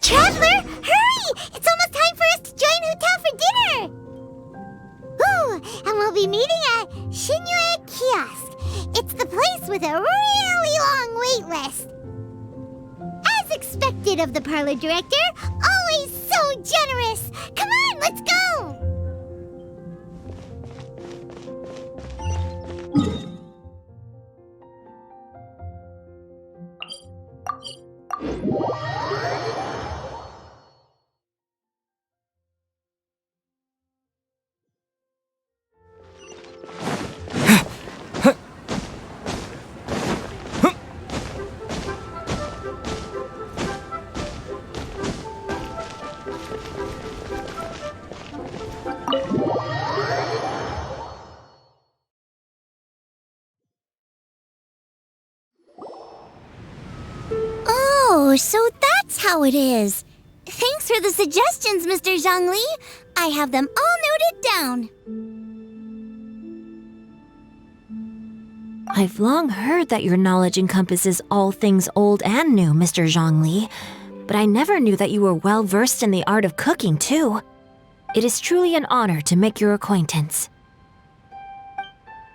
Traveler, hurry! It's almost time for us to join Hotel for dinner! Ooh, and we'll be meeting at Shinue Kiosk. It's the place with a really long wait list. As expected of the parlor director, always so generous. Come on, let's go! Oh, so that's how it is. Thanks for the suggestions, Mr. Zhongli. I have them all noted down. I've long heard that your knowledge encompasses all things old and new, Mr. Zhongli, but I never knew that you were well versed in the art of cooking, too. It is truly an honor to make your acquaintance.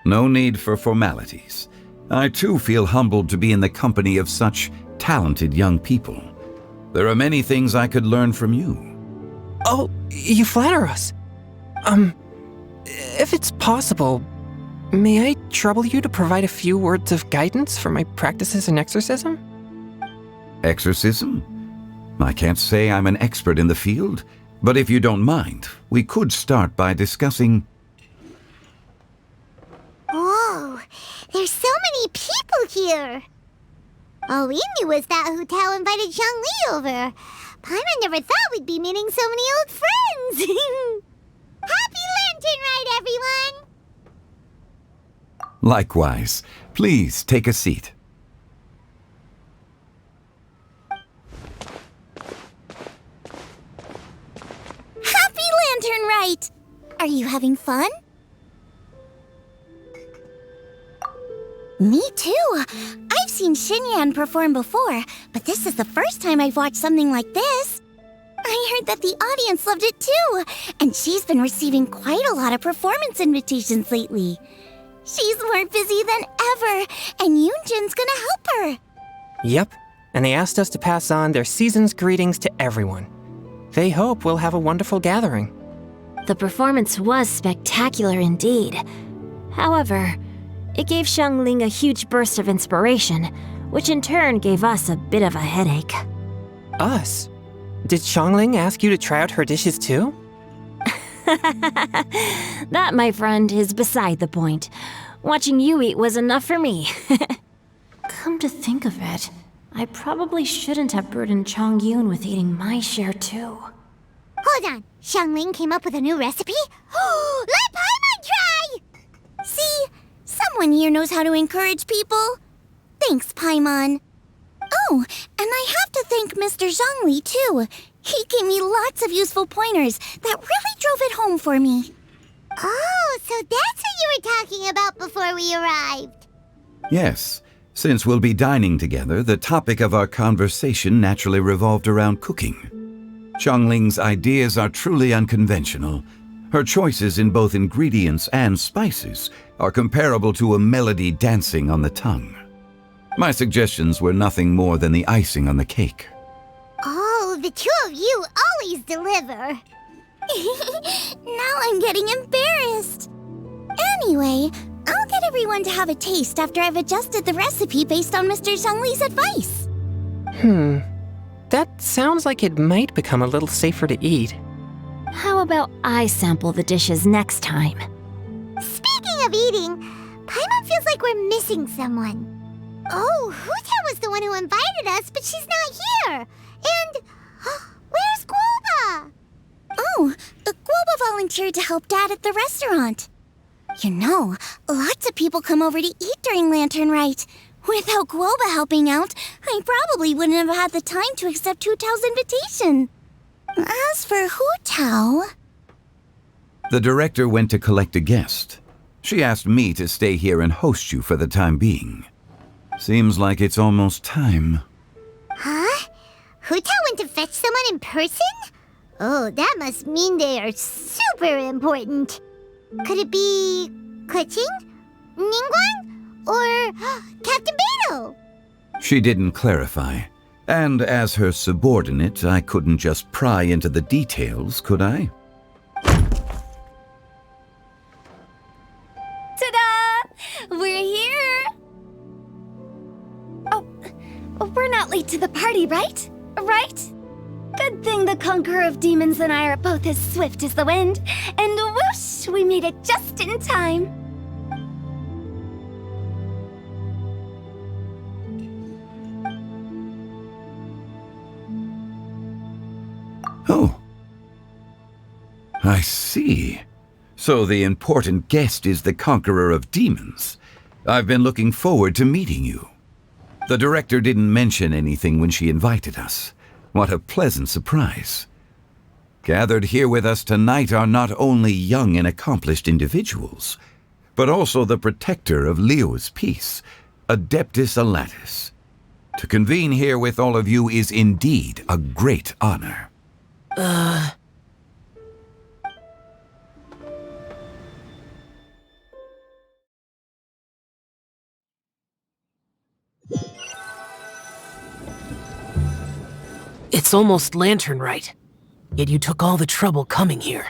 No need for formalities. I too feel humbled to be in the company of such talented young people. There are many things I could learn from you. Oh, you flatter us. If it's possible, may I trouble you to provide a few words of guidance for my practices in exorcism? Exorcism? I can't say I'm an expert in the field, but if you don't mind, we could start by discussing... Whoa, there's so many people here. All we knew was that Hotel invited Zhongli over. Paimon never thought we'd be meeting so many old friends. Happy Lantern Rite, everyone! Likewise. Please take a seat. Happy Lantern Rite! Are you having fun? Me too. I've seen Xinyan perform before, but this is the first time I've watched something like this. I heard that the audience loved it too, and she's been receiving quite a lot of performance invitations lately. She's more busy than ever, and Yoonjin's gonna help her. Yep, and they asked us to pass on their season's greetings to everyone. They hope we'll have a wonderful gathering. The performance was spectacular indeed. However, it gave Xiangling a huge burst of inspiration, which in turn gave us a bit of a headache. Us? Did Xiangling ask you to try out her dishes too? That, my friend, is beside the point. Watching you eat was enough for me. Come to think of it, I probably shouldn't have burdened Chongyun with eating my share too. Hold on. Xiangling came up with a new recipe? Let Paimon try! See? Someone here knows how to encourage people. Thanks, Paimon. Oh, and I have to thank Mr. Zhongli, too. He gave me lots of useful pointers that really drove it home for me. Oh, so that's what you were talking about before we arrived. Yes, since we'll be dining together, the topic of our conversation naturally revolved around cooking. Xiangling's ideas are truly unconventional. Her choices in both ingredients and spices are comparable to a melody dancing on the tongue. My suggestions were nothing more than the icing on the cake. Oh, the two of you always deliver. Now I'm getting embarrassed. Anyway, I'll get everyone to have a taste after I've adjusted the recipe based on Mr. Zhongli's advice. That sounds like it might become a little safer to eat. How about I sample the dishes next time? Speaking of eating, Paimon feels like we're missing someone. Oh, Huta was the one who invited us, but she's not here. And where's Guoba? Oh, Guoba volunteered to help Dad at the restaurant. You know, lots of people come over to eat during Lantern Rite. Without Guoba helping out, I probably wouldn't have had the time to accept Hu Tao's invitation. As for Hu Tao... The director went to collect a guest. She asked me to stay here and host you for the time being. Seems like it's almost time. Huh? Hu Tao went to fetch someone in person? Oh, that must mean they are super important. Could it be... Keqing? Ningguang? Or Captain Beidou? She didn't clarify. And as her subordinate, I couldn't just pry into the details, could I? Ta-da! We're here! Oh, we're not late to the party, right? Right? Good thing the Conqueror of Demons and I are both as swift as the wind. And whoosh, we made it just in time. Oh. I see. So the important guest is the Conqueror of Demons. I've been looking forward to meeting you. The director didn't mention anything when she invited us. What a pleasant surprise. Gathered here with us tonight are not only young and accomplished individuals, but also the protector of Leo's peace, Adeptus Alatus. To convene here with all of you is indeed a great honor. It's almost Lantern Rite, yet you took all the trouble coming here.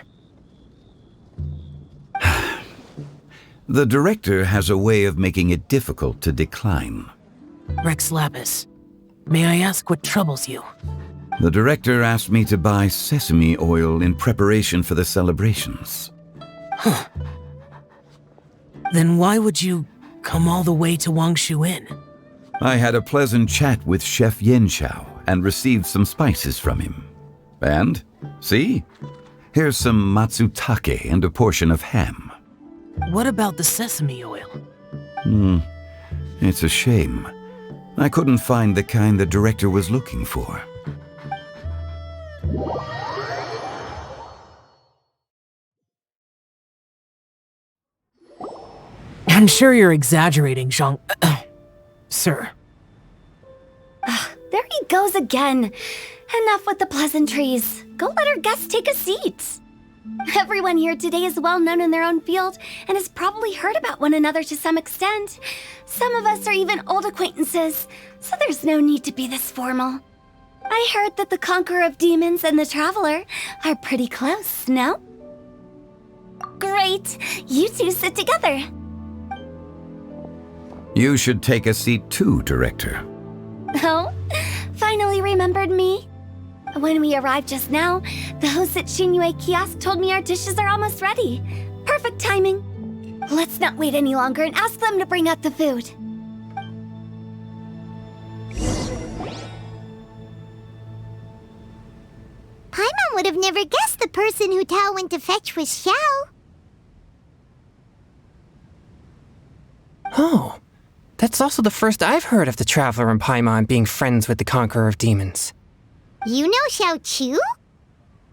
The director has a way of making it difficult to decline. Rex Lapis, may I ask what troubles you? The director asked me to buy sesame oil in preparation for the celebrations. Then why would you come all the way to Wangshu Inn? I had a pleasant chat with Chef Yanchao and received some spices from him. And, see? Here's some matsutake and a portion of ham. What about the sesame oil? It's a shame. I couldn't find the kind the director was looking for. I'm sure you're exaggerating, Zhang... Sir. There he goes again. Enough with the pleasantries. Go let our guests take a seat. Everyone here today is well known in their own field and has probably heard about one another to some extent. Some of us are even old acquaintances, so there's no need to be this formal. I heard that the Conqueror of Demons and the Traveler are pretty close, no? Great! You two sit together. You should take a seat too, Director. Oh? Finally remembered me? When we arrived just now, the host at Xinyue Kiosk told me our dishes are almost ready. Perfect timing. Let's not wait any longer and ask them to bring out the food. would have never guessed the person Hu Tao went to fetch was Xiao. Oh, that's also the first I've heard of the Traveler and Paimon being friends with the Conqueror of Demons. You know Xiao Chu?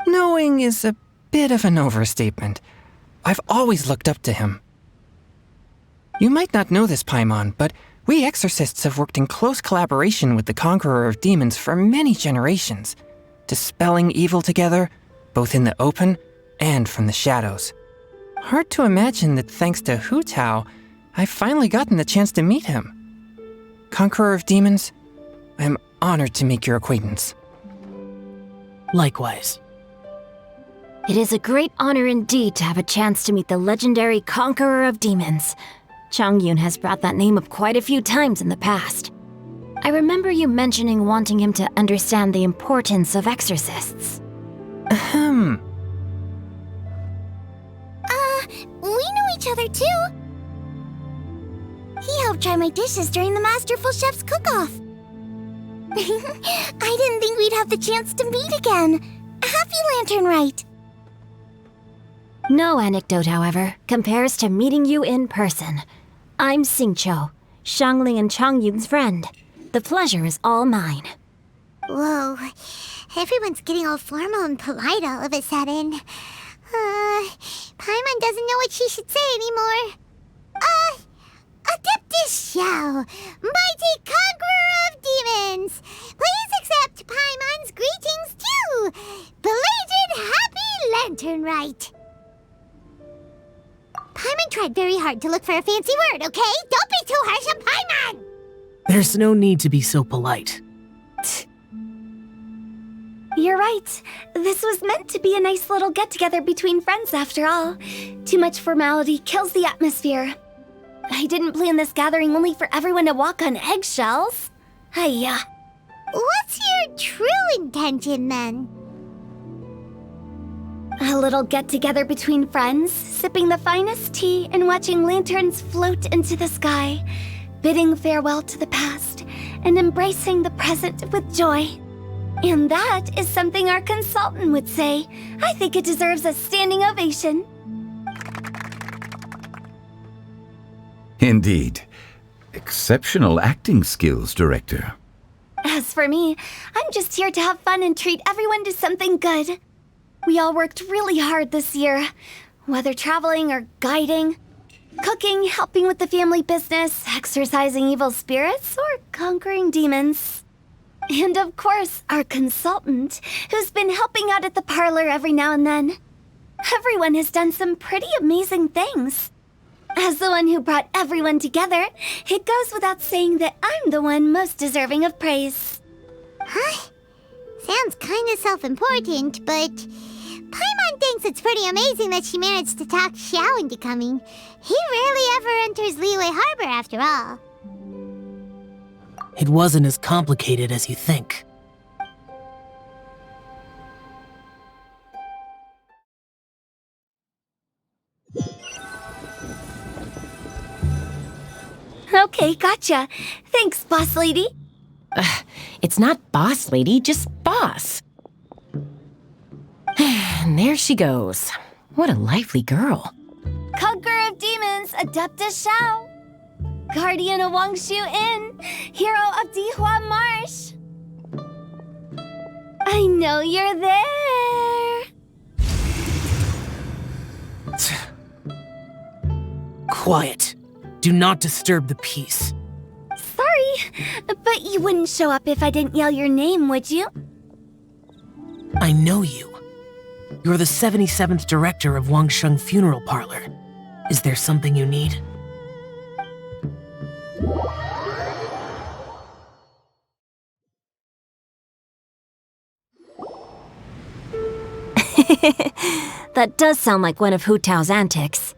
Knowing is a bit of an overstatement. I've always looked up to him. You might not know this, Paimon, but we exorcists have worked in close collaboration with the Conqueror of Demons for many generations, dispelling evil together, both in the open and from the shadows. Hard to imagine that thanks to Hu Tao, I've finally gotten the chance to meet him. Conqueror of Demons, I am honored to make your acquaintance. Likewise. It is a great honor indeed to have a chance to meet the legendary Conqueror of Demons. Changyun has brought that name up quite a few times in the past. I remember you mentioning wanting him to understand the importance of exorcists. Ahem. We know each other too. He helped try my dishes during the Masterful Chef's cook-off. I didn't think we'd have the chance to meet again. Happy Lantern Rite. No anecdote, however, compares to meeting you in person. I'm Xingqiu, Shangli and Changyun's friend. The pleasure is all mine. Whoa, everyone's getting all formal and polite all of a sudden. Paimon doesn't know what she should say anymore. Adeptus Xiao, mighty conqueror of demons, please accept Paimon's greetings too. Belated Happy Lantern Rite. Paimon tried very hard to look for a fancy word, okay? Don't be too harsh on Paimon! There's no need to be so polite. You're right. This was meant to be a nice little get-together between friends after all. Too much formality kills the atmosphere. I didn't plan this gathering only for everyone to walk on eggshells. Hiya. What's your true intention then? A little get-together between friends, sipping the finest tea and watching lanterns float into the sky, bidding farewell to the past and embracing the present with joy. And that is something our consultant would say. I think it deserves a standing ovation. Indeed. Exceptional acting skills, Director. As for me, I'm just here to have fun and treat everyone to something good. We all worked really hard this year, whether traveling or guiding, cooking, helping with the family business, exorcising evil spirits, or conquering demons. And of course, our consultant, who's been helping out at the parlor every now and then. Everyone has done some pretty amazing things. As the one who brought everyone together, it goes without saying that I'm the one most deserving of praise. Huh? Sounds kinda self-important, but Paimon thinks it's pretty amazing that she managed to talk Xiao into coming. He rarely ever enters Liyue Harbor after all. It wasn't as complicated as you think. Okay, gotcha. Thanks, boss lady. It's not boss lady, just boss. And there she goes. What a lively girl. Conqueror of demons, Adeptus Xiao. Guardian of Wangshu Inn, hero of Dihua Marsh. I know you're there. Quiet. Do not disturb the peace. Sorry, but you wouldn't show up if I didn't yell your name, would you? I know you. You're the 77th director of Wangsheng Funeral Parlor. Is there something you need? That does sound like one of Hu Tao's antics.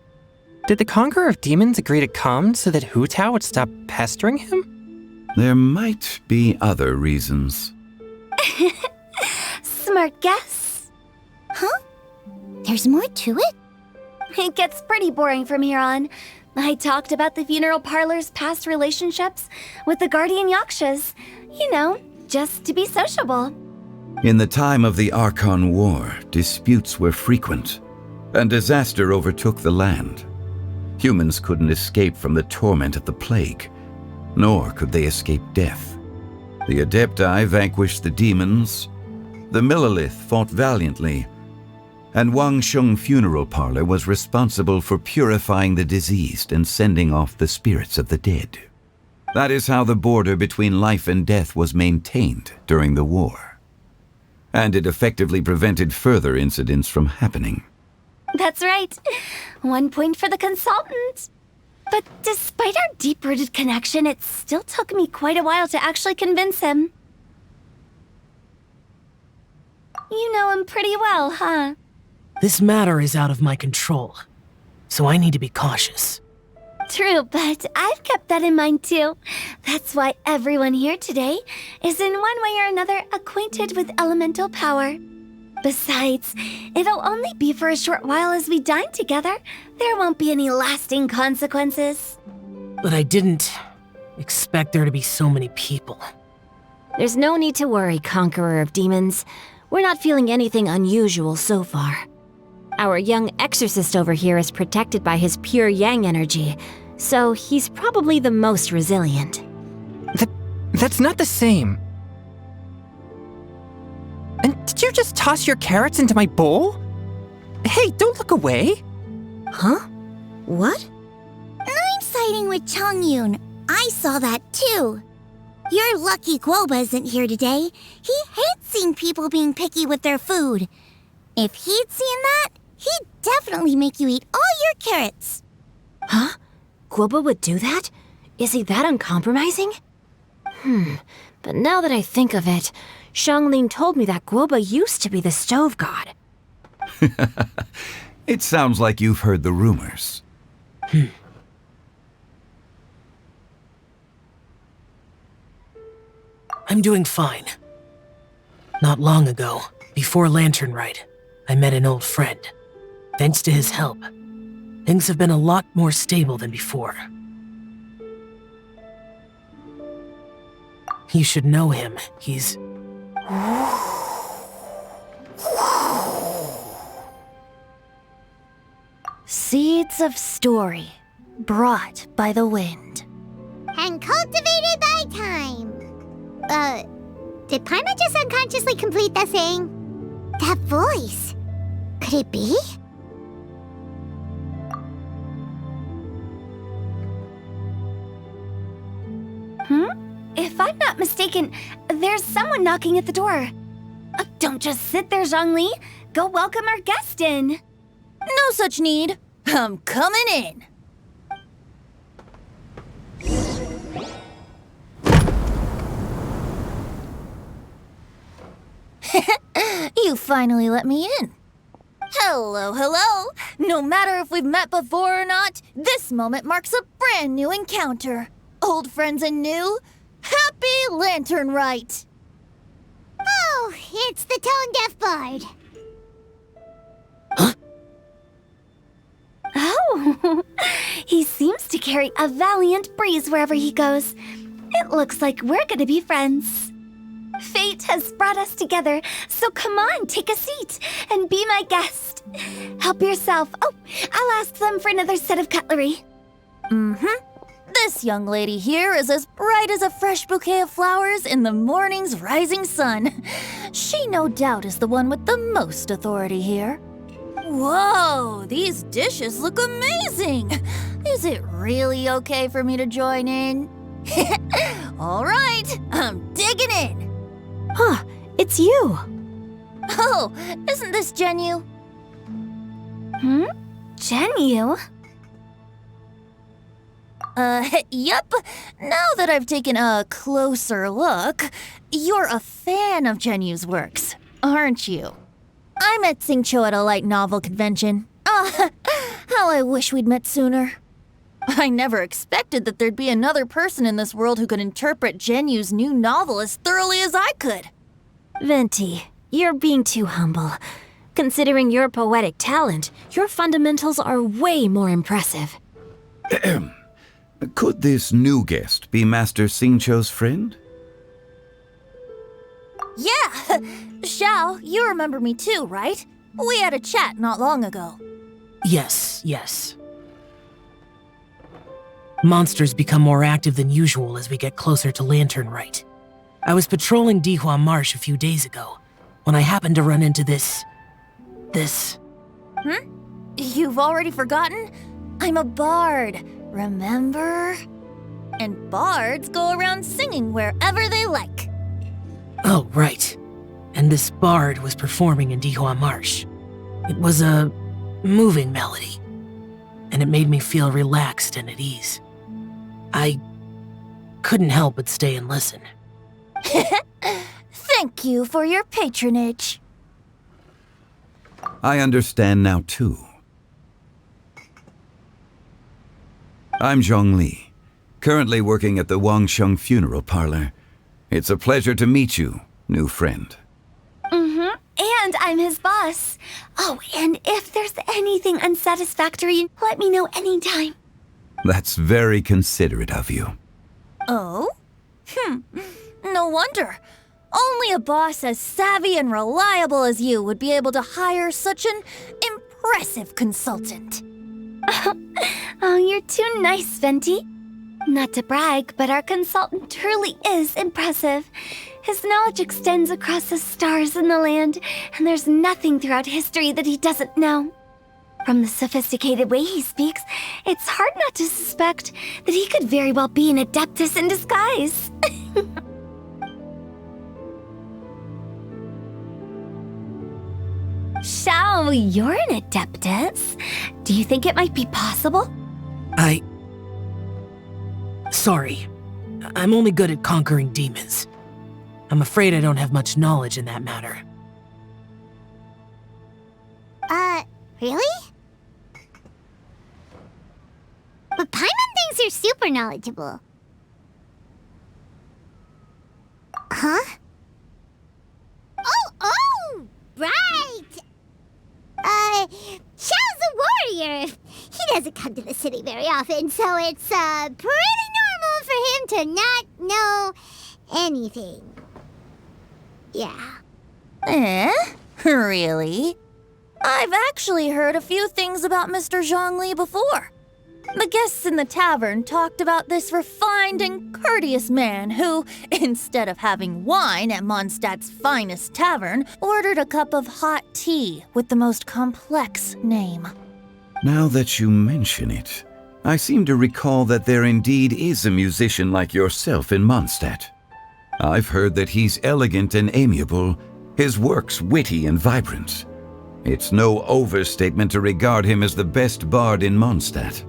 Did the Conqueror of Demons agree to come so that Hu Tao would stop pestering him? There might be other reasons. Smart guess. Huh? There's more to it? It gets pretty boring from here on. I talked about the funeral parlor's past relationships with the guardian yakshas. You know, just to be sociable. In the time of the Archon War, disputes were frequent, and disaster overtook the land. Humans couldn't escape from the torment of the plague, nor could they escape death. The Adepti vanquished the demons, the Millelith fought valiantly, and Wangsheng Funeral Parlor was responsible for purifying the diseased and sending off the spirits of the dead. That is how the border between life and death was maintained during the war. And it effectively prevented further incidents from happening. That's right. 1 point for the consultant. But despite our deep-rooted connection, it still took me quite a while to actually convince him. You know him pretty well, huh? This matter is out of my control, so I need to be cautious. True, but I've kept that in mind too. That's why everyone here today is in one way or another acquainted with elemental power. Besides, it'll only be for a short while as we dine together. There won't be any lasting consequences. But I didn't expect there to be so many people. There's no need to worry, Conqueror of Demons. We're not feeling anything unusual so far. Our young exorcist over here is protected by his pure yang energy, so he's probably the most resilient. That's not the same. And did you just toss your carrots into my bowl? Hey, don't look away. Huh? What? I'm siding with Chongyun. I saw that too. You're lucky Guoba isn't here today. He hates seeing people being picky with their food. If he'd seen that, he'd definitely make you eat all your carrots. Huh? Guoba would do that? Is he that uncompromising? But now that I think of it, Xianglin told me that Guoba used to be the stove god. It sounds like you've heard the rumors. I'm doing fine. Not long ago, before Lantern Rite, I met an old friend. Thanks to his help, things have been a lot more stable than before. You should know him. He's... Seeds of story, brought by the wind. And cultivated by time. Did Paimon just unconsciously complete that saying? That voice. Could it be? If I'm not mistaken, there's someone knocking at the door. Don't just sit there, Zhongli. Go welcome our guest in. No such need. I'm coming in. You finally let me in. Hello, hello. No matter if we've met before or not, this moment marks a brand new encounter. Old friends and new, happy Lantern Rite. Oh, it's the tone-deaf bard. Oh, he seems to carry a valiant breeze wherever he goes. It looks like we're gonna be friends. Fate has brought us together, so come on, take a seat and be my guest. Help yourself. Oh, I'll ask them for another set of cutlery. This young lady here is as bright as a fresh bouquet of flowers in the morning's rising sun. She no doubt is the one with the most authority here. Whoa, these dishes look amazing! Is it really okay for me to join in? All right, I'm digging in. Huh, it's you. Oh, isn't this Zhenyu? Zhenyu? Yep. Now that I've taken a closer look, you're a fan of Zhenyu's works, aren't you? I met Xingqiu at a light novel convention. Ah, how I wish we'd met sooner. I never expected that there'd be another person in this world who could interpret Zhenyu's new novel as thoroughly as I could. Venti, you're being too humble. Considering your poetic talent, your fundamentals are way more impressive. Could this new guest be Master Xingqiu's friend? Yeah, Xiao, you remember me too, right? We had a chat not long ago. Yes, yes. Monsters become more active than usual as we get closer to Lantern Rite. I was patrolling Dihua Marsh a few days ago when I happened to run into this. You've already forgotten? I'm a bard, remember? And bards go around singing wherever they like. Oh, right. And this bard was performing in Dihua Marsh. It was a moving melody, and it made me feel relaxed and at ease. I couldn't help but stay and listen. Thank you for your patronage. I understand now, too. I'm Zhongli, currently working at the Wangsheng Funeral Parlor. It's a pleasure to meet you, new friend. And I'm his boss. Oh, and if there's anything unsatisfactory, let me know anytime. That's very considerate of you. Oh? No wonder. Only a boss as savvy and reliable as you would be able to hire such an impressive consultant. Oh, you're too nice, Venti. Not to brag, but our consultant truly is impressive. His knowledge extends across the stars and the land, and there's nothing throughout history that he doesn't know. From the sophisticated way he speaks, it's hard not to suspect that he could very well be an adeptus in disguise. Xiao, you're an adeptus. Do you think it might be possible? Sorry. I'm only good at conquering demons. I'm afraid I don't have much knowledge in that matter. Really? But Paimon thinks you're super knowledgeable. Huh? Oh, right! Xiao's a warrior. He doesn't come to the city very often, so it's, pretty normal for him to not know anything. Yeah. Really? I've actually heard a few things about Mr. Zhongli before. The guests in the tavern talked about this refined and courteous man who, instead of having wine at Mondstadt's finest tavern, ordered a cup of hot tea with the most complex name. Now that you mention it, I seem to recall that there indeed is a musician like yourself in Mondstadt. I've heard that he's elegant and amiable, his works witty and vibrant. It's no overstatement to regard him as the best bard in Mondstadt.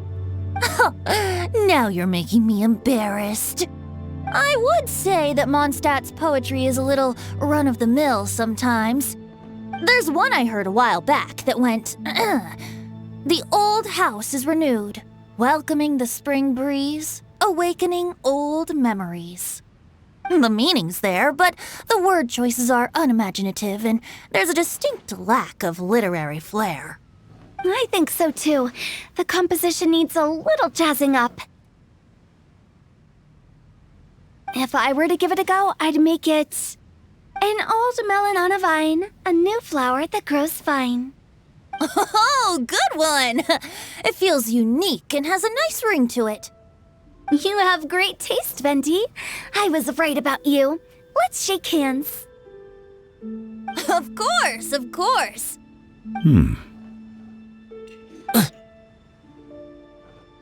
Now you're making me embarrassed. I would say that Mondstadt's poetry is a little run-of-the-mill sometimes. There's one I heard a while back that went, The old house is renewed, welcoming the spring breeze, awakening old memories. The meaning's there, but the word choices are unimaginative, and there's a distinct lack of literary flair. I think so too. The composition needs a little jazzing up. If I were to give it a go, I'd make it an old melon on a vine, a new flower that grows fine. Oh, good one! It feels unique and has a nice ring to it. You have great taste, Venti. I was right about you. Let's shake hands. Of course, of course.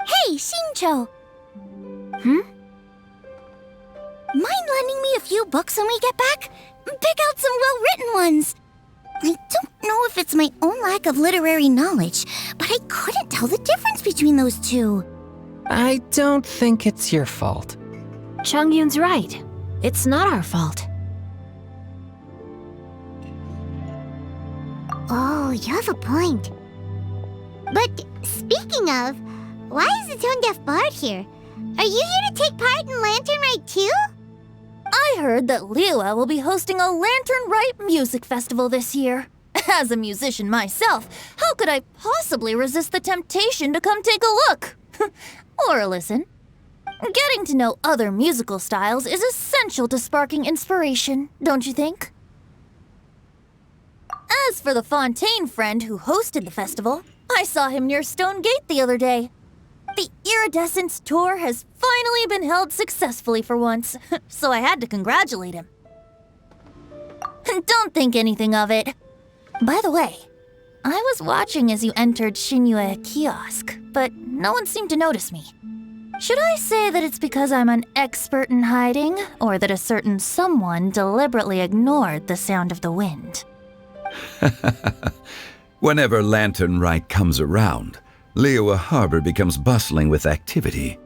Hey, Shincho! Mind lending me a few books when we get back? Pick out some well-written ones. I don't know if it's my own lack of literary knowledge, but I couldn't tell the difference between those two. I don't think it's your fault. Chongyun's right. It's not our fault. Oh, you have a point. But speaking of, why is the tone-deaf bard here? Are you here to take part in Lantern Rite too? I heard that Liua will be hosting a Lantern Rite music festival this year. As a musician myself, how could I possibly resist the temptation to come take a look? Or listen. Getting to know other musical styles is essential to sparking inspiration, don't you think? As for the Fontaine friend who hosted the festival, I saw him near Stone Gate the other day. The Iridescence tour has finally been held successfully for once, so I had to congratulate him. Don't think anything of it. By the way, I was watching as you entered Shinue Kiosk, but no one seemed to notice me. Should I say that it's because I'm an expert in hiding, or that a certain someone deliberately ignored the sound of the wind? Whenever Lantern Rite comes around, Liyue Harbor becomes bustling with activity.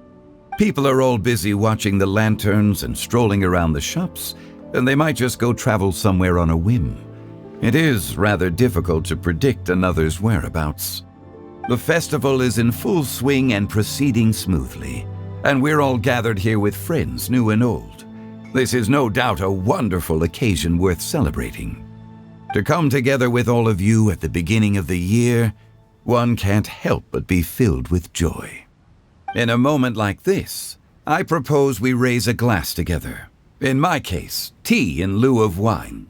People are all busy watching the lanterns and strolling around the shops, and they might just go travel somewhere on a whim. It is rather difficult to predict another's whereabouts. The festival is in full swing and proceeding smoothly, and we're all gathered here with friends new and old. This is no doubt a wonderful occasion worth celebrating. To come together with all of you at the beginning of the year, one can't help but be filled with joy. In a moment like this, I propose we raise a glass together. In my case, tea in lieu of wine.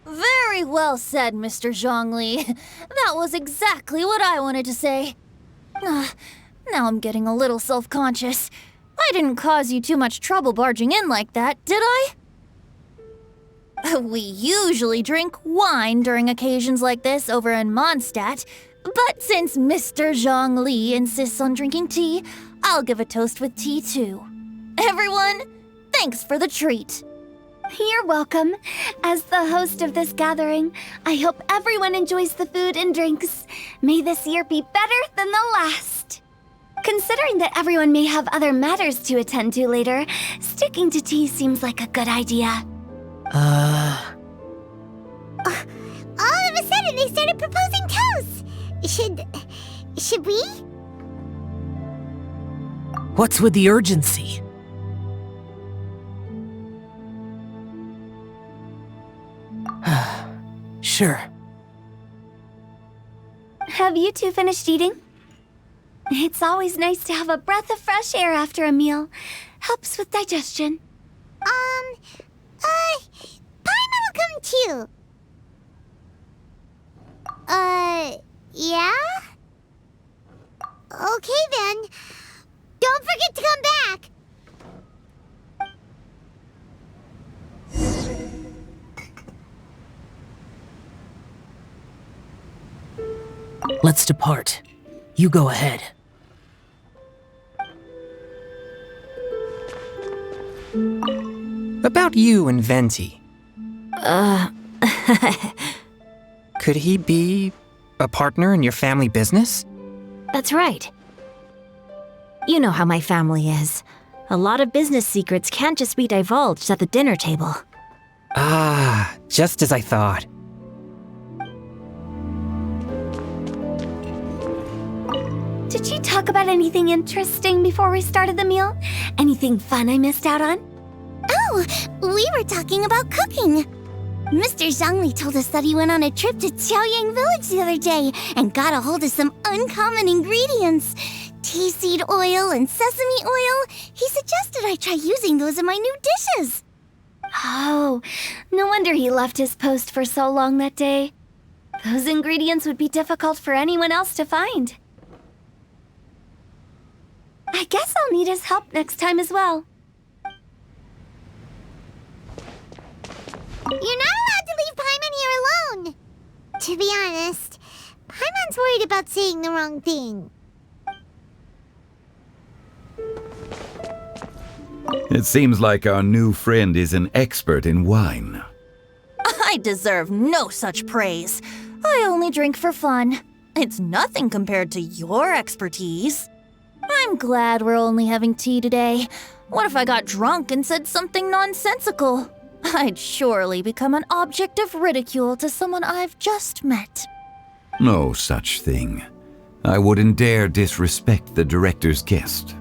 Very well said, Mr. Zhongli. That was exactly what I wanted to say. Now I'm getting a little self-conscious. I didn't cause you too much trouble barging in like that, did I? We usually drink wine during occasions like this over in Mondstadt, but since Mr. Zhongli insists on drinking tea, I'll give a toast with tea too. Everyone, thanks for the treat. You're welcome. As the host of this gathering, I hope everyone enjoys the food and drinks. May this year be better than the last. Considering that everyone may have other matters to attend to later, sticking to tea seems like a good idea. All of a sudden, they started proposing toasts. Should we? What's with the urgency? Sure. Have you two finished eating? It's always nice to have a breath of fresh air after a meal. Helps with digestion. Paimon will come too. Yeah? Okay then. Don't forget to come back. Let's depart. You go ahead. About you and Venti. Could he be a partner in your family business? That's right. You know how my family is. A lot of business secrets can't just be divulged at the dinner table. Ah, just as I thought. Did you talk about anything interesting before we started the meal? Anything fun I missed out on? Oh, we were talking about cooking. Mr. Zhongli told us that he went on a trip to Qiaoyang Village the other day and got a hold of some uncommon ingredients. Tea seed oil and sesame oil. He suggested I try using those in my new dishes. Oh, no wonder he left his post for so long that day. Those ingredients would be difficult for anyone else to find. I guess I'll need his help next time as well. You're not allowed to leave Paimon here alone. To be honest, Paimon's worried about saying the wrong thing. It seems like our new friend is an expert in wine. I deserve no such praise. I only drink for fun. It's nothing compared to your expertise. I'm glad we're only having tea today. What if I got drunk and said something nonsensical? I'd surely become an object of ridicule to someone I've just met. No such thing. I wouldn't dare disrespect the director's guest.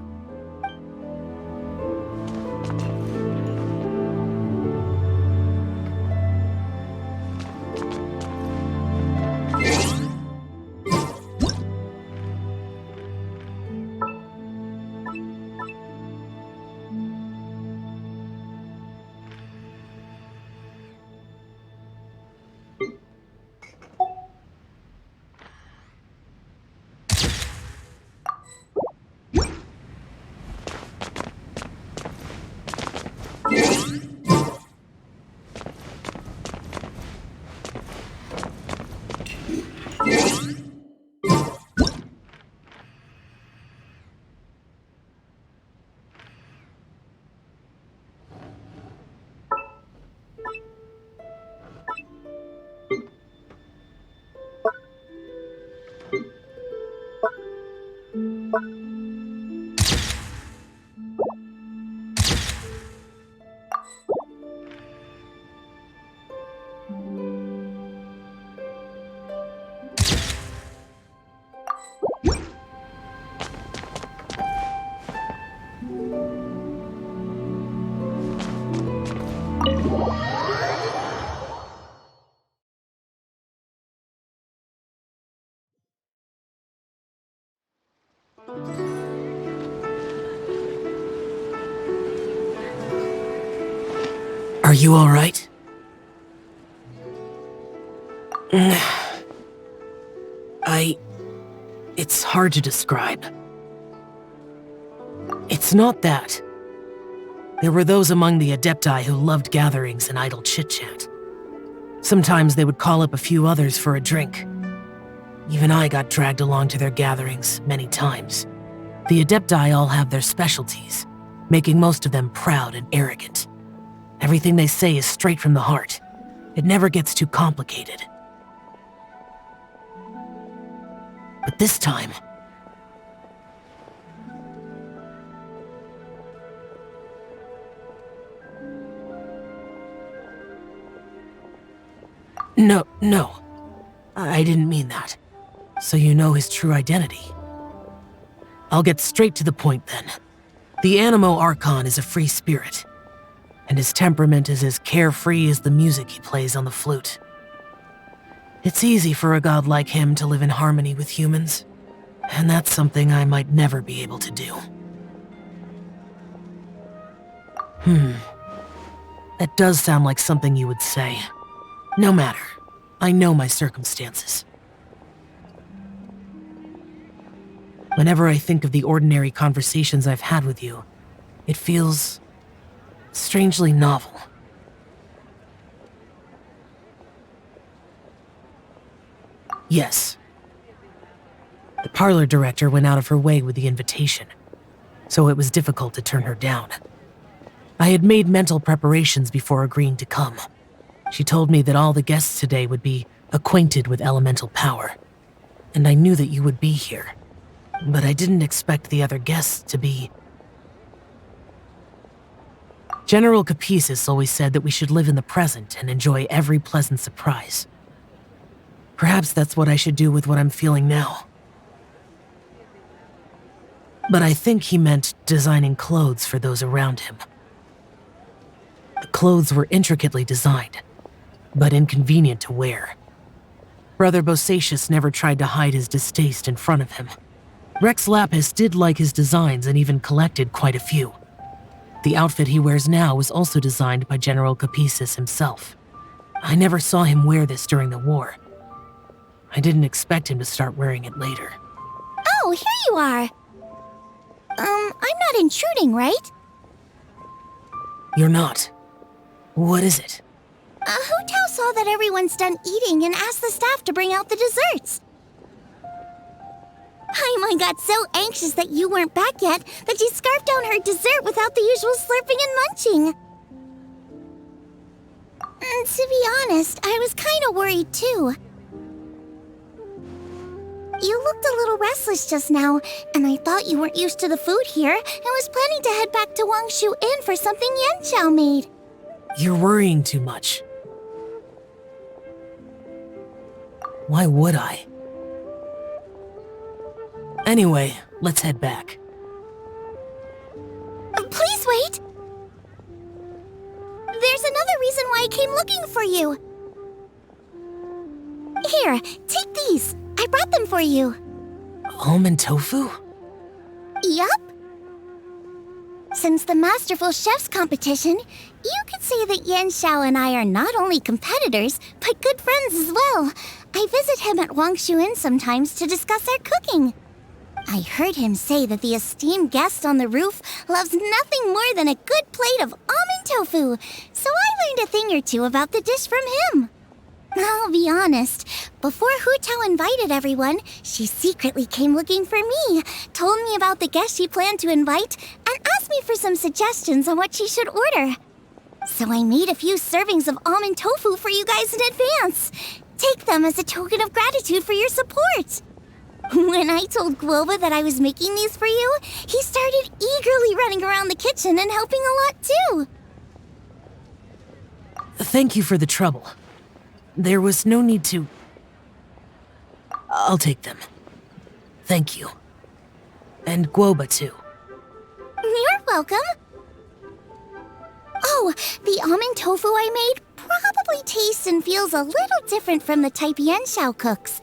Are you alright? It's hard to describe. It's not that. There were those among the Adepti who loved gatherings and idle chit-chat. Sometimes they would call up a few others for a drink. Even I got dragged along to their gatherings many times. The Adepti all have their specialties, making most of them proud and arrogant. Everything they say is straight from the heart. It never gets too complicated. But this time... No. I didn't mean that. So you know his true identity. I'll get straight to the point then. The Animo Archon is a free spirit, and his temperament is as carefree as the music he plays on the flute. It's easy for a god like him to live in harmony with humans, and that's something I might never be able to do. That does sound like something you would say. No matter. I know my circumstances. Whenever I think of the ordinary conversations I've had with you, it feels strangely novel. Yes. The parlor director went out of her way with the invitation, so it was difficult to turn her down. I had made mental preparations before agreeing to come. She told me that all the guests today would be acquainted with elemental power, and I knew that you would be here. But I didn't expect the other guests to be... General Capisis always said that we should live in the present and enjoy every pleasant surprise. Perhaps that's what I should do with what I'm feeling now. But I think he meant designing clothes for those around him. The clothes were intricately designed, but inconvenient to wear. Brother Bosacius never tried to hide his distaste in front of him. Rex Lapis did like his designs and even collected quite a few. The outfit he wears now was also designed by General Capisis himself. I never saw him wear this during the war. I didn't expect him to start wearing it later. Oh, here you are. I'm not intruding, right? You're not. What is it? Hu Tao saw that everyone's done eating and asked the staff to bring out the desserts. Paimon got so anxious that you weren't back yet that she scarfed down her dessert without the usual slurping and munching. And to be honest, I was kind of worried too. You looked a little restless just now, and I thought you weren't used to the food here and was planning to head back to Wangshu Inn for something Yanqiao made. You're worrying too much. Why would I? Anyway, let's head back. Please wait! There's another reason why I came looking for you. Here, take these. I brought them for you. Almond tofu? Yup. Since the Masterful Chef's competition, you could say that Yanqiao and I are not only competitors, but good friends as well. I visit him at Wangshu Inn sometimes to discuss our cooking. I heard him say that the esteemed guest on the roof loves nothing more than a good plate of almond tofu, so I learned a thing or two about the dish from him. I'll be honest, before Hu Tao invited everyone, she secretly came looking for me, told me about the guests she planned to invite, and asked me for some suggestions on what she should order. So I made a few servings of almond tofu for you guys in advance. Take them as a token of gratitude for your support. When I told Guoba that I was making these for you, he started eagerly running around the kitchen and helping a lot too. Thank you for the trouble. There was no need to... I'll take them. Thank you. And Guoba too. You're welcome. Oh, the almond tofu I made probably tastes and feels a little different from the type Yanqiao cooks.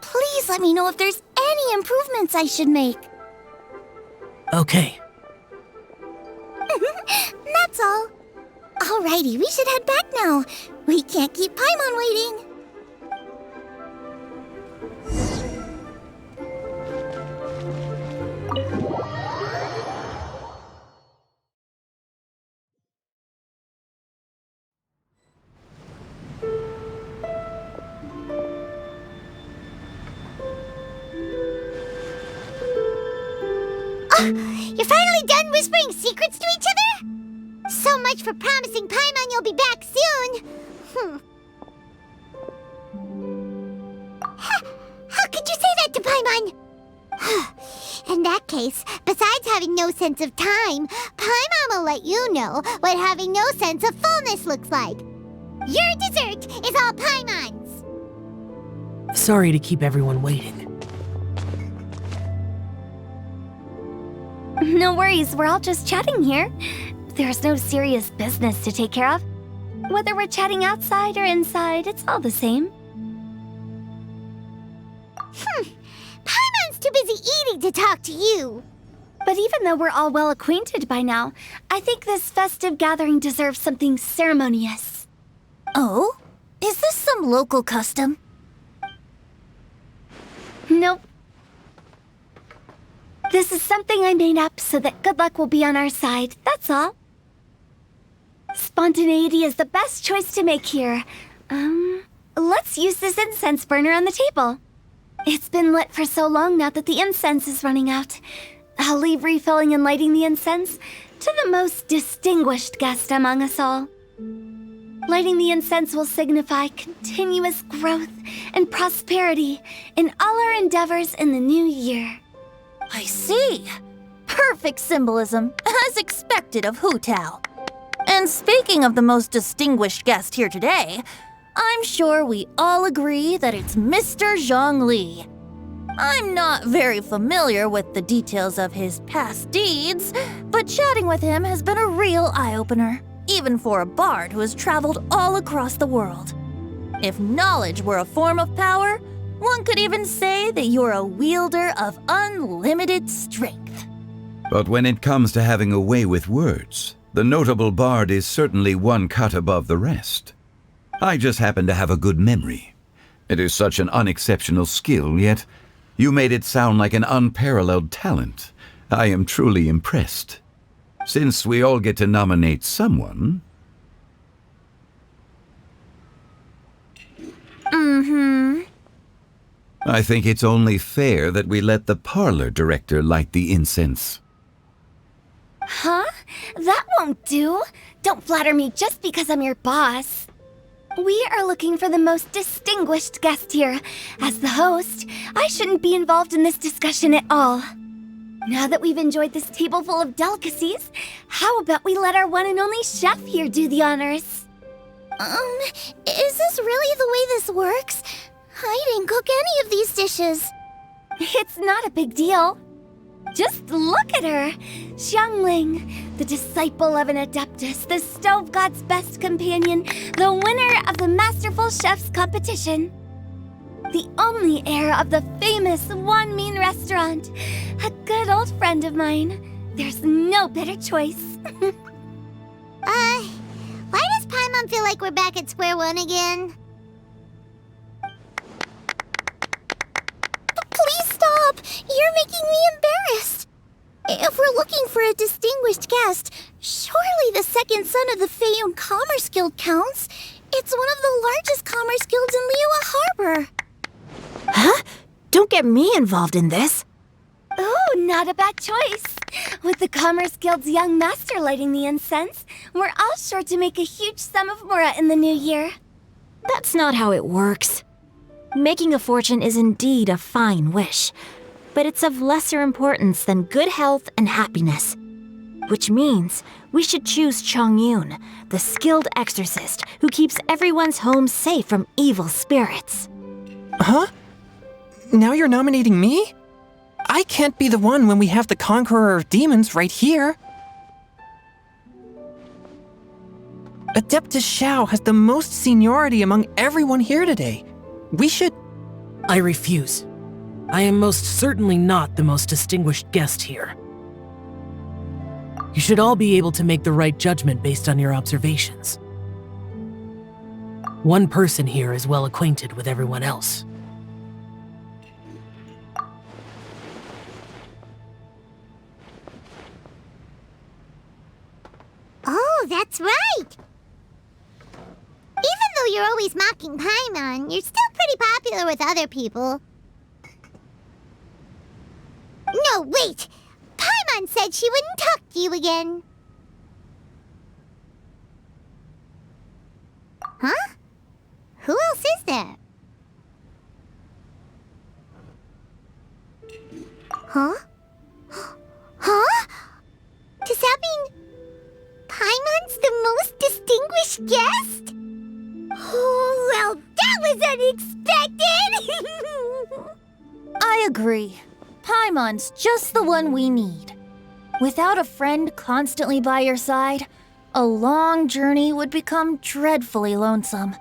Please let me know if there's any improvements I should make. Okay. That's all. Alrighty, we should head back now. We can't keep Paimon waiting. You're finally done whispering secrets to each other? So much for promising Paimon you'll be back soon. How could you say that to Paimon? In that case, besides having no sense of time, Paimon will let you know what having no sense of fullness looks like. Your dessert is all Paimon's. Sorry to keep everyone waiting. No worries, we're all just chatting here. There's no serious business to take care of. Whether we're chatting outside or inside, it's all the same. Paimon's too busy eating to talk to you. But even though we're all well acquainted by now, I think this festive gathering deserves something ceremonious. Oh? Is this some local custom? Nope. This is something I made up so that good luck will be on our side, that's all. Spontaneity is the best choice to make here. Let's use this incense burner on the table. It's been lit for so long now that the incense is running out. I'll leave refilling and lighting the incense to the most distinguished guest among us all. Lighting the incense will signify continuous growth and prosperity in all our endeavors in the new year. I see. Perfect symbolism, as expected of Hu Tao. And speaking of the most distinguished guest here today, I'm sure we all agree that it's Mr. Zhongli. I'm not very familiar with the details of his past deeds, but chatting with him has been a real eye-opener, even for a bard who has traveled all across the world. If knowledge were a form of power, one could even say that you're a wielder of unlimited strength. But when it comes to having a way with words, the notable bard is certainly one cut above the rest. I just happen to have a good memory. It is such an unexceptional skill, yet you made it sound like an unparalleled talent. I am truly impressed. Since we all get to nominate someone... I think it's only fair that we let the parlor director light the incense. Huh? That won't do. Don't flatter me just because I'm your boss. We are looking for the most distinguished guest here. As the host, I shouldn't be involved in this discussion at all. Now that we've enjoyed this table full of delicacies, how about we let our one and only chef here do the honors? Is this really the way this works? I didn't cook any of these dishes. It's not a big deal. Just look at her! Xiangling, the disciple of an adeptus, the stove god's best companion, the winner of the Masterful Chef's competition. The only heir of the famous Wan Min restaurant. A good old friend of mine. There's no better choice. Why does Paimon feel like we're back at square one again? Please stop! You're making me embarrassed. If we're looking for a distinguished guest, surely the second son of the Feiyun Commerce Guild counts. It's one of the largest commerce guilds in Liyue Harbor. Huh? Don't get me involved in this. Oh, not a bad choice. With the Commerce Guild's young master lighting the incense, we're all sure to make a huge sum of mora in the new year. That's not how it works. Making a fortune is indeed a fine wish, but it's of lesser importance than good health and happiness. Which means we should choose Chongyun, the skilled exorcist who keeps everyone's home safe from evil spirits. Huh? Now you're nominating me? I can't be the one when we have the Conqueror of Demons right here. Adeptus Xiao has the most seniority among everyone here today. We should... I refuse. I am most certainly not the most distinguished guest here. You should all be able to make the right judgment based on your observations. One person here is well acquainted with everyone else. Oh, that's right! Even though you're always mocking Paimon, you're still pretty popular with other people. No, wait! Paimon said she wouldn't talk to you again. Huh? Who else is there? Huh? Huh? Does that mean Paimon's the most distinguished guest? Oh, well, that was unexpected! I agree. Paimon's just the one we need. Without a friend constantly by your side, a long journey would become dreadfully lonesome.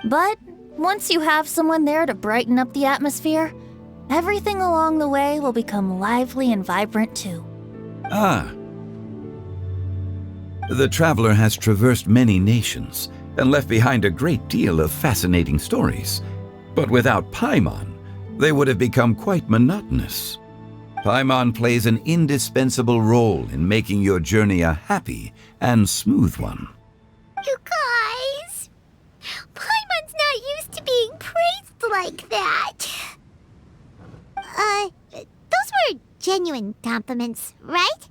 But once you have someone there to brighten up the atmosphere, everything along the way will become lively and vibrant too. Ah. The traveler has traversed many nations and left behind a great deal of fascinating stories. But without Paimon, they would have become quite monotonous. Paimon plays an indispensable role in making your journey a happy and smooth one. You guys, Paimon's not used to being praised like that. Those were genuine compliments, right?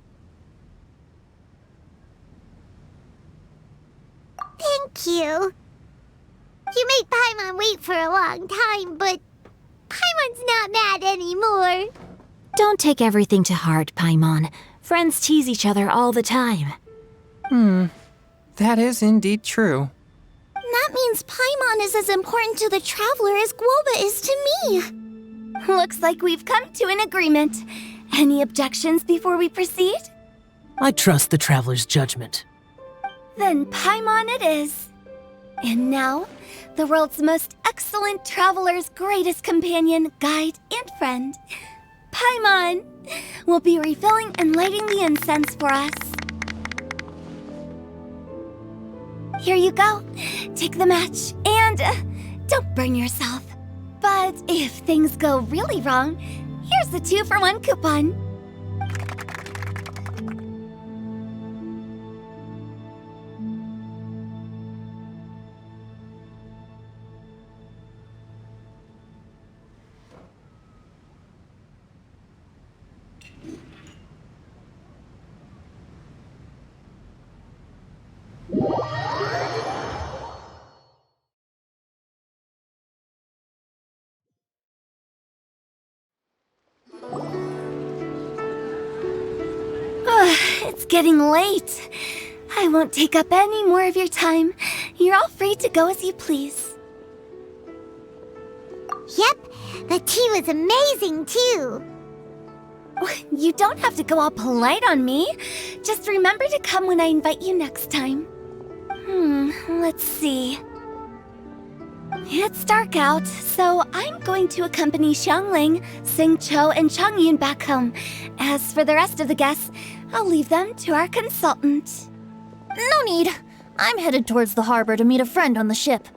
Thank you. You made Paimon wait for a long time, but Paimon's not mad anymore. Don't take everything to heart, Paimon. Friends tease each other all the time. That is indeed true. That means Paimon is as important to the traveler as Guoba is to me. Looks like we've come to an agreement. Any objections before we proceed? I trust the traveler's judgment. Then Paimon it is. And now, the world's most excellent traveler's greatest companion, guide, and friend, Paimon, will be refilling and lighting the incense for us. Here you go. Take the match and don't burn yourself. But if things go really wrong, here's the 2-for-1 coupon. It's getting late. I won't take up any more of your time. You're all free to go as you please. Yep, the tea was amazing too. You don't have to go all polite on me. Just remember to come when I invite you next time. Let's see. It's dark out, so I'm going to accompany Xiangling, Xingqiu, and Changyun back home. As for the rest of the guests, I'll leave them to our consultant. No need. I'm headed towards the harbor to meet a friend on the ship.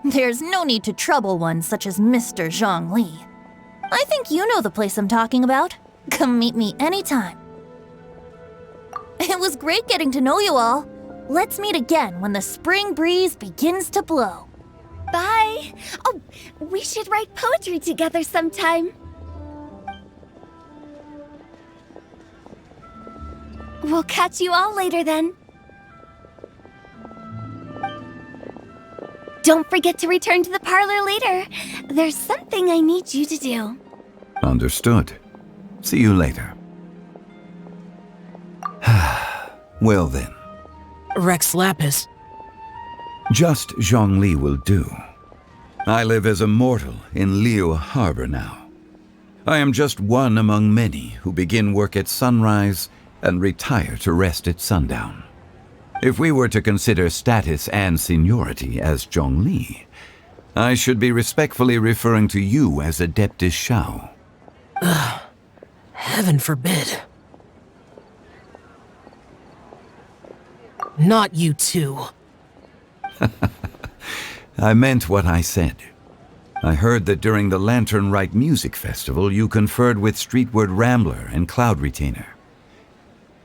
There's no need to trouble one such as Mr. Zhongli. I think you know the place I'm talking about. Come meet me anytime. It was great getting to know you all. Let's meet again when the spring breeze begins to blow. Bye. Oh, we should write poetry together sometime. We'll catch you all later then. Don't forget to return to the parlor later. There's something I need you to do. Understood. See you later. Well then. Rex Lapis. Just Zhongli will do. I live as a mortal in Liu Harbor now. I am just one among many who begin work at sunrise and retire to rest at sundown. If we were to consider status and seniority as Zhongli, I should be respectfully referring to you as Adeptus Shao. Heaven forbid. Not you too. I meant what I said. I heard that during the RITE Music Festival, you conferred with Streetward Rambler and Cloud Retainer.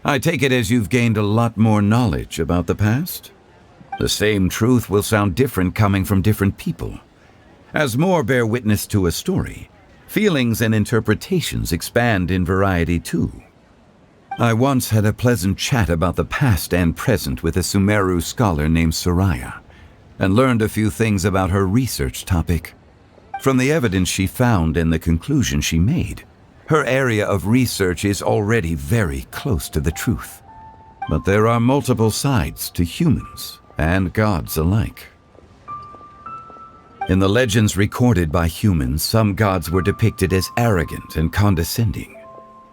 I take it as you've gained a lot more knowledge about the past? The same truth will sound different coming from different people. As more bear witness to a story, feelings and interpretations expand in variety too. I once had a pleasant chat about the past and present with a Sumeru scholar named Soraya, and learned a few things about her research topic. From the evidence she found and the conclusion she made, her area of research is already very close to the truth. But there are multiple sides to humans and gods alike. In the legends recorded by humans, some gods were depicted as arrogant and condescending,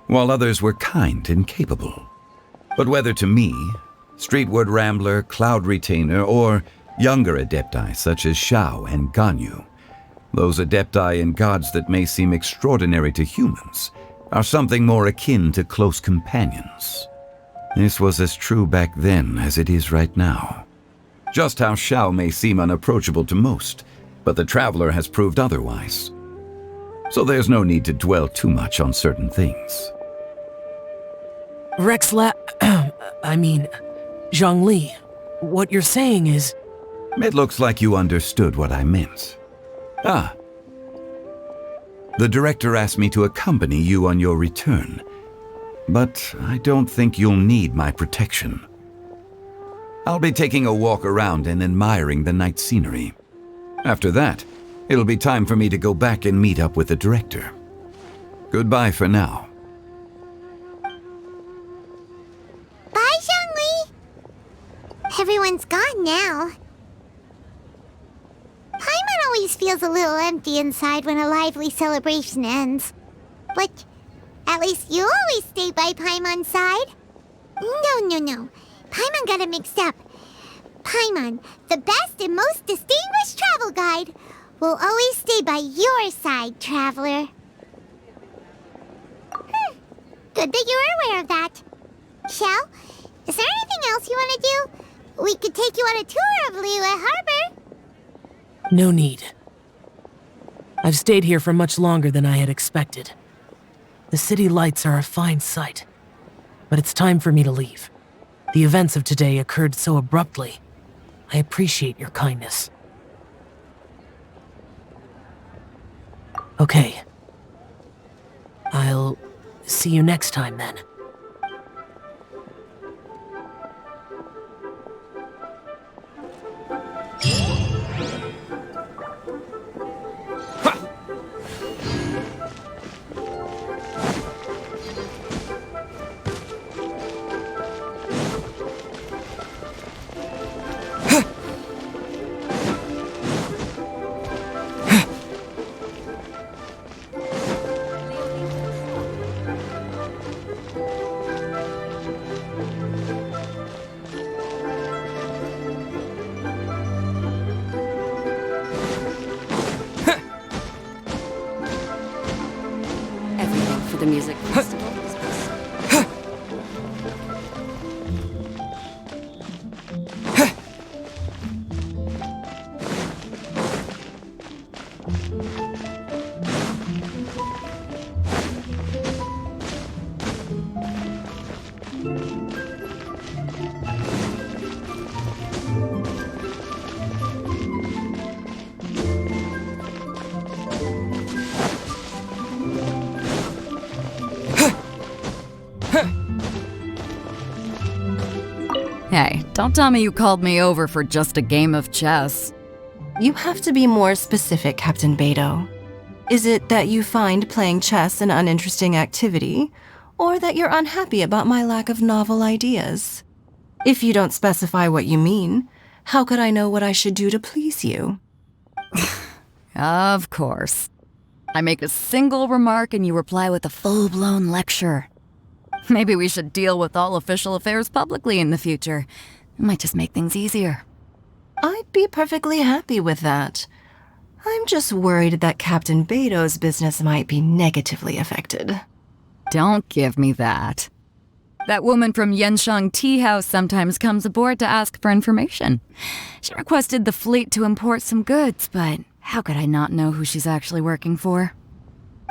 while others were kind and capable. But whether to me, Streetward Rambler, Cloud Retainer, or younger adepti such as Shao and Ganyu, those adepti and gods that may seem extraordinary to humans are something more akin to close companions. This was as true back then as it is right now. Just how Shao may seem unapproachable to most, but the Traveler has proved otherwise. So there's no need to dwell too much on certain things. Zhongli, what you're saying is... It looks like you understood what I meant. Ah. The director asked me to accompany you on your return, but I don't think you'll need my protection. I'll be taking a walk around and admiring the night scenery. After that, it'll be time for me to go back and meet up with the director. Goodbye for now. Bye, Zhongli! Everyone's gone now. Paimon always feels a little empty inside when a lively celebration ends. But at least you always stay by Paimon's side. No. Paimon got it mixed up. Paimon, the best and most distinguished travel guide, will always stay by your side, Traveler. Good that you were aware of that. Shell, is there anything else you want to do? We could take you on a tour of Liyue Harbor. No need. I've stayed here for much longer than I had expected. The city lights are a fine sight, but it's time for me to leave. The events of today occurred so abruptly. I appreciate your kindness. Okay. I'll see you next time then. The music festival. Hey, don't tell me you called me over for just a game of chess. You have to be more specific, Captain Beto. Is it that you find playing chess an uninteresting activity, or that you're unhappy about my lack of novel ideas? If you don't specify what you mean, how could I know what I should do to please you? Of course. I make a single remark and you reply with a full-blown lecture. Maybe we should deal with all official affairs publicly in the future. It might just make things easier. I'd be perfectly happy with that. I'm just worried that Captain Beto's business might be negatively affected. Don't give me that. That woman from Yenshang Tea House sometimes comes aboard to ask for information. She requested the fleet to import some goods, but how could I not know who she's actually working for?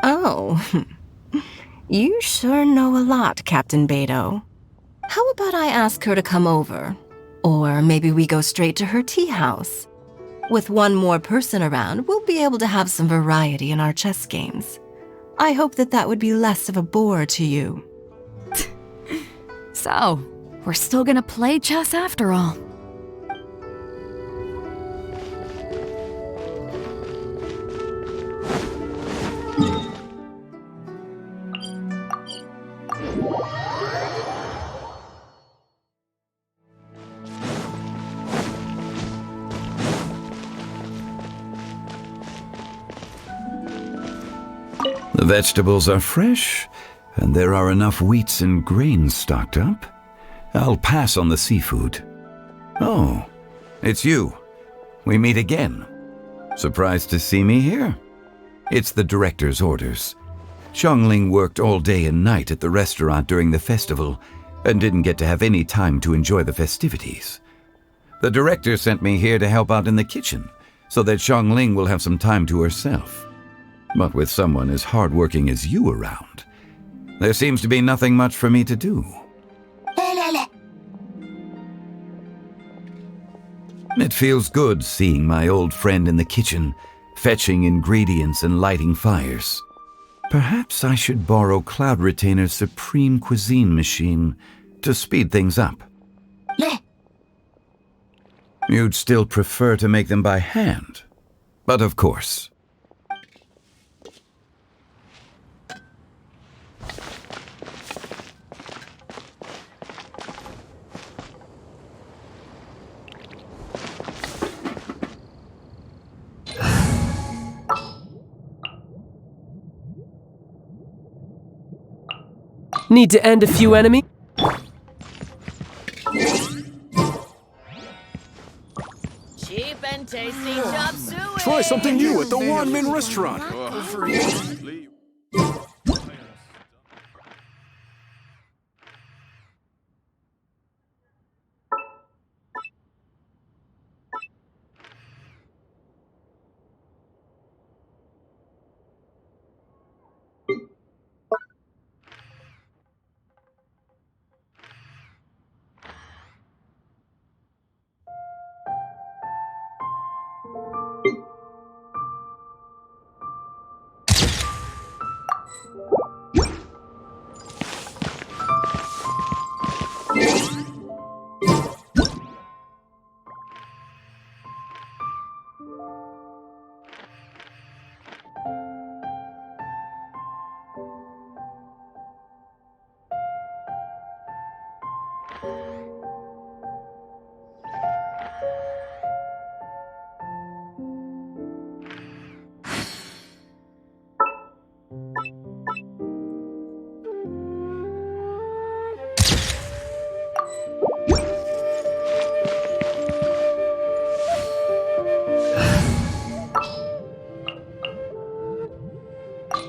Oh, you sure know a lot, Captain Beto. How about I ask her to come over? Or maybe we go straight to her tea house. With one more person around, we'll be able to have some variety in our chess games. I hope that would be less of a bore to you. So, we're still gonna play chess after all. The vegetables are fresh, and there are enough wheats and grains stocked up. I'll pass on the seafood. Oh, it's you. We meet again. Surprised to see me here? It's the director's orders. Xiangling worked all day and night at the restaurant during the festival and didn't get to have any time to enjoy the festivities. The director sent me here to help out in the kitchen so that Xiangling will have some time to herself. But with someone as hardworking as you around, there seems to be nothing much for me to do. It feels good seeing my old friend in the kitchen, fetching ingredients and lighting fires. Perhaps I should borrow Cloud Retainer's Supreme Cuisine machine to speed things up. You'd still prefer to make them by hand, but of course. Need to end a few enemies? Cheap and tasty chop suey. Try something new at the Wanmin restaurant.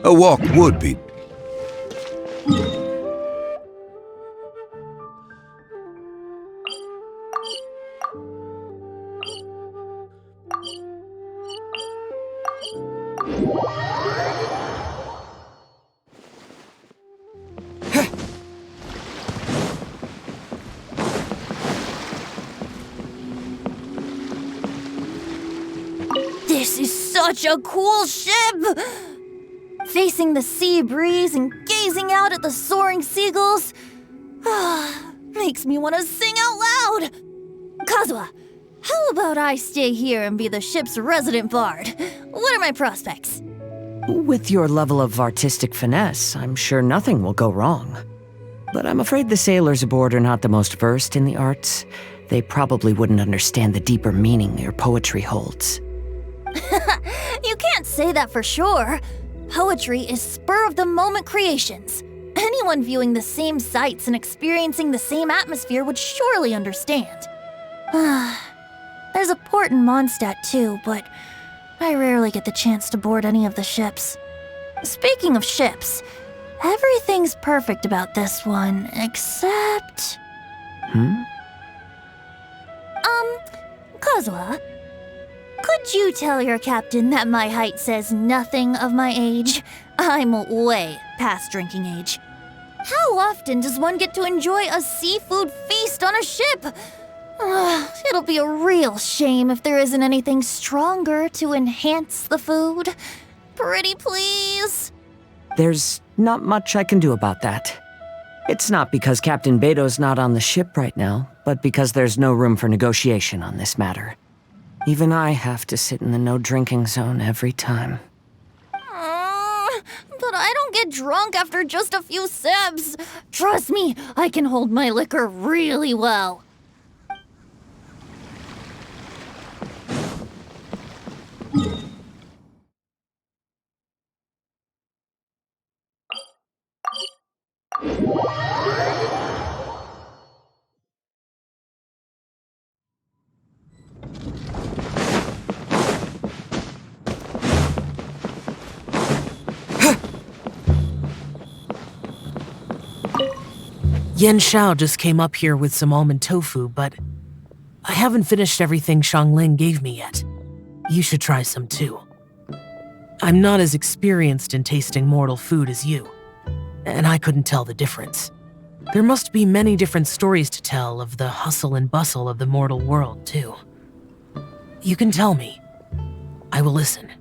A walk would be. This is such a cool ship! Facing the sea breeze and gazing out at the soaring seagulls, makes me want to sing out loud. Kazuha, how about I stay here and be the ship's resident bard? What are my prospects? With your level of artistic finesse, I'm sure nothing will go wrong. But I'm afraid the sailors aboard are not the most versed in the arts. They probably wouldn't understand the deeper meaning your poetry holds. You can't say that for sure. Poetry is spur-of-the-moment creations. Anyone viewing the same sights and experiencing the same atmosphere would surely understand. There's a port in Mondstadt too, but I rarely get the chance to board any of the ships. Speaking of ships, Everything's perfect about this one, except... Kozua, could you tell your captain that my height says nothing of my age? I'm way past drinking age. How often does one get to enjoy a seafood feast on a ship? It'll be a real shame if there isn't anything stronger to enhance the food. Pretty please? There's not much I can do about that. It's not because Captain Beto's not on the ship right now, but because there's no room for negotiation on this matter. Even I have to sit in the no-drinking zone every time. But I don't get drunk after just a few sips. Trust me, I can hold my liquor really well. Yen Xiao just came up here with some almond tofu, but I haven't finished everything Xiangling gave me yet. You should try some too. I'm not as experienced in tasting mortal food as you, and I couldn't tell the difference. There must be many different stories to tell of the hustle and bustle of the mortal world, too. You can tell me. I will listen.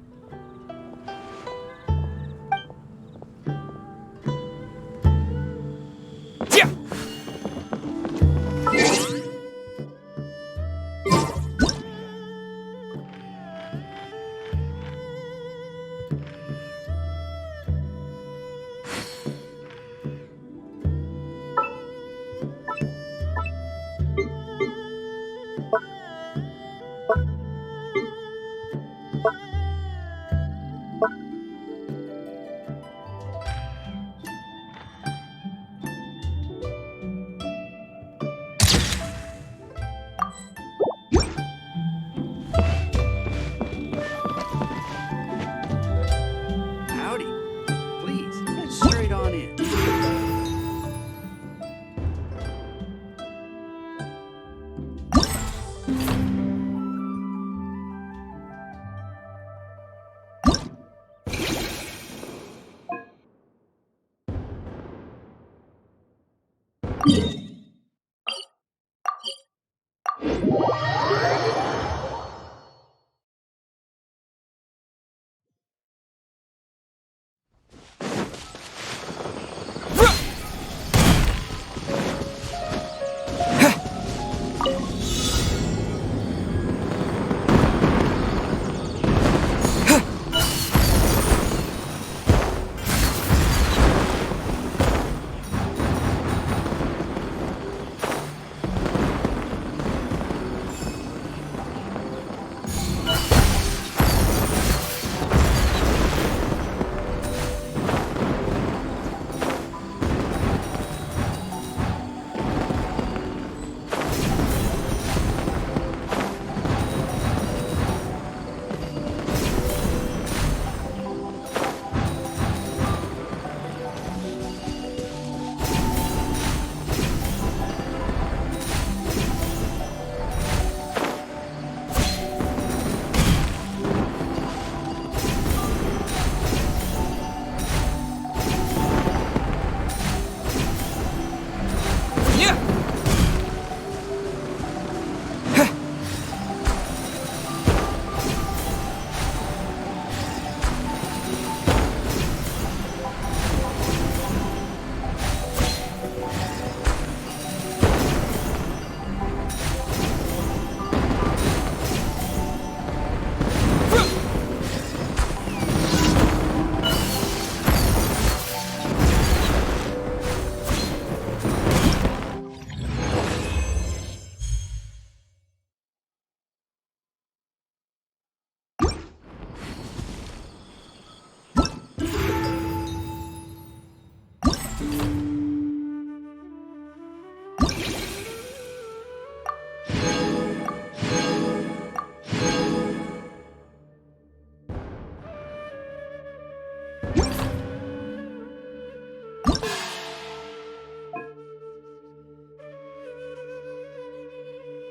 Howdy. Please, get straight on in.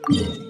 Yeah!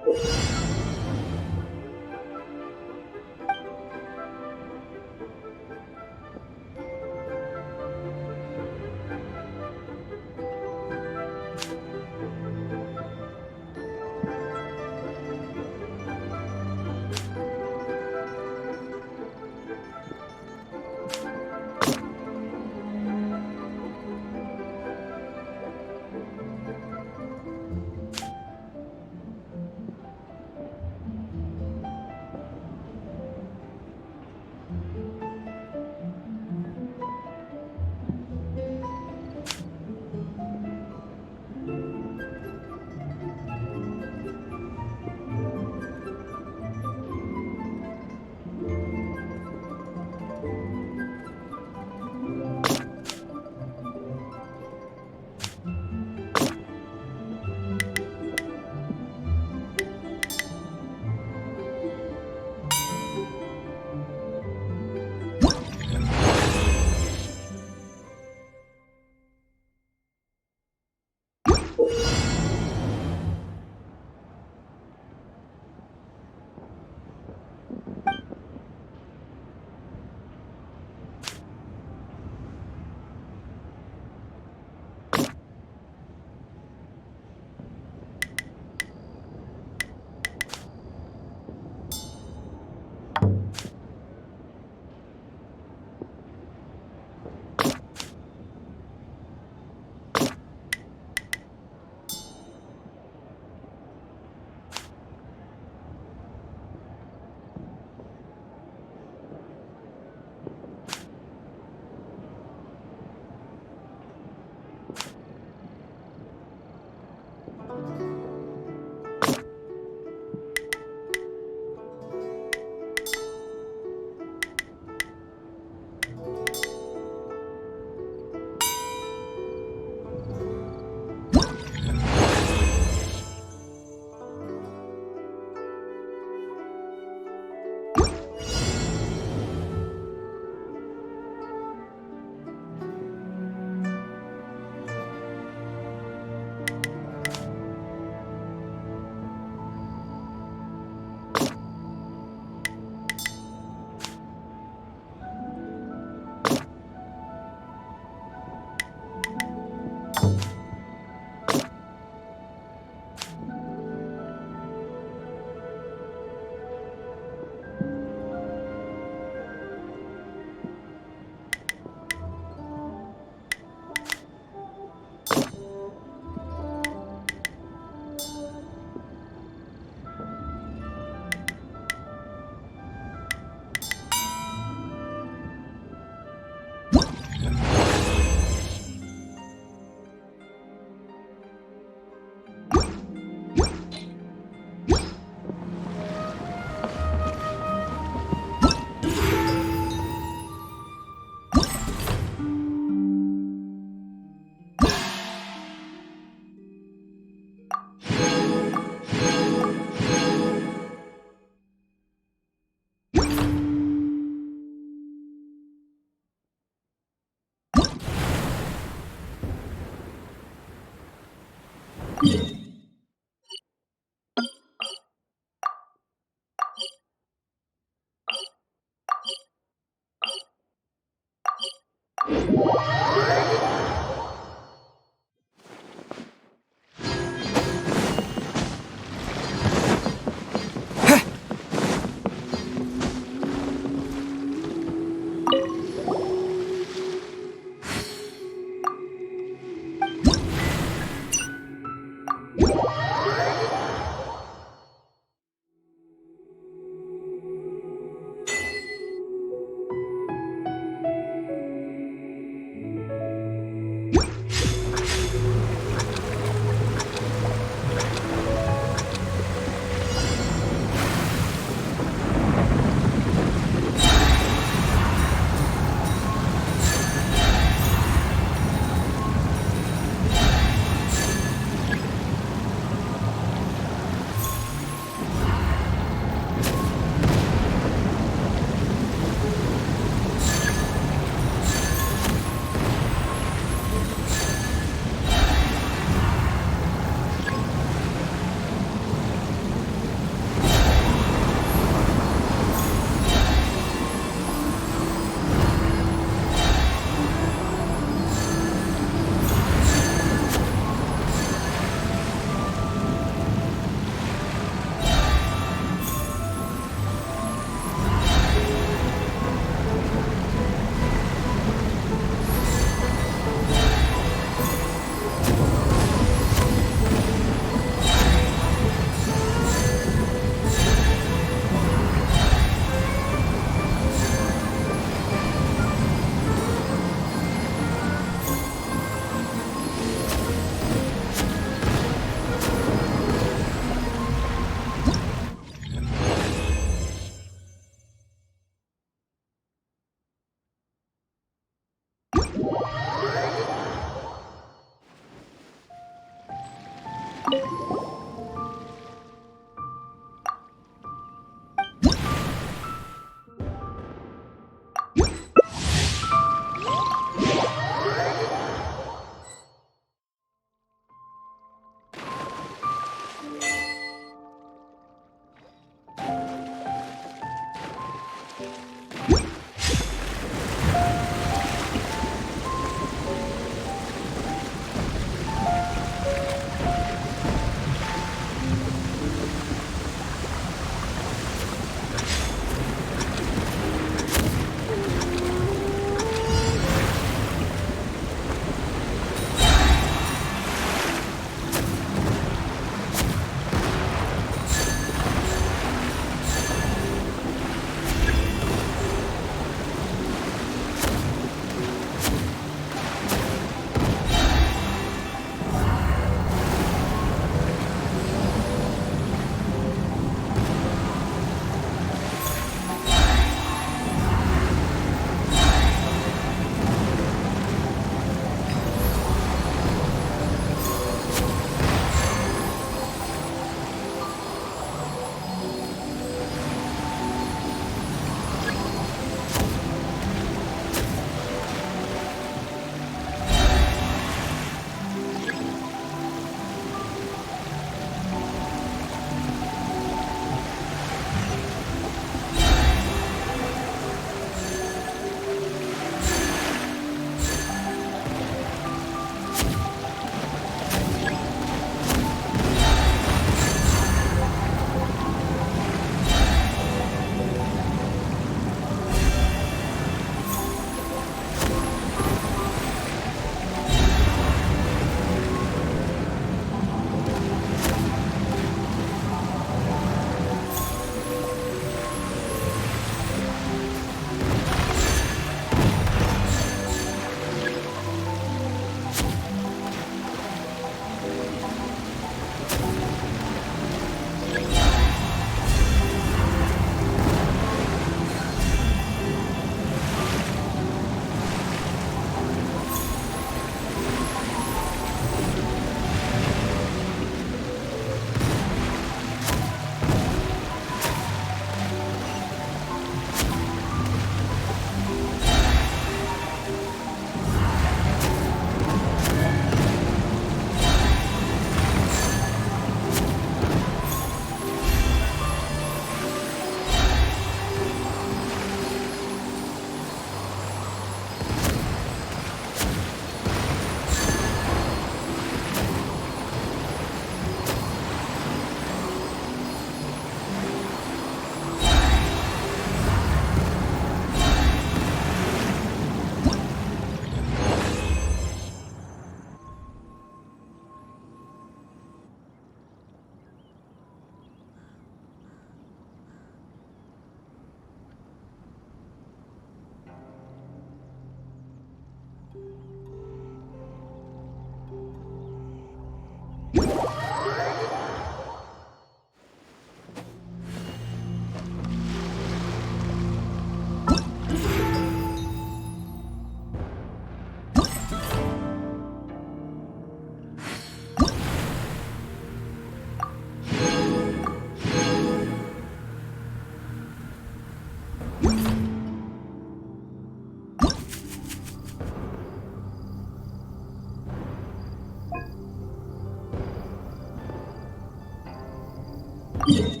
Stay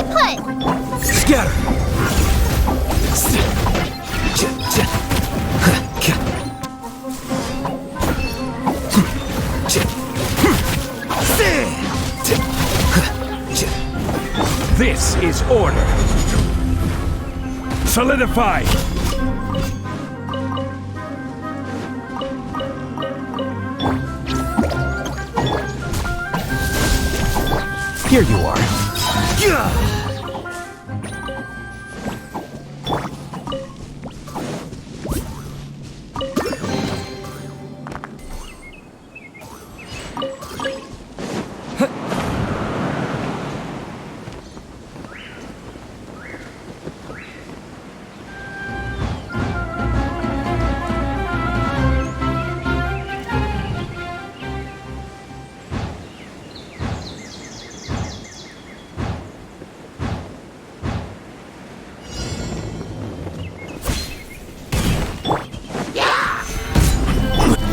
put! Scatter! This is order. Solidify! Here you are.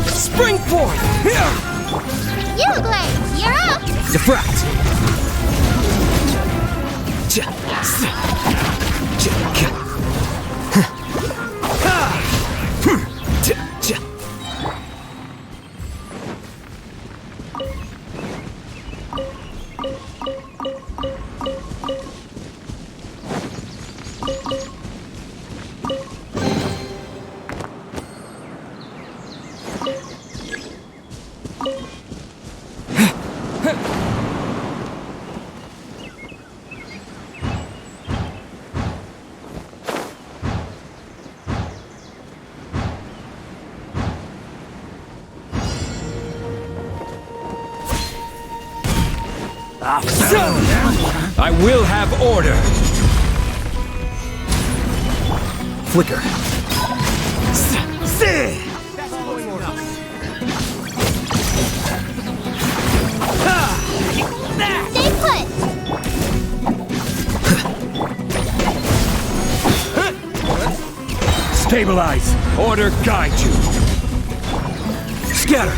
Spring forth! Uglade, you're up! Defract! I will have order! Flicker. Stay put! Stabilize! Order guide you! Scatter!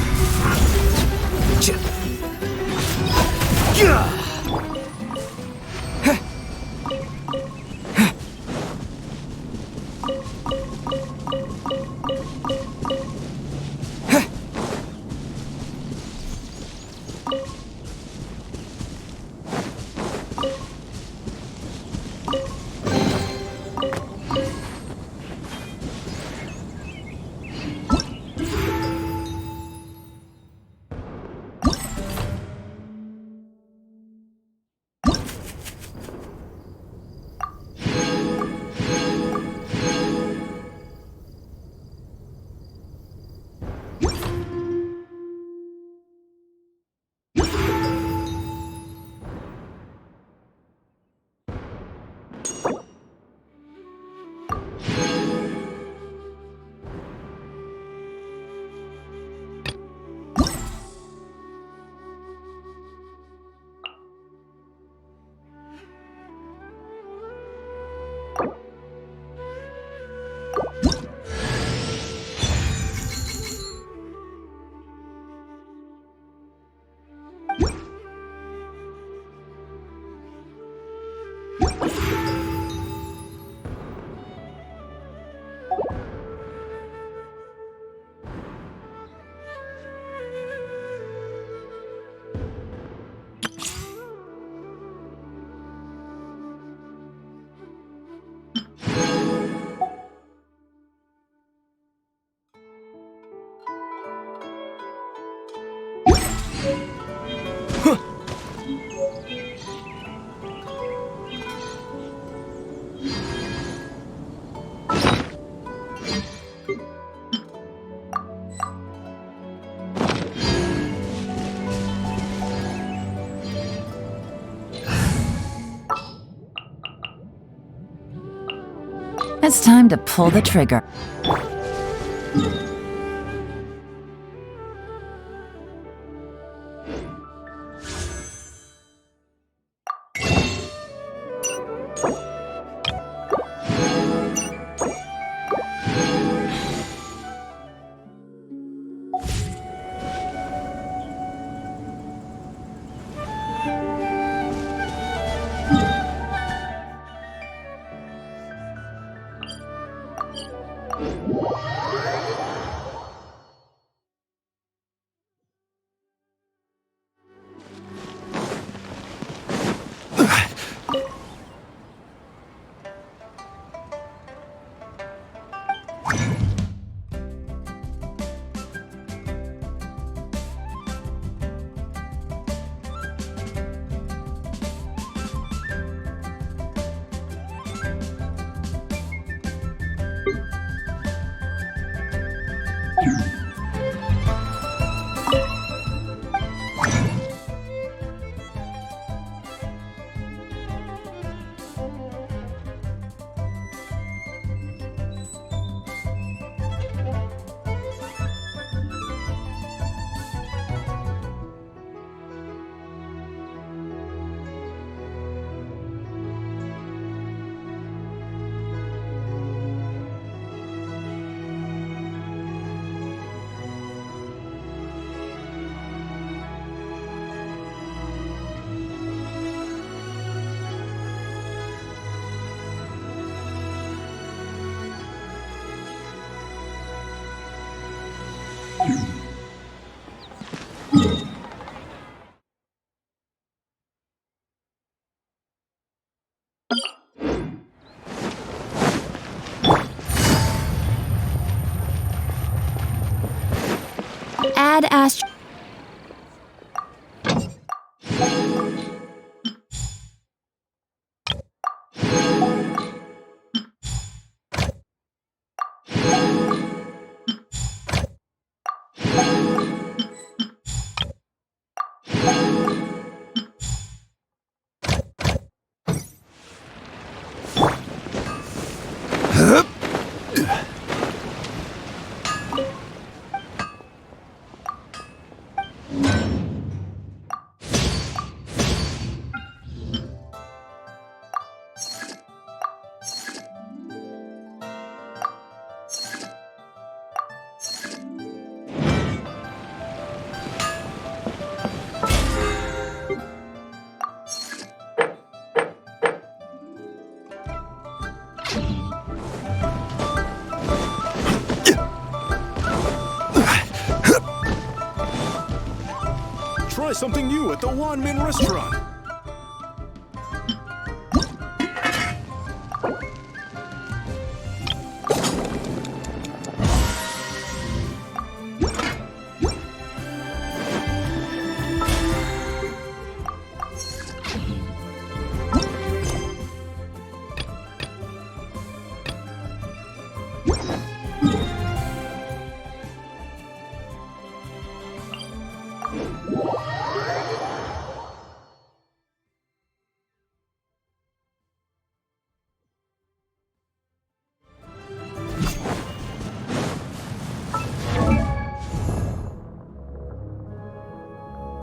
It's time to pull the trigger. Add Try something new at the Wanmin restaurant.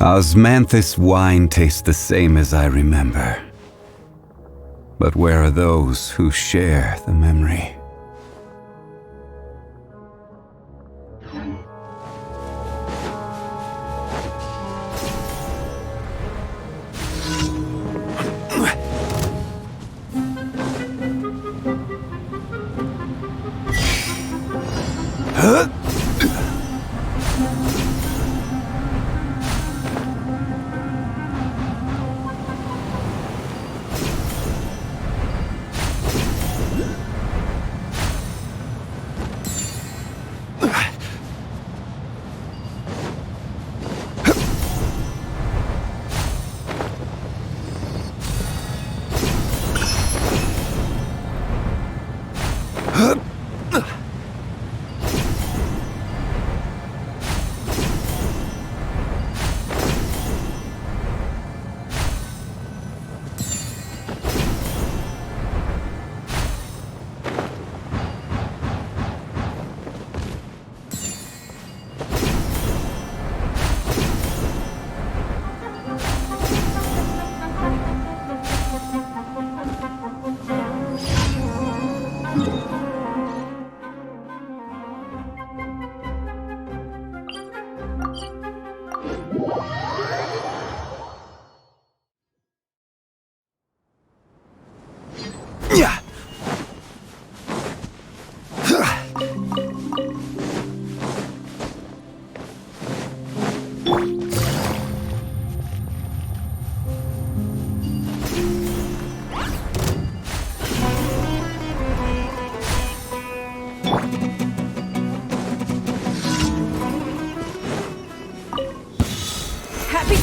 Osmanthus wine tastes the same as I remember. But where are those who share the memory?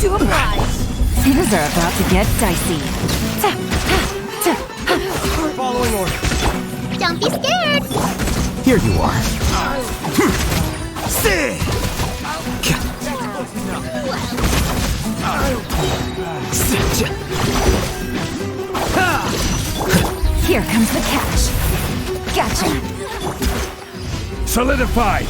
to oblige. Things are about to get dicey. Following order. Don't be scared. Here you are. Here comes the catch. Gotcha. Solidified!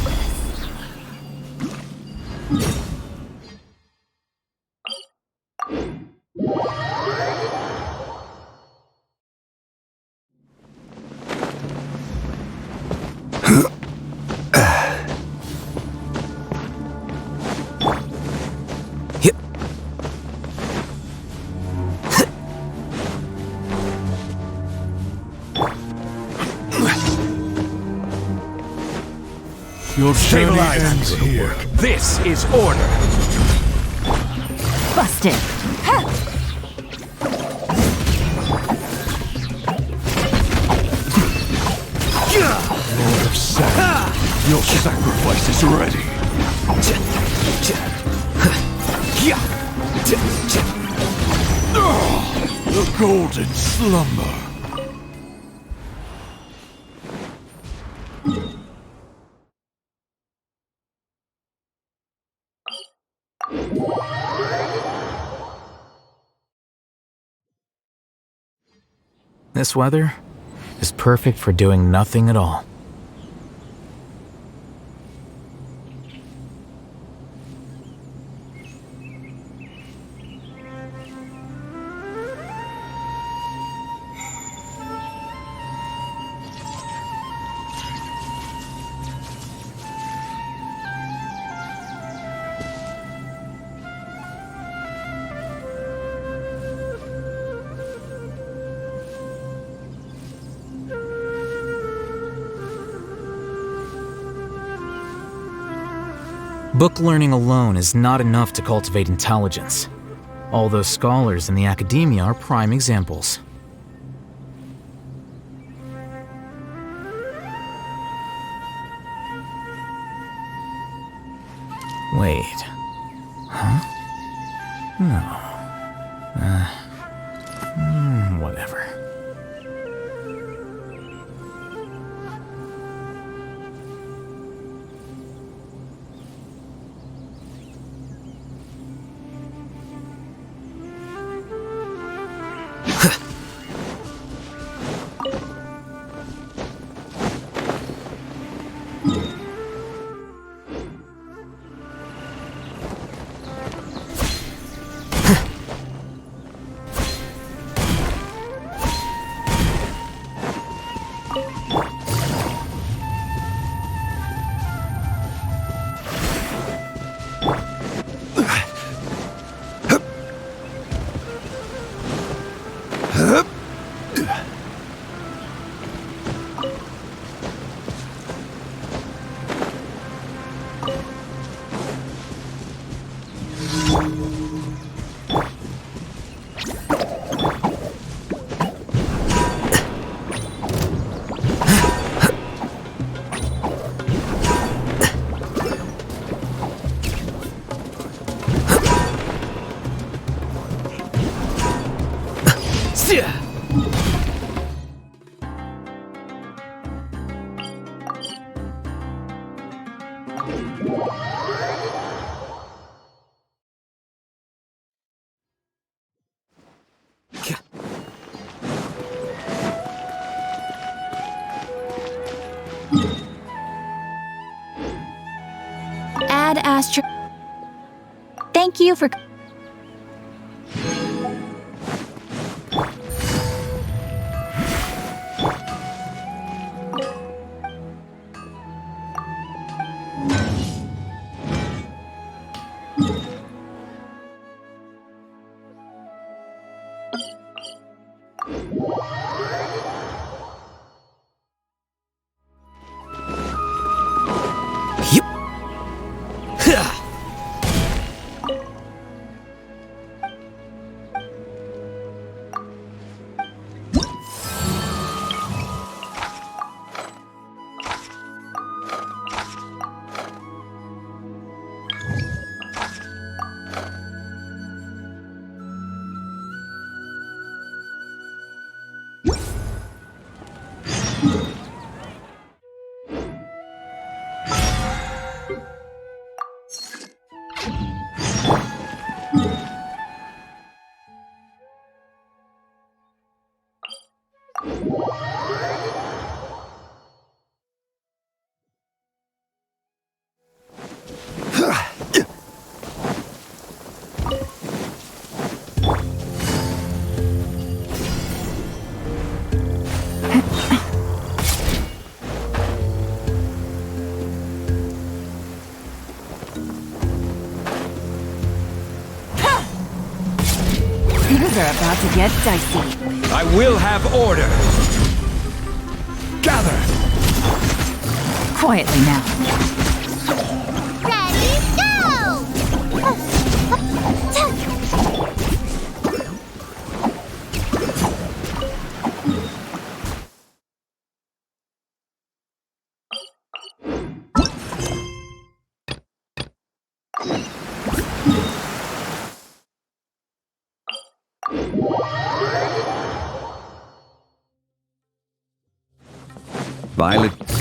Your journey Stabilize. ends here. This is order. Busted. Lord of Sand, your sacrifice is ready. The golden slumber. This weather is perfect for doing nothing at all. Book learning alone is not enough to cultivate intelligence. All those scholars in the academia are prime examples. Wait. Huh? No. Whatever. Ad Astra. Thank you for. Things are about to get dicey. I will have order. Gather. Quietly now. Ready, Violet.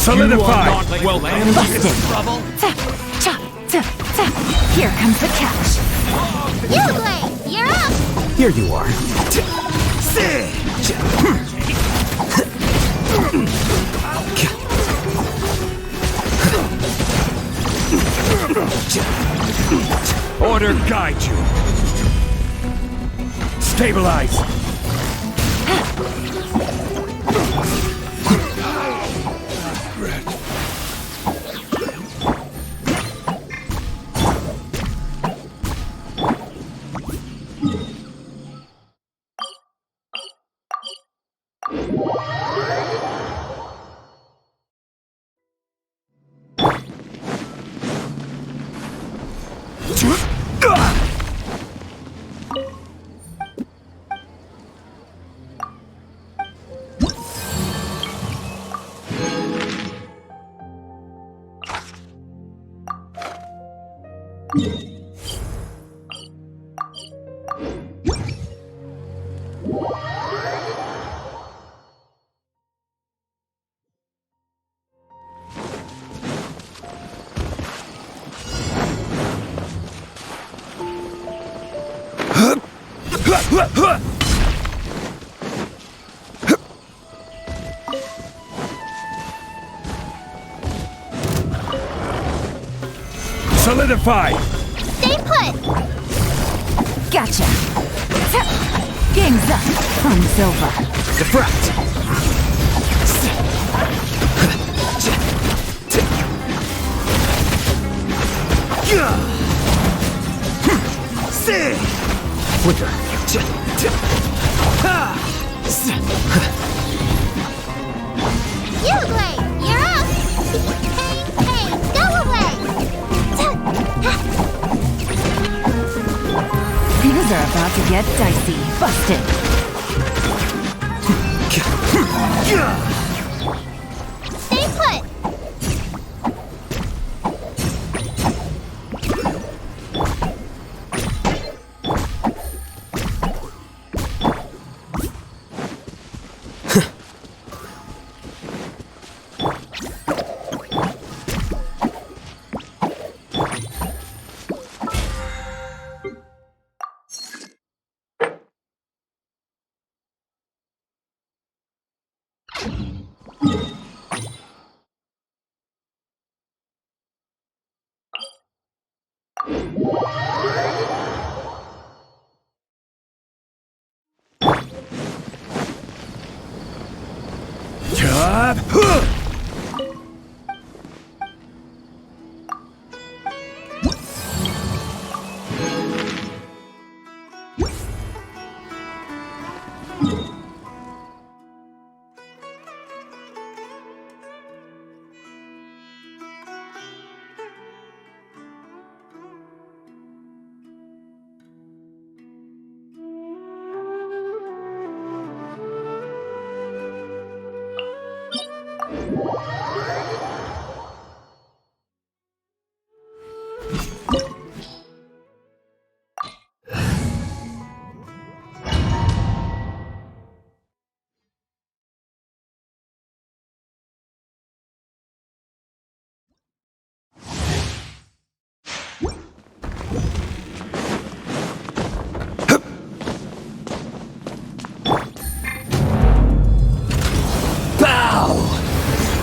Solidify! Well, Busted. Here comes the catch. you, Blade! You're up! Here you are. Order guide you. Stabilize. Solidify! Stay put! Gotcha. Game's up. Fun's over. Defract! Flicker. Uglay, you're up! Pain, pain, go away! Things are about to get dicey. Busted. Stay put!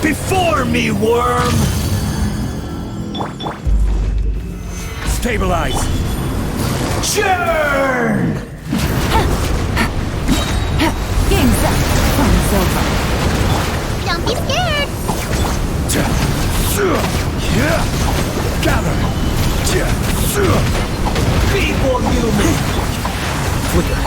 Before me, worm! Stabilize! Churn! Game's up. Fun's over. Don't be scared! Gather! People human! Flicker.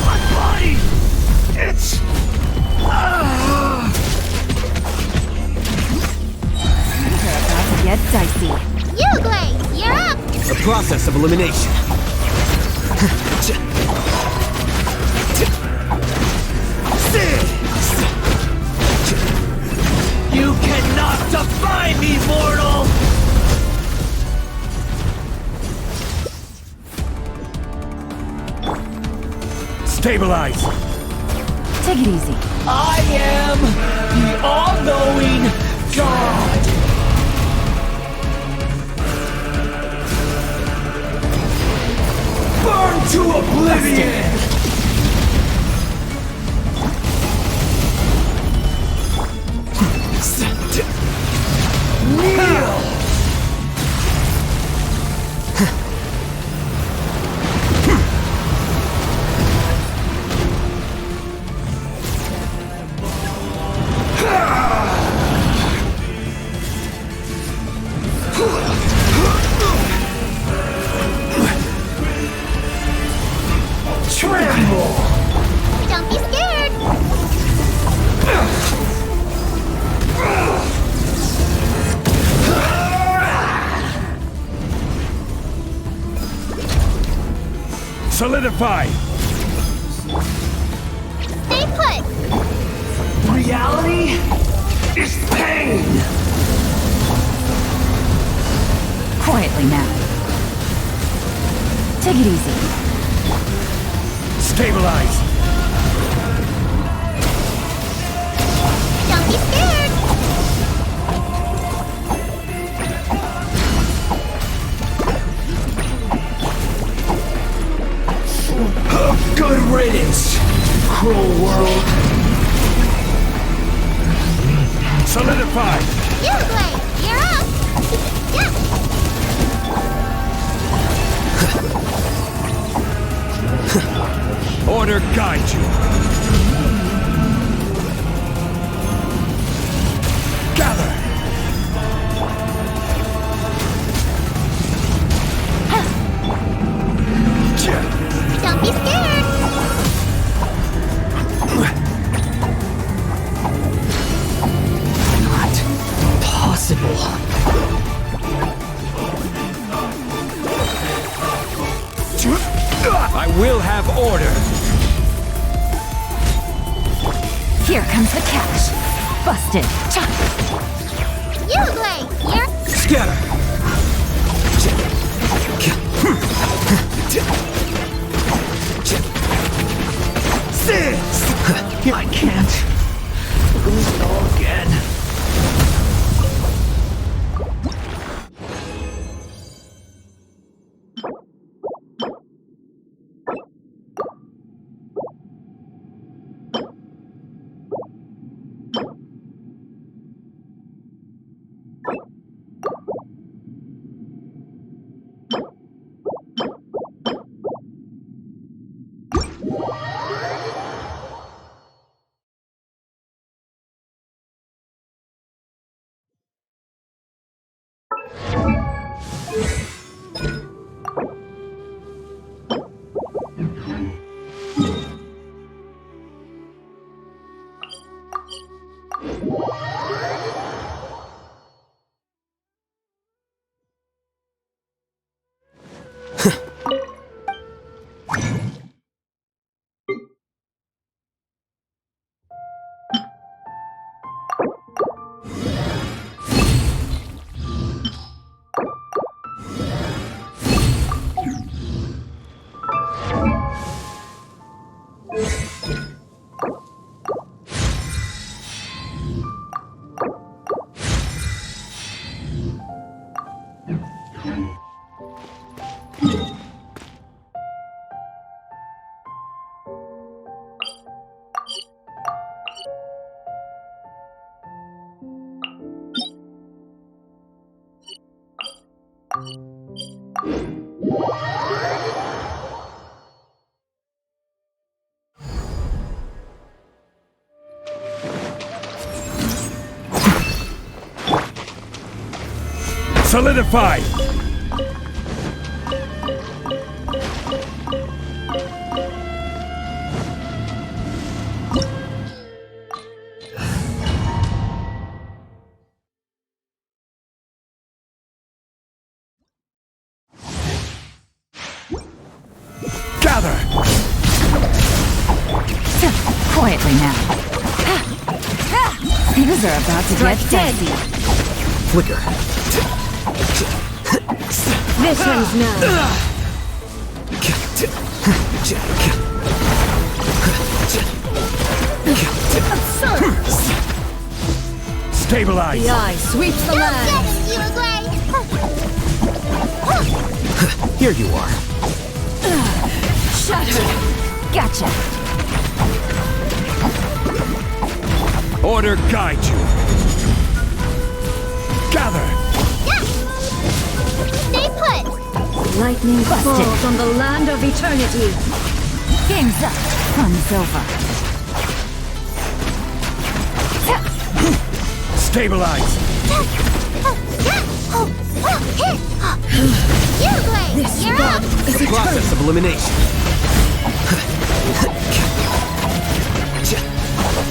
My body! It's... Things are about to get dicey. Uglay, you're up! The process of elimination. You cannot defy me, mortal! Stabilize! Take it easy. I am the all-knowing God! Burn to oblivion! Kneel! Tremble! Don't be scared! Solidify! Stay put! Reality is pain! Quietly now. Take it easy. Stabilize! be scared! Good riddance, cruel world. Solidify! Uruguay, you're up! Order guide you. Gather! Don't be scared! Not possible. I will have order. Here comes the catch. Busted. Cha. Uruguay, you're... Scatter! Six! I can't. Lose it all again. Solidify! Gather! Quietly now. Things are about to get dicey. Flicker. This one's now. Stabilize! The eye sweeps the land. Get it, Uruguay! Here you are. Shattered. Gotcha. Order guide you. Gather! Stay put! Lightning falls on the land of eternity. Game's up. Fun's over. Stabilize! Uruguay, you're up! The process of elimination.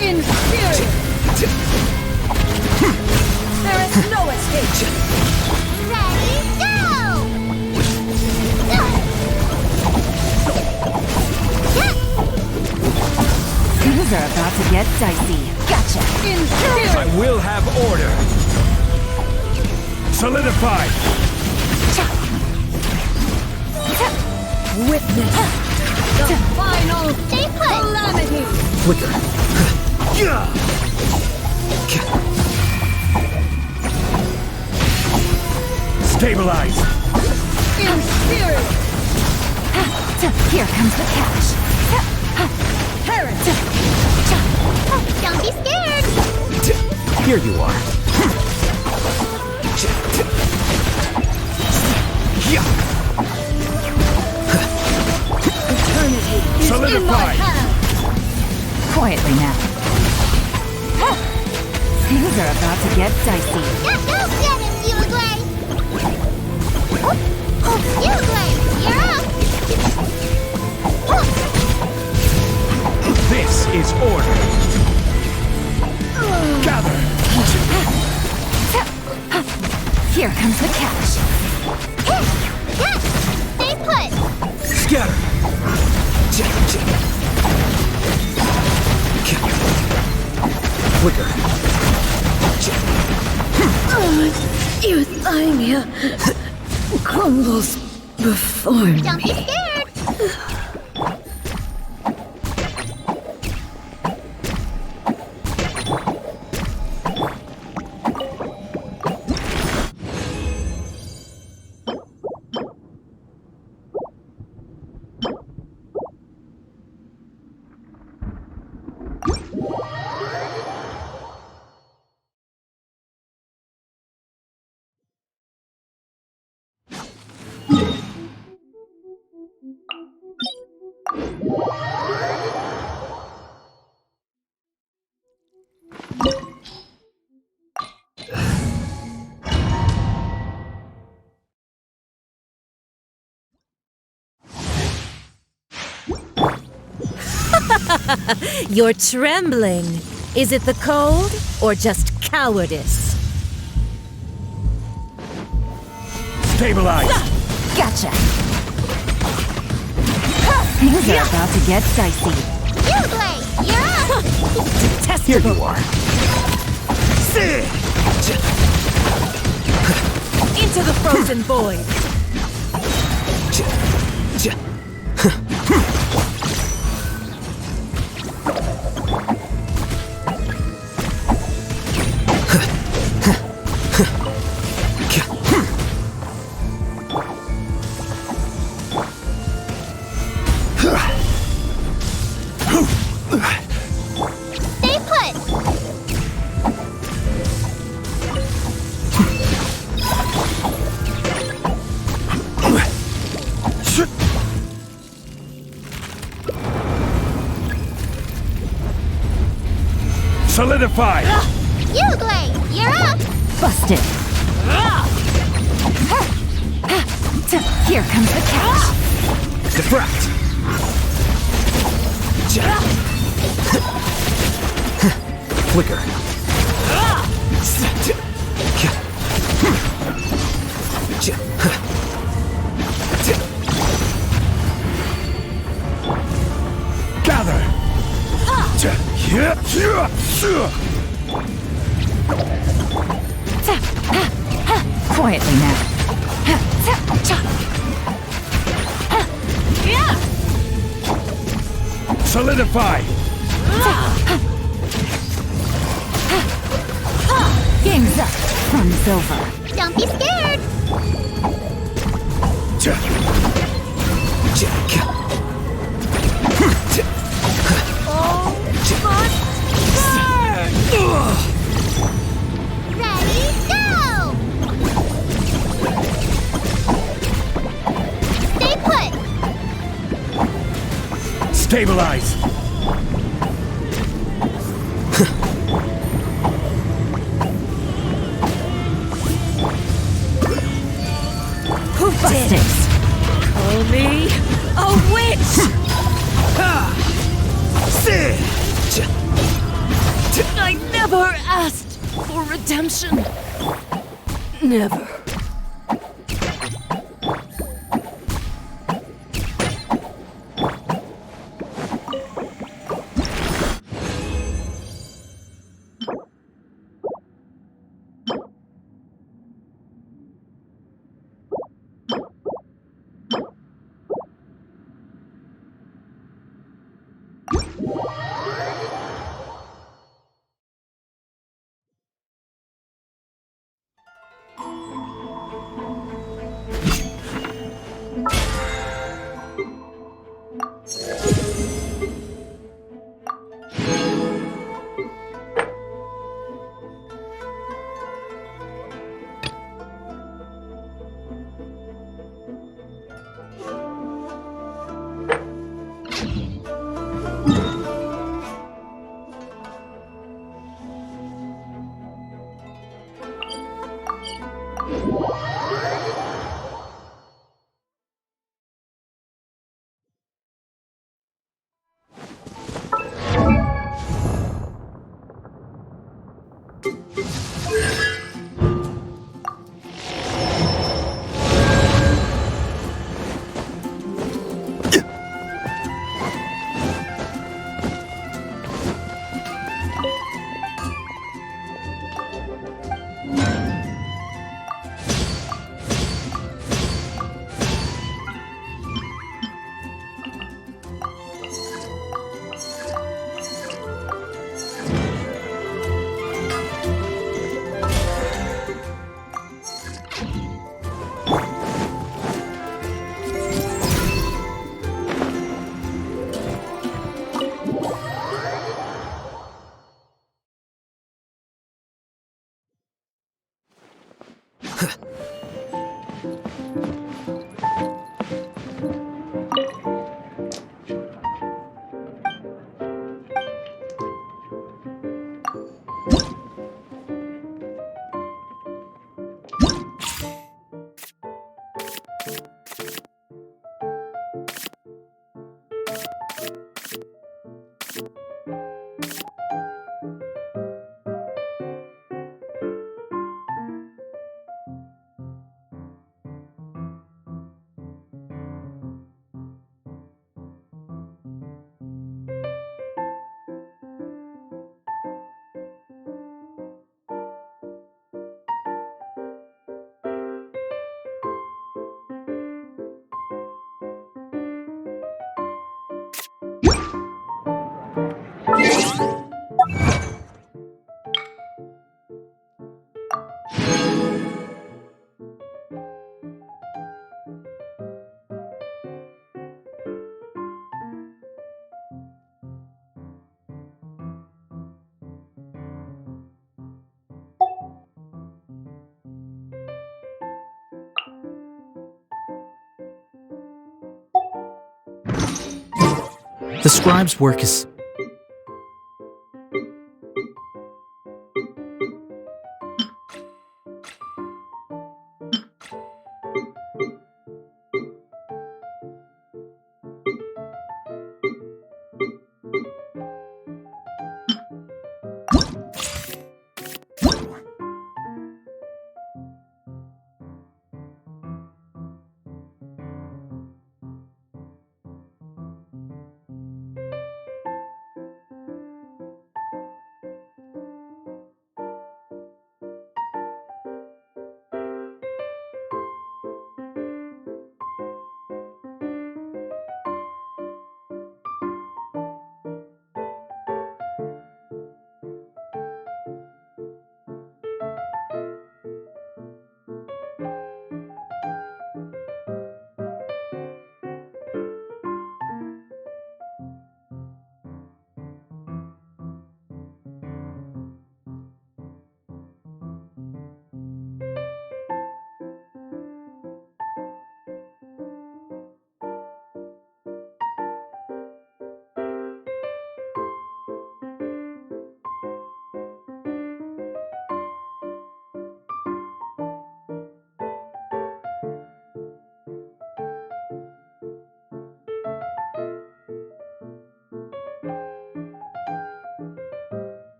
Inferior. There is no escape. Ready, go! Things are about to get dicey. Gotcha. I will have order. Solidify! Witness the final Stay put! calamity. Flicker. Stabilize! In spirit! Here comes the cash. Parrot! Don't be scared! Here you are. Eternity is in my Solidify. hand! Quietly now. Things are about to get dicey. Go get him, Uruguay! Uruguay, you're up! This is order! Gather! Here comes the cash. Stay put! Scatter! Flicker. Your thymia crumbles before Don't be me. scared! You're trembling. Is it the cold or just cowardice? Stabilize! Gotcha. Things are about to get dicey. Uruguay, you're up! Here you are. Into the frozen void. Stay put! Solidify! Uruguay, you're up! Busted. Here comes the cash. Defract. Flicker. Gather! Quietly now. Solidify! Game's up. Fun's over. Don't be scared! Ready, go! Stay put! Stabilize! Who did it? Call me a witch! I never asked for redemption. Never. The scribe's work is...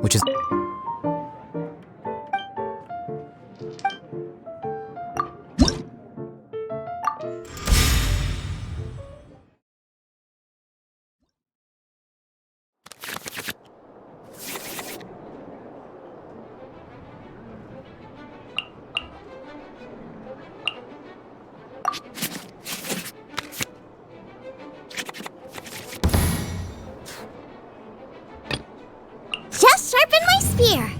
which is... Just sharpen my spear.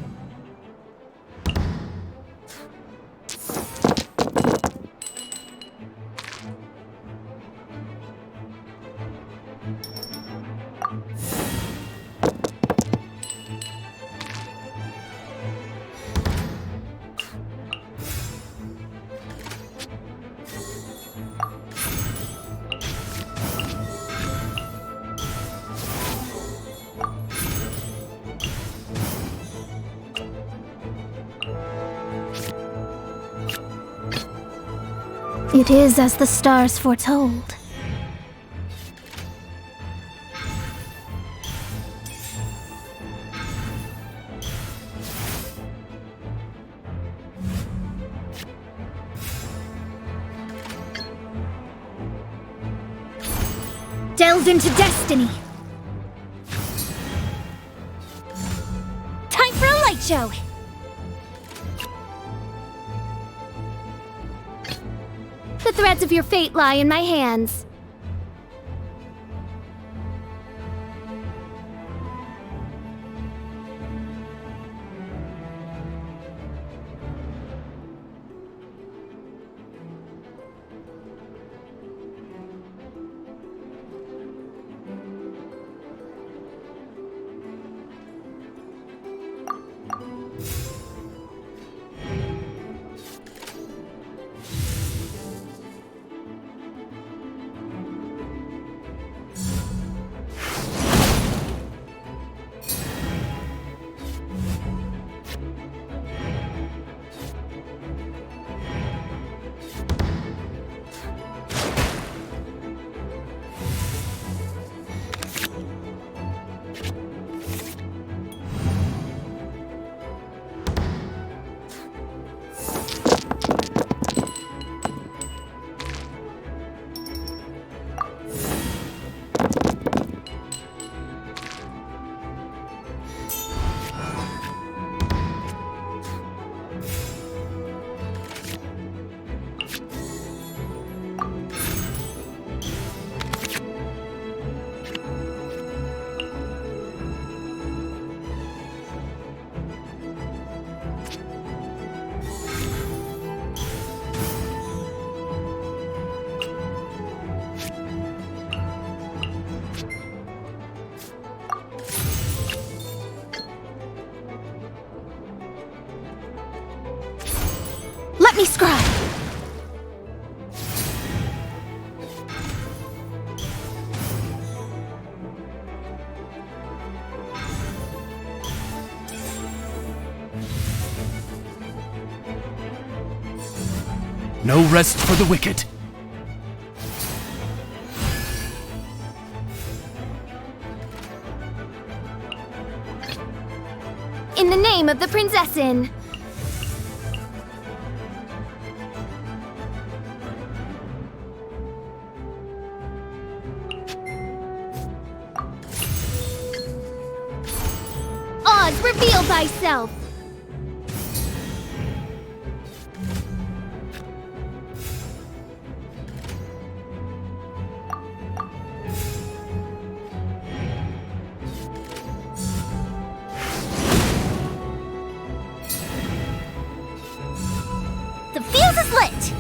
It is as the stars foretold. Delve into destiny. Time for a light show. The threads of your fate lie in my hands. Let me scribe. No rest for the wicked. In the name of the Prinzessin. Oz, reveal thyself! The fuse is lit!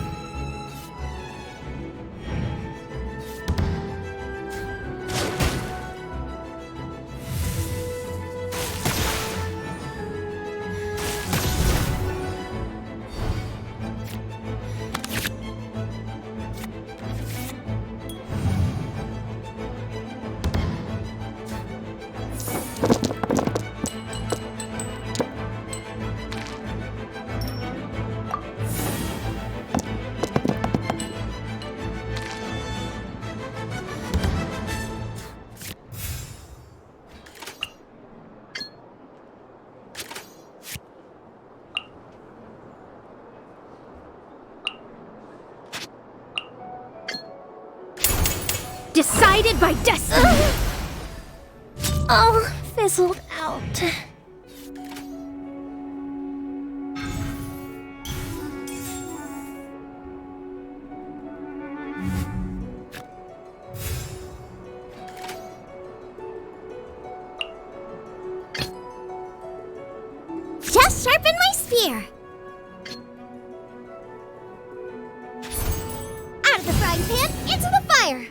Decided by destiny! Oh, fizzled out. Just sharpen my spear. Out of the frying pan, into the fire.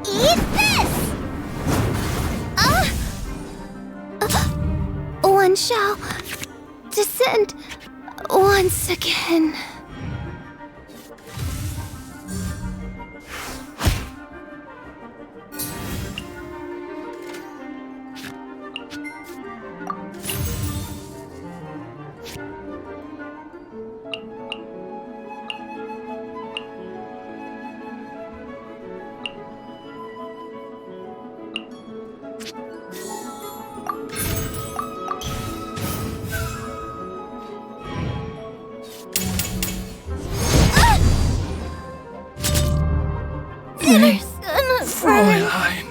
Eat this! One shall descend once again. Fräulein.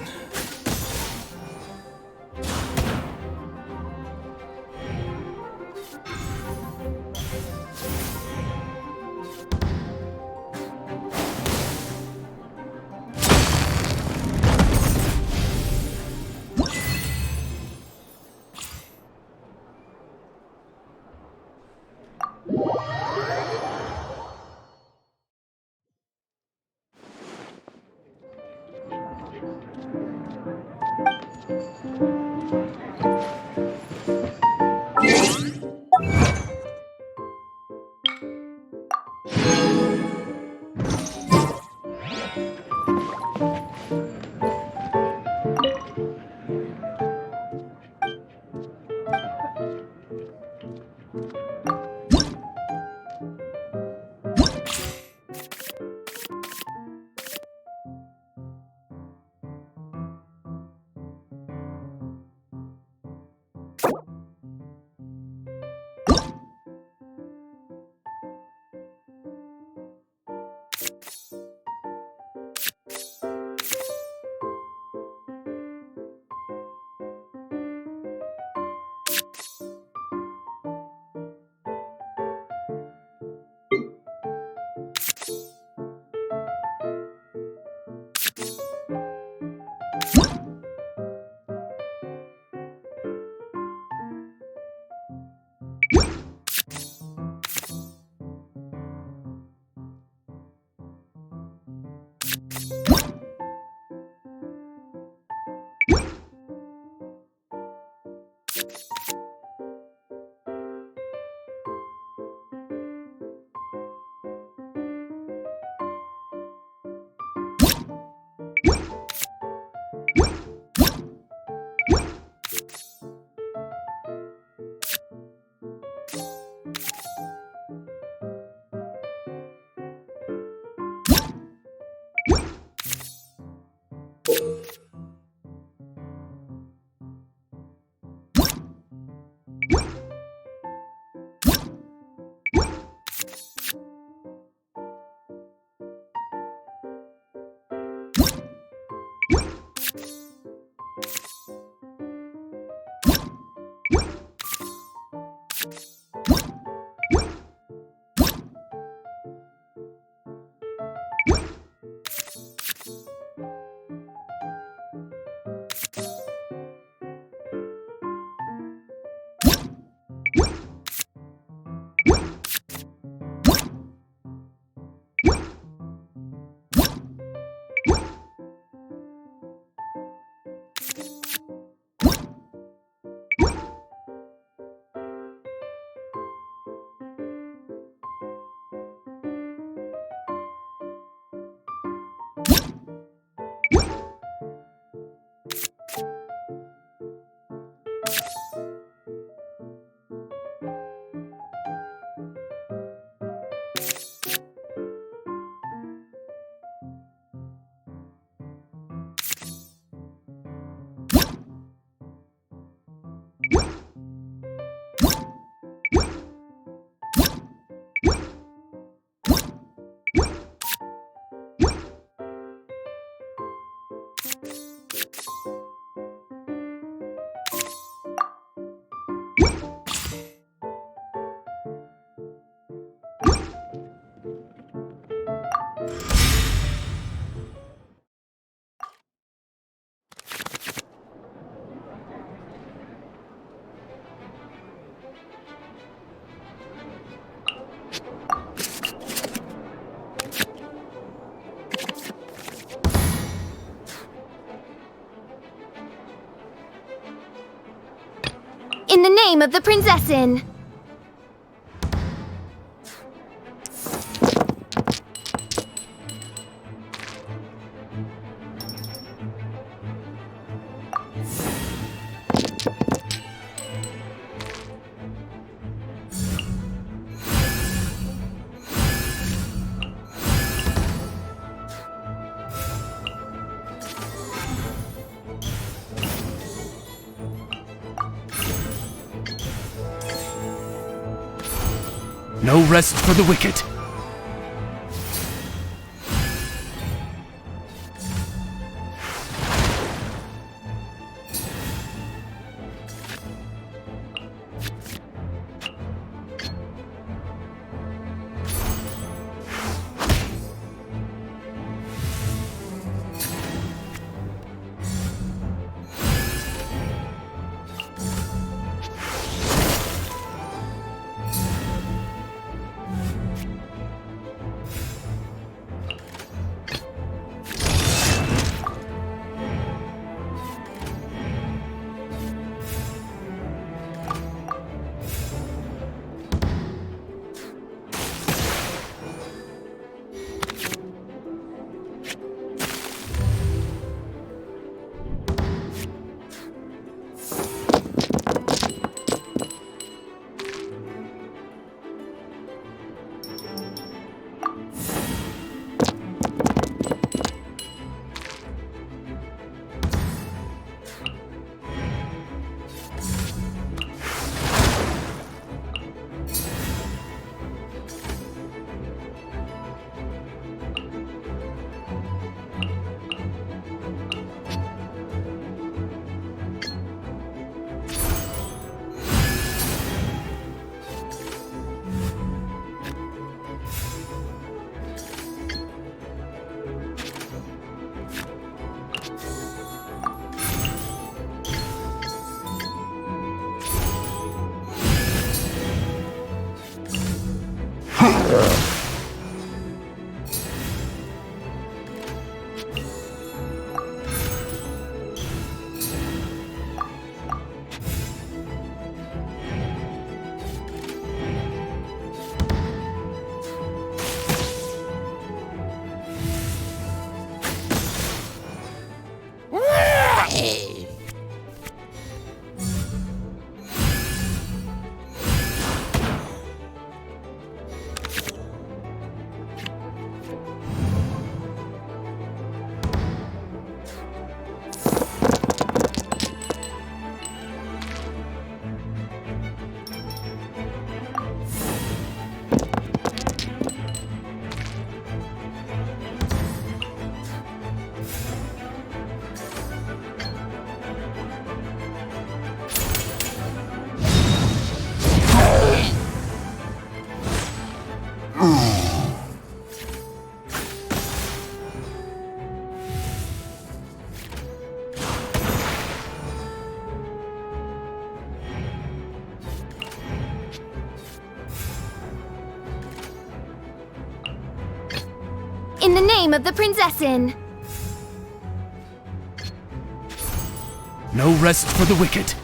of the Prinzessin. No rest for the wicked. In the name of the Prinzessin. No rest for the wicked.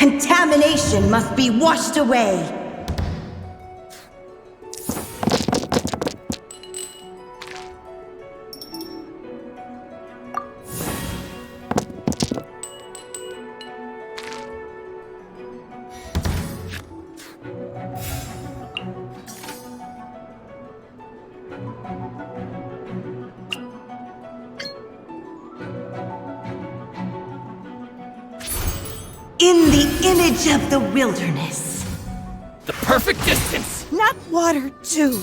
Contamination must be washed away. In the image of the wilderness. The perfect distance! Not water, too.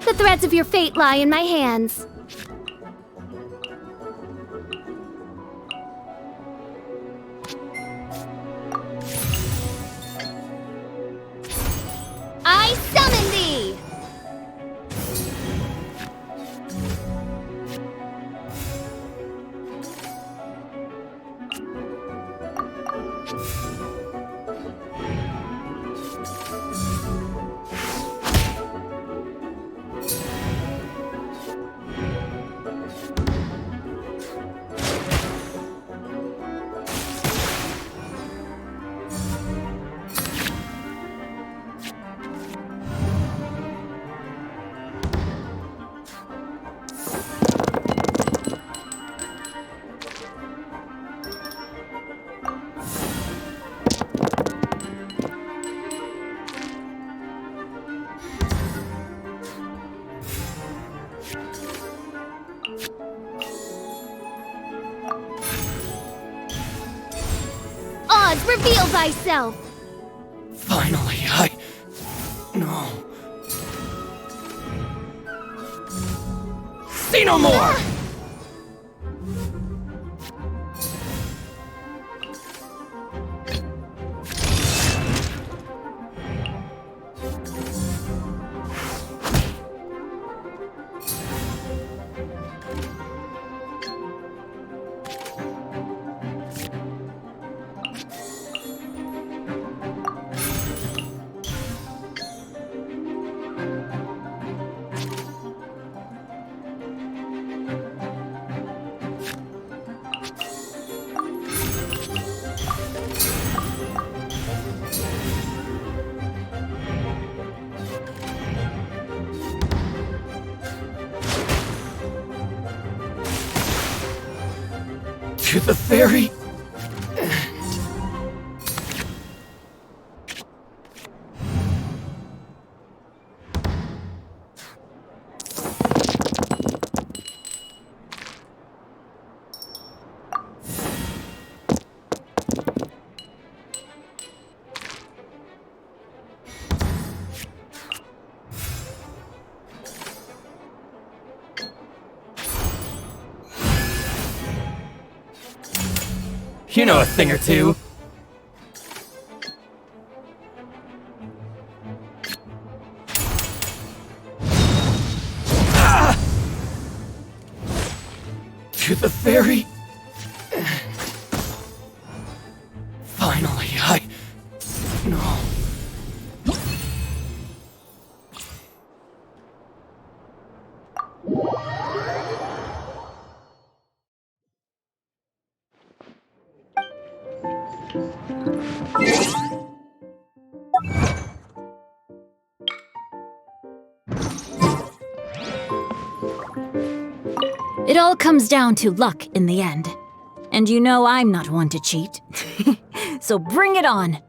The threads of your fate lie in my hands. I summon thee! Oz, reveal thyself! Finally, No. See no more! To the ferry? You know a thing or two. Ah! To the ferry? Finally, No. It all comes down to luck in the end. And you know I'm not one to cheat. So bring it on!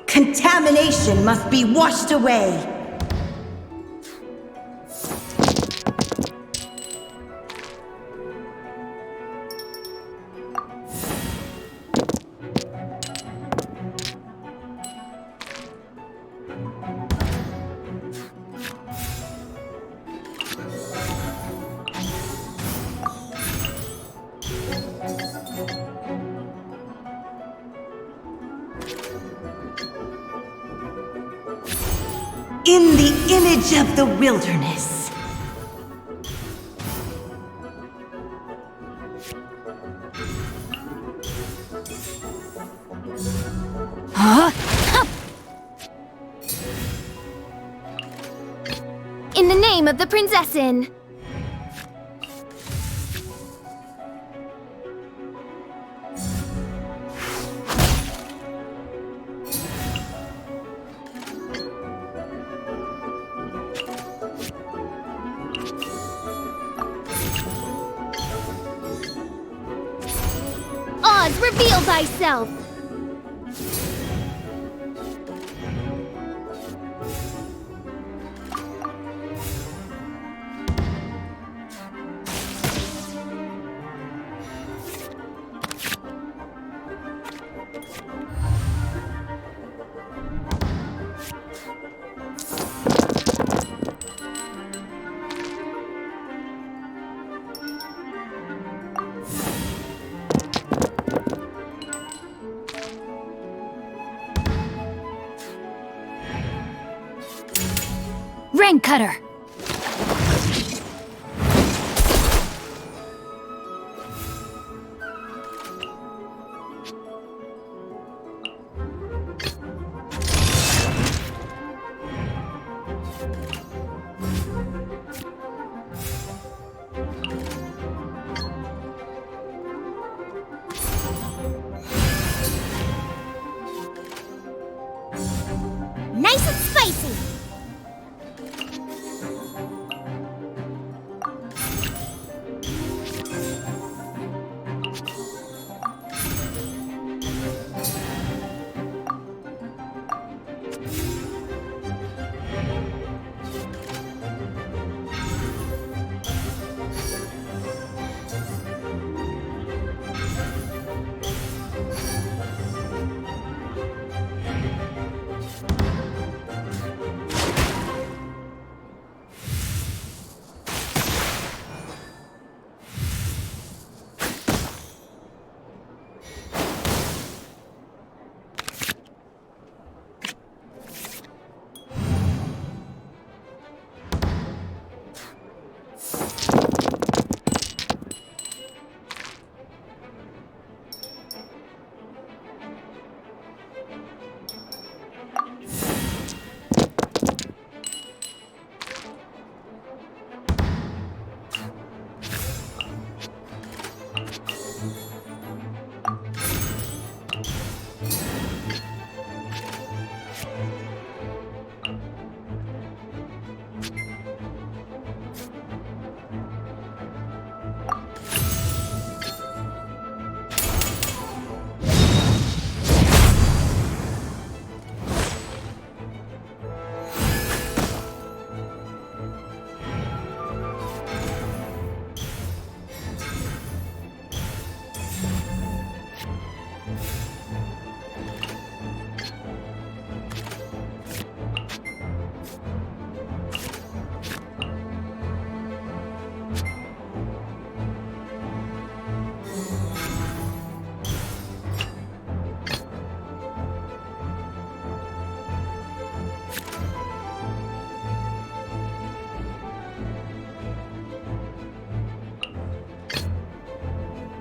Contamination must be washed away. In the image of the wilderness. Huh? In the name of the Prinzessin! Oz, reveal thyself! Rain Cutter! Nice and spicy!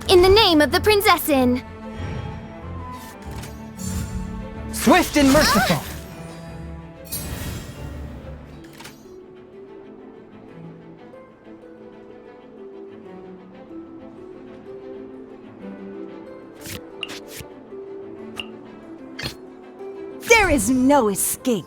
In the name of the Prinzessin! Swift and merciful! There is no escape.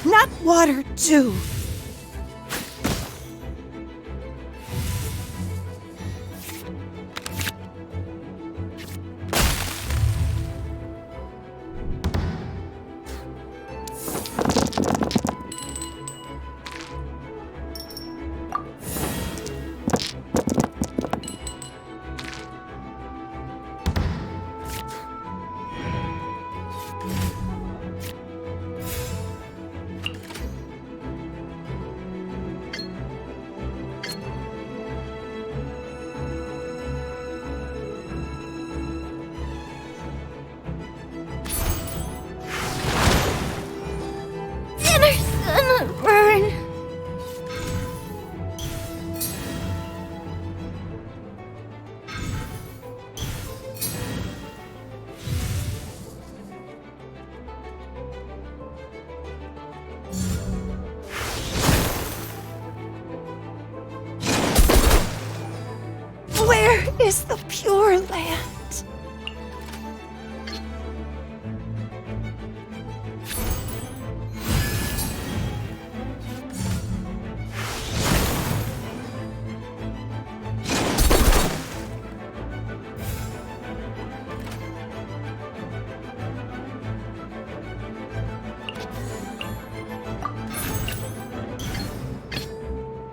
Not water, too. gonna burn. Where is the Pure Land?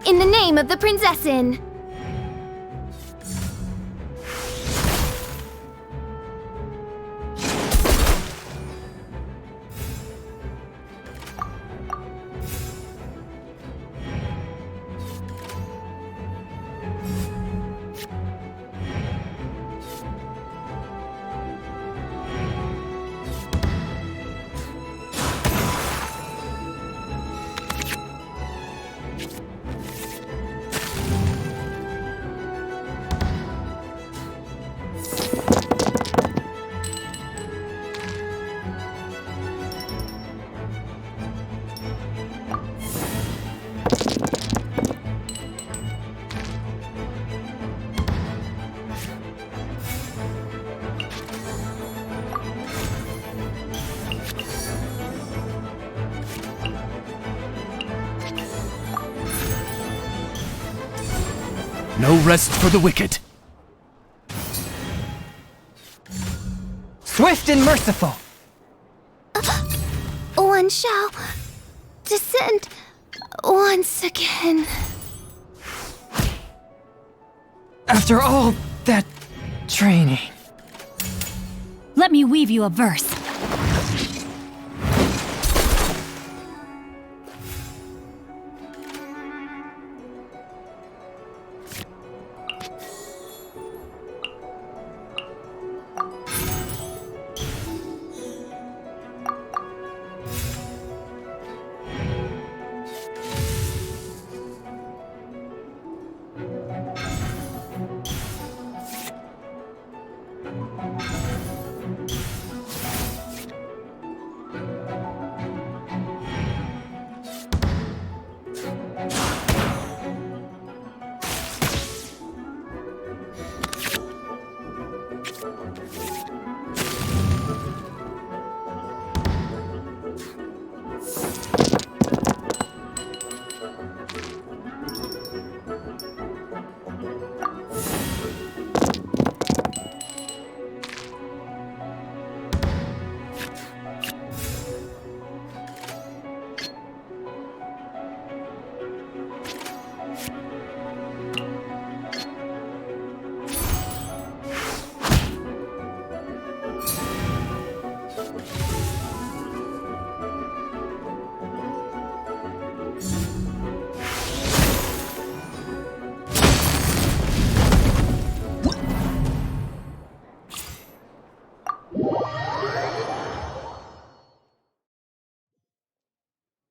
In the name of the Prinzessin. No rest for the wicked. Swift and merciful. One shall descend once again. After all that training. Let me weave you a verse.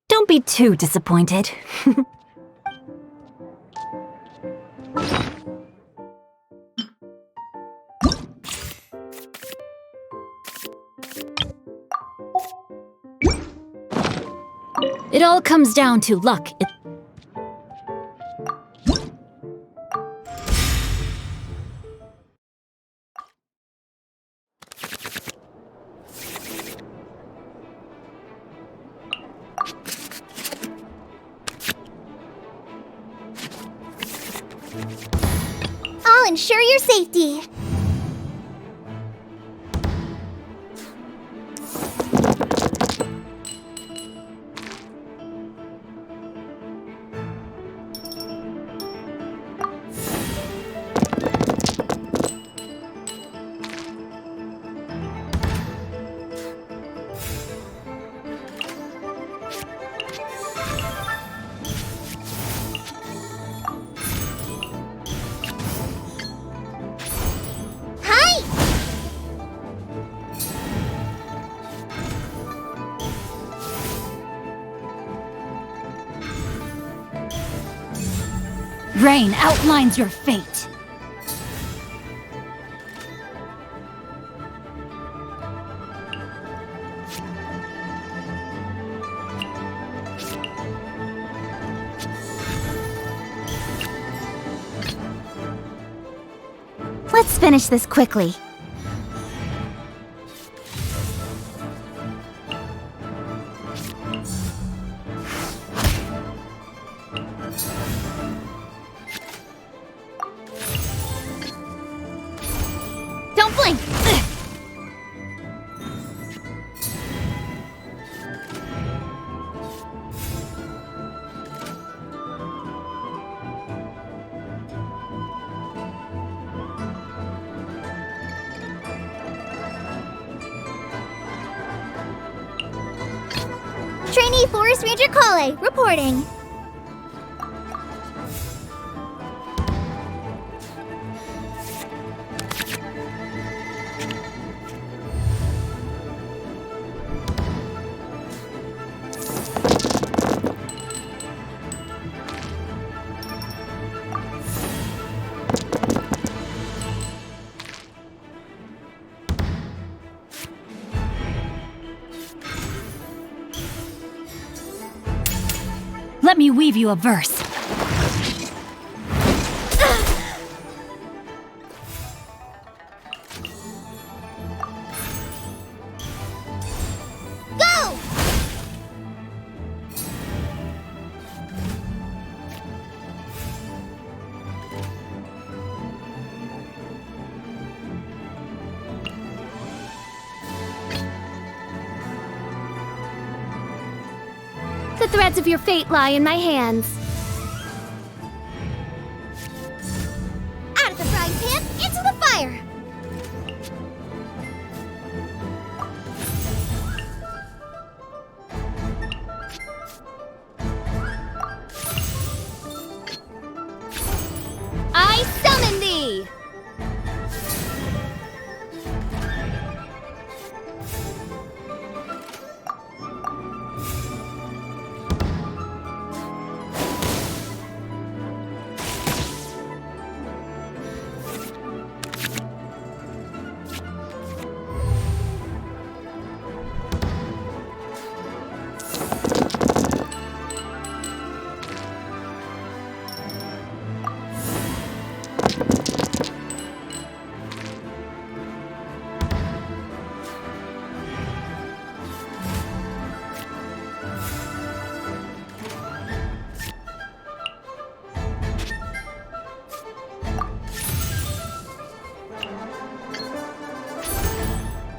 Don't be too disappointed. It all comes down to luck. I'll ensure your safety. Rain outlines your fate. Let's finish this quickly. Don't blink! Trainee Forest Ranger Kale, reporting. Let me weave you a verse. Go! The threads of your fate lie in my hands. Out of the frying pan, into the fire! I summon thee!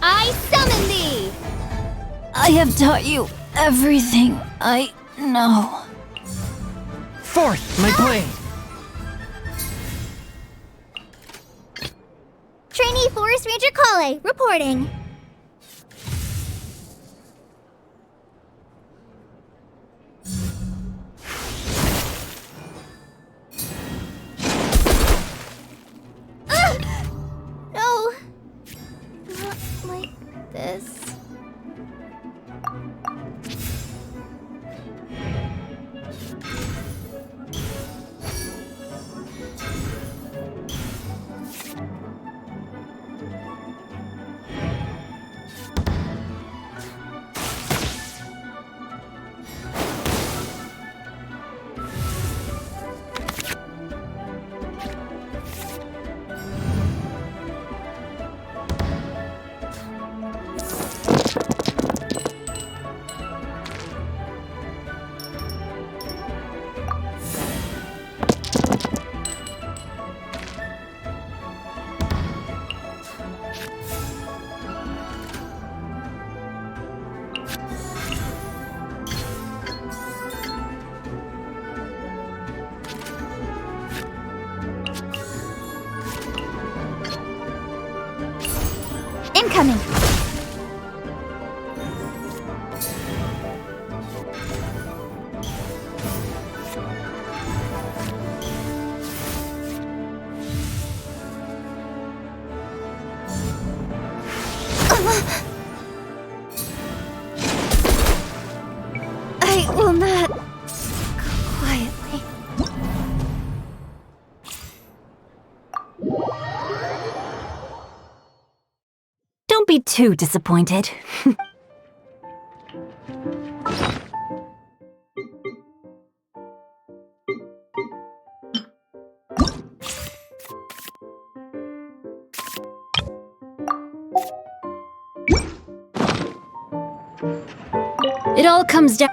I summon thee! I have taught you everything I know. Forth, my blade! Trainee Forest Ranger Kale, reporting. No. Not like this. Incoming! I will not. Go quietly. be too disappointed. It all comes down.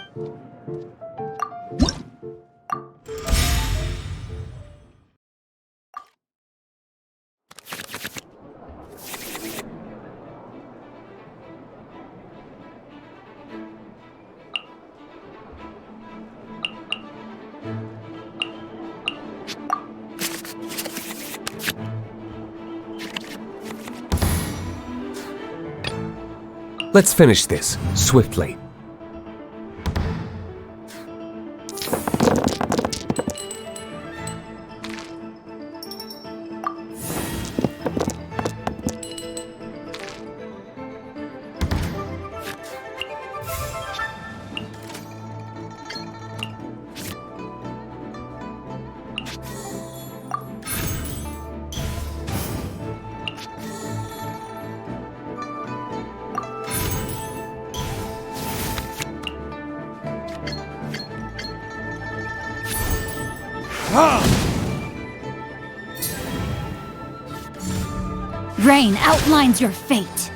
Let's finish this swiftly. Rain outlines your fate.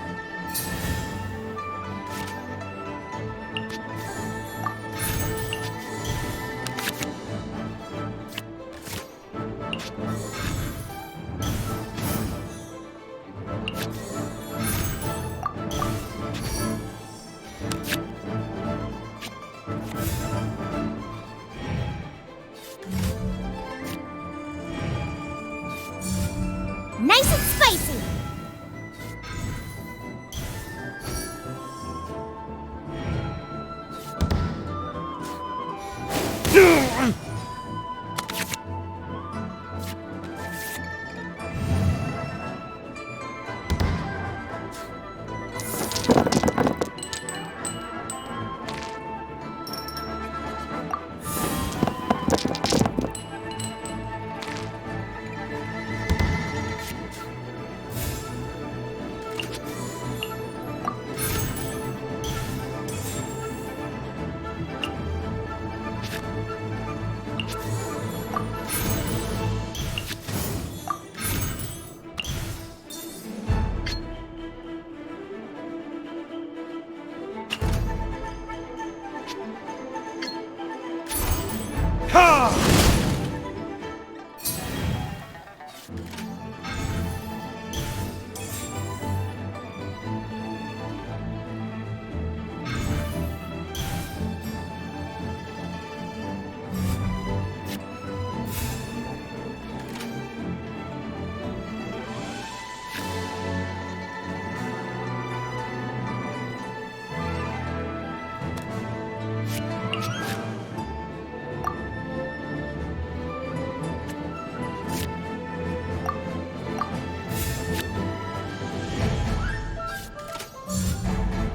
Nice and spicy!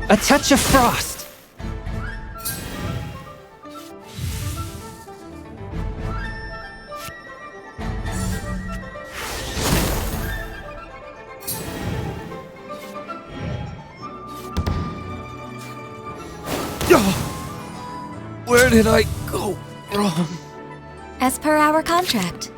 A touch of frost! Where did I go wrong? As per our contract.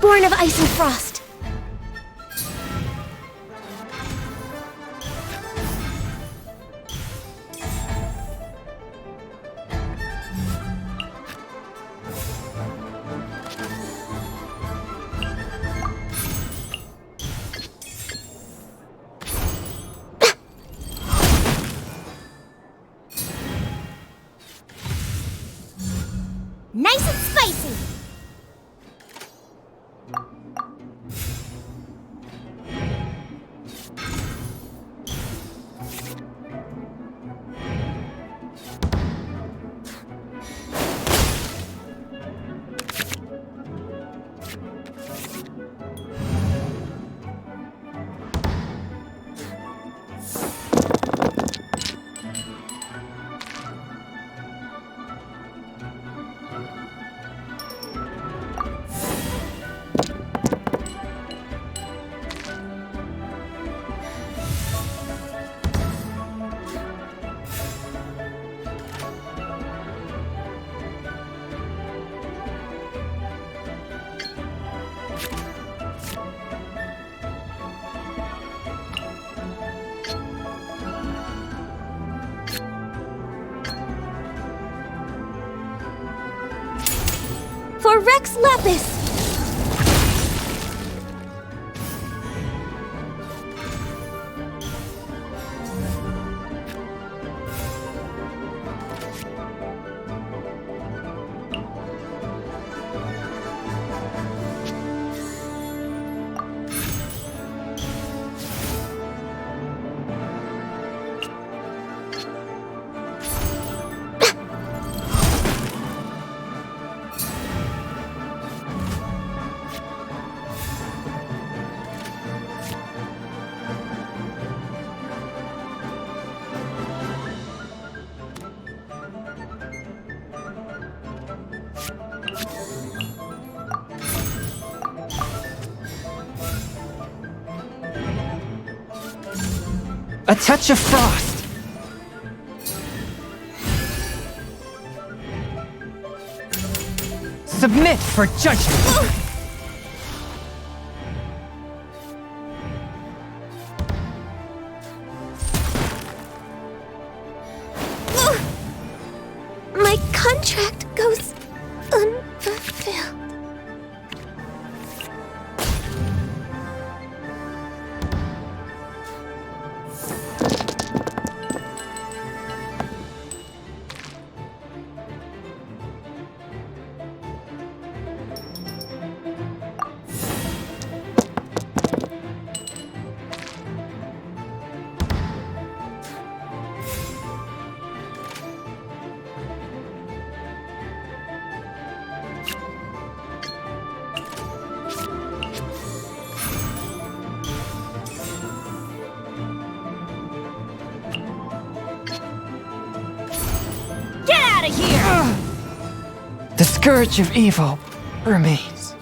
Born of ice and frost. Nice and spicy! for Rex Lepus! A touch of frost! Submit for judgment! My contract goes unfulfilled. The scourge of evil remains.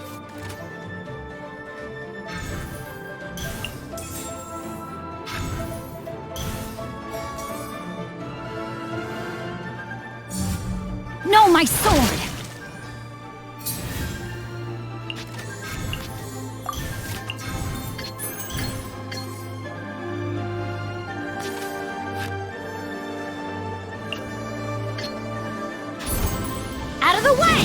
No, my sword! Out of the way!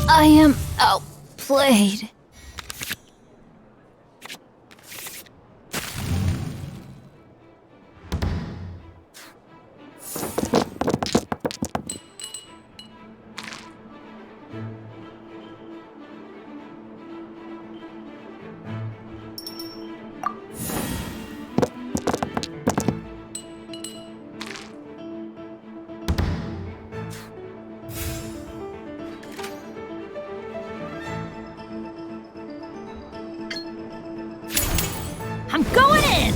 I am outplayed. I'm going in!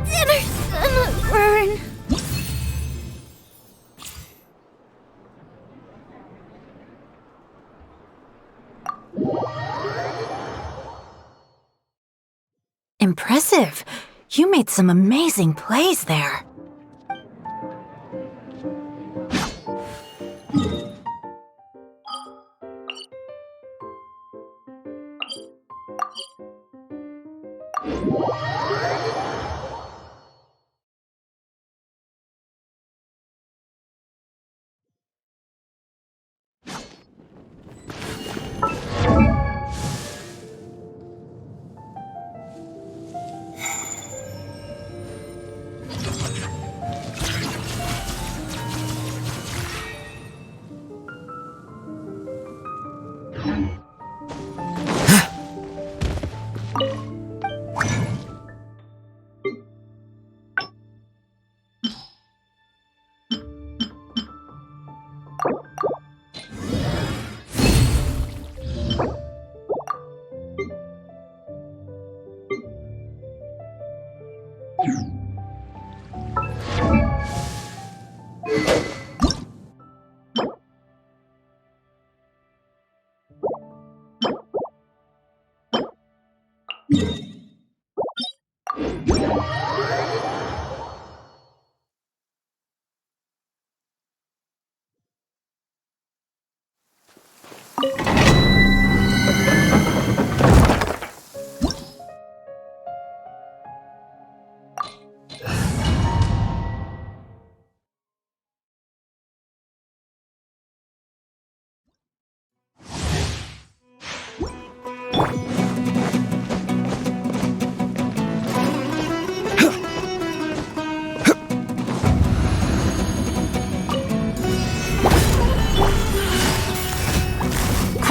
Dinner's gonna burn. Impressive. You made some amazing plays there.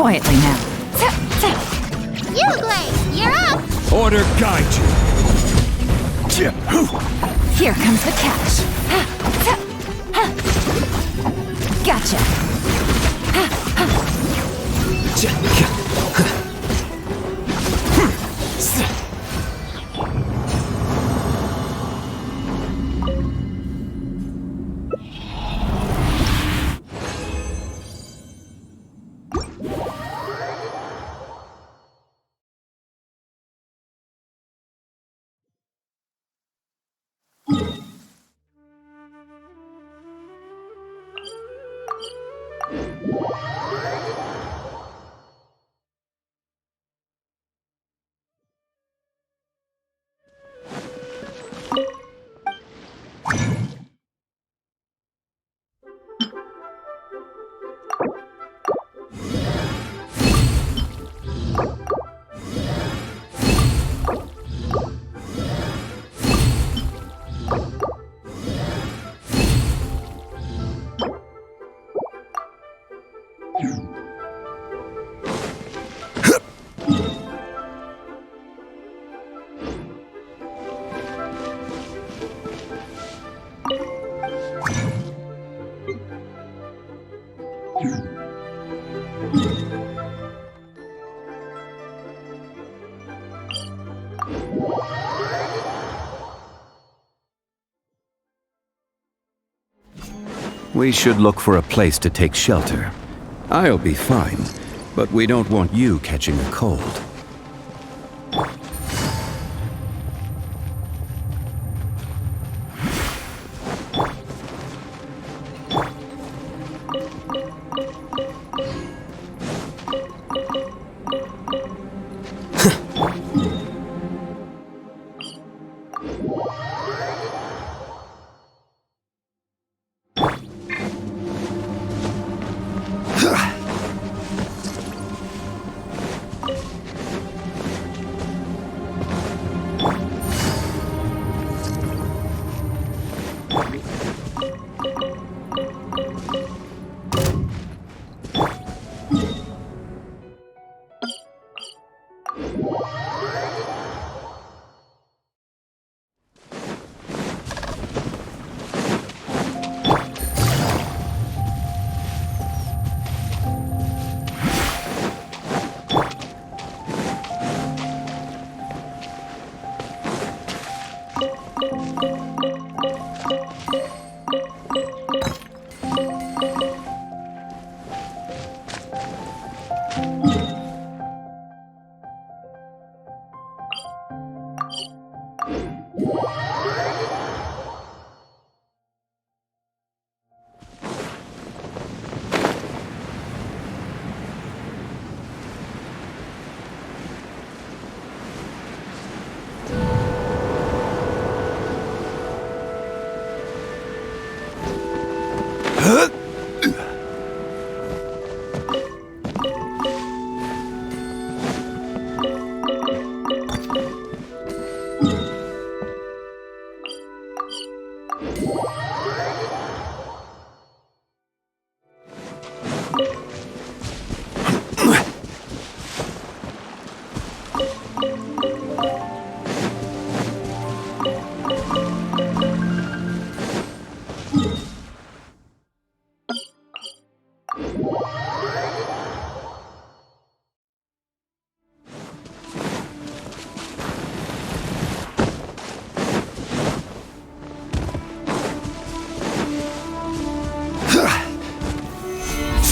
Quietly now. You, Glaze, you're up! Order guide you. Here comes the catch. Gotcha. We should look for a place to take shelter. I'll be fine, but we don't want you catching a cold.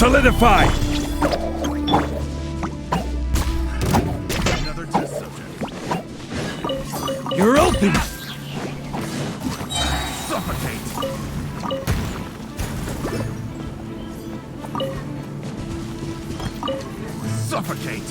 Solidify! Another test subject. Suffocate!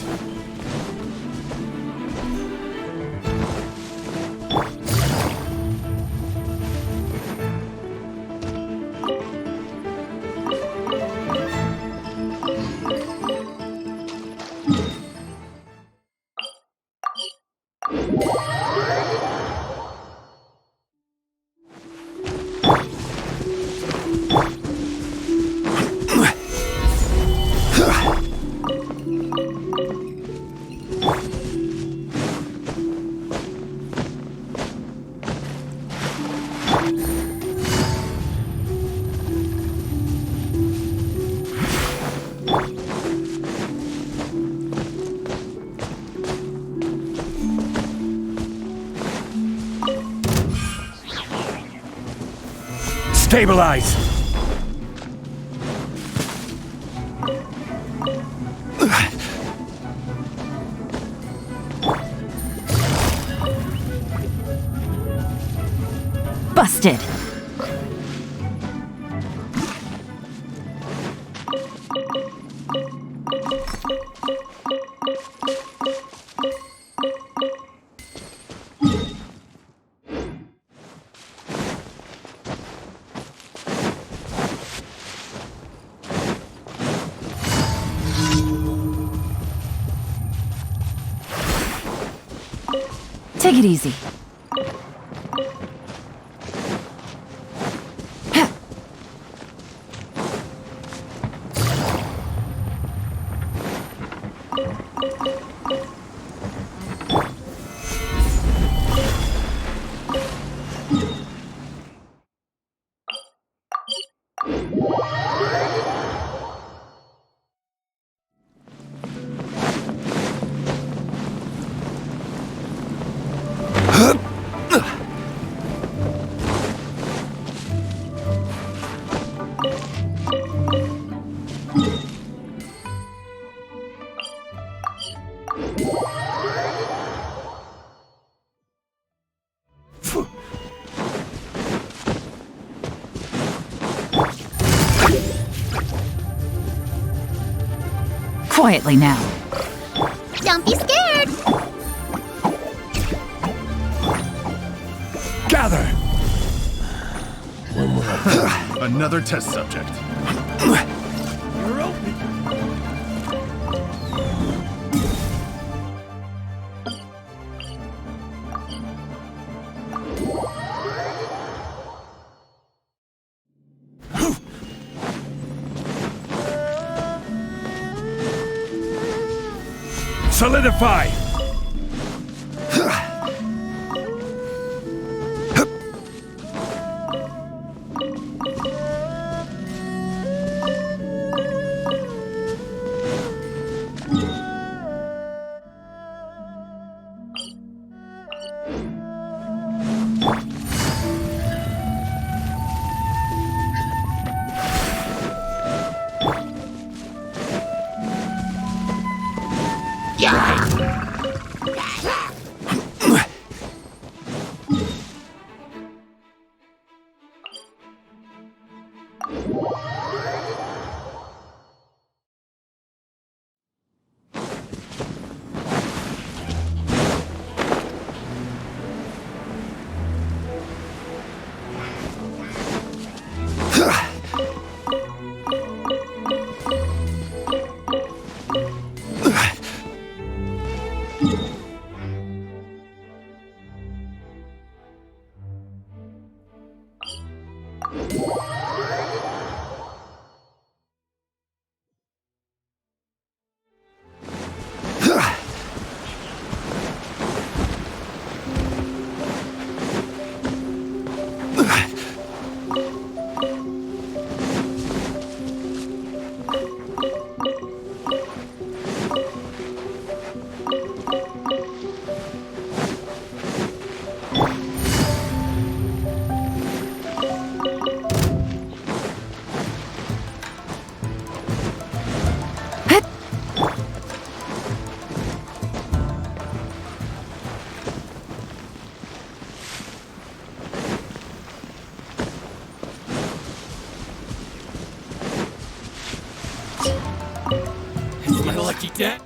Stabilize! Busted! Take it easy. Quietly now. Don't be scared! Gather! Another test subject. You're open. Solidify! My lucky day.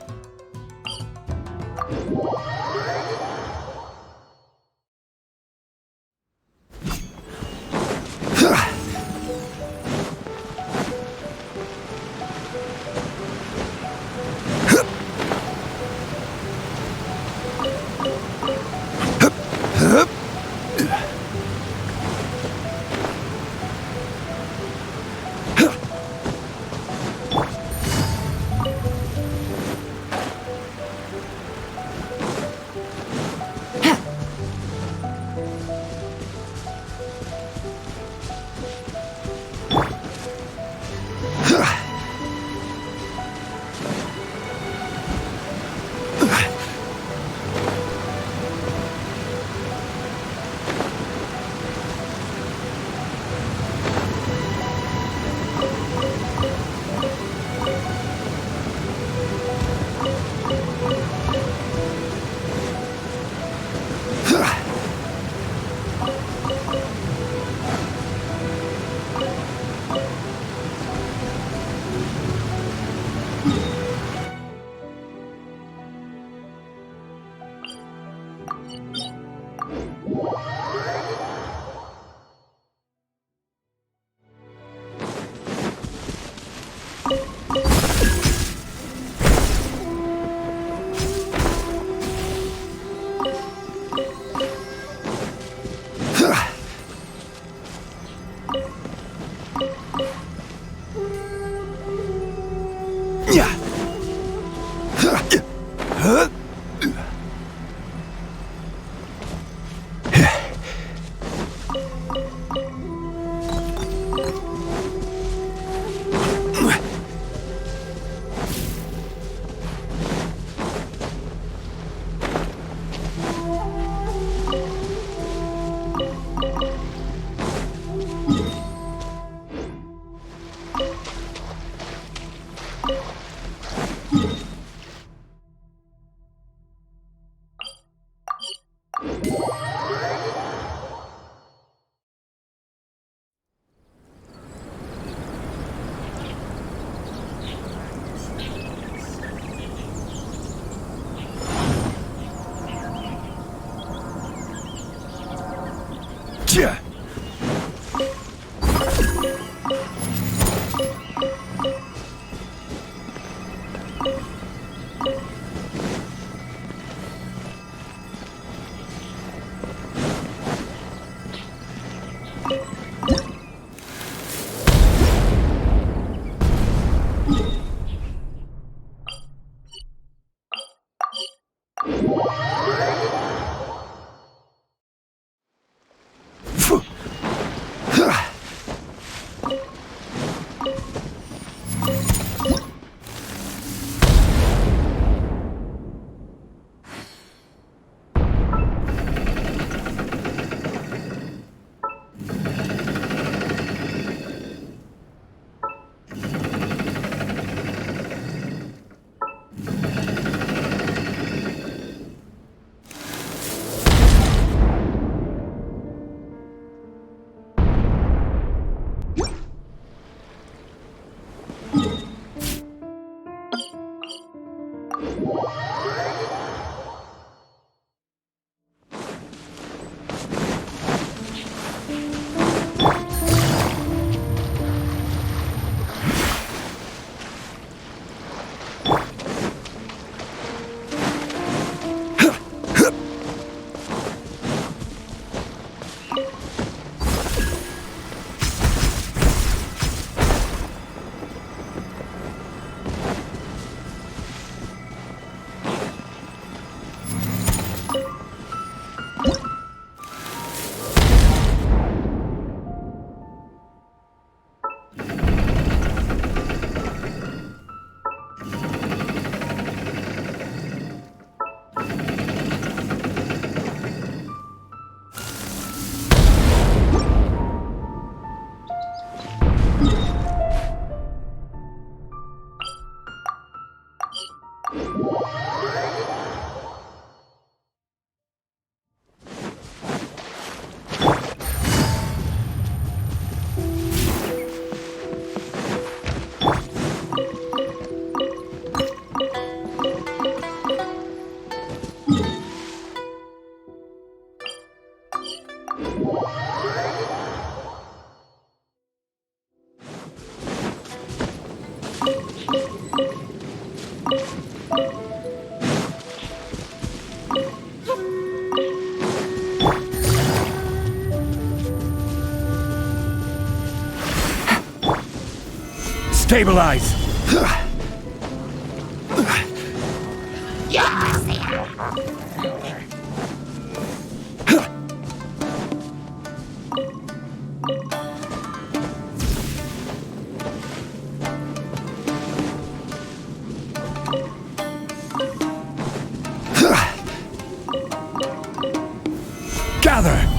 Stabilize! Gather!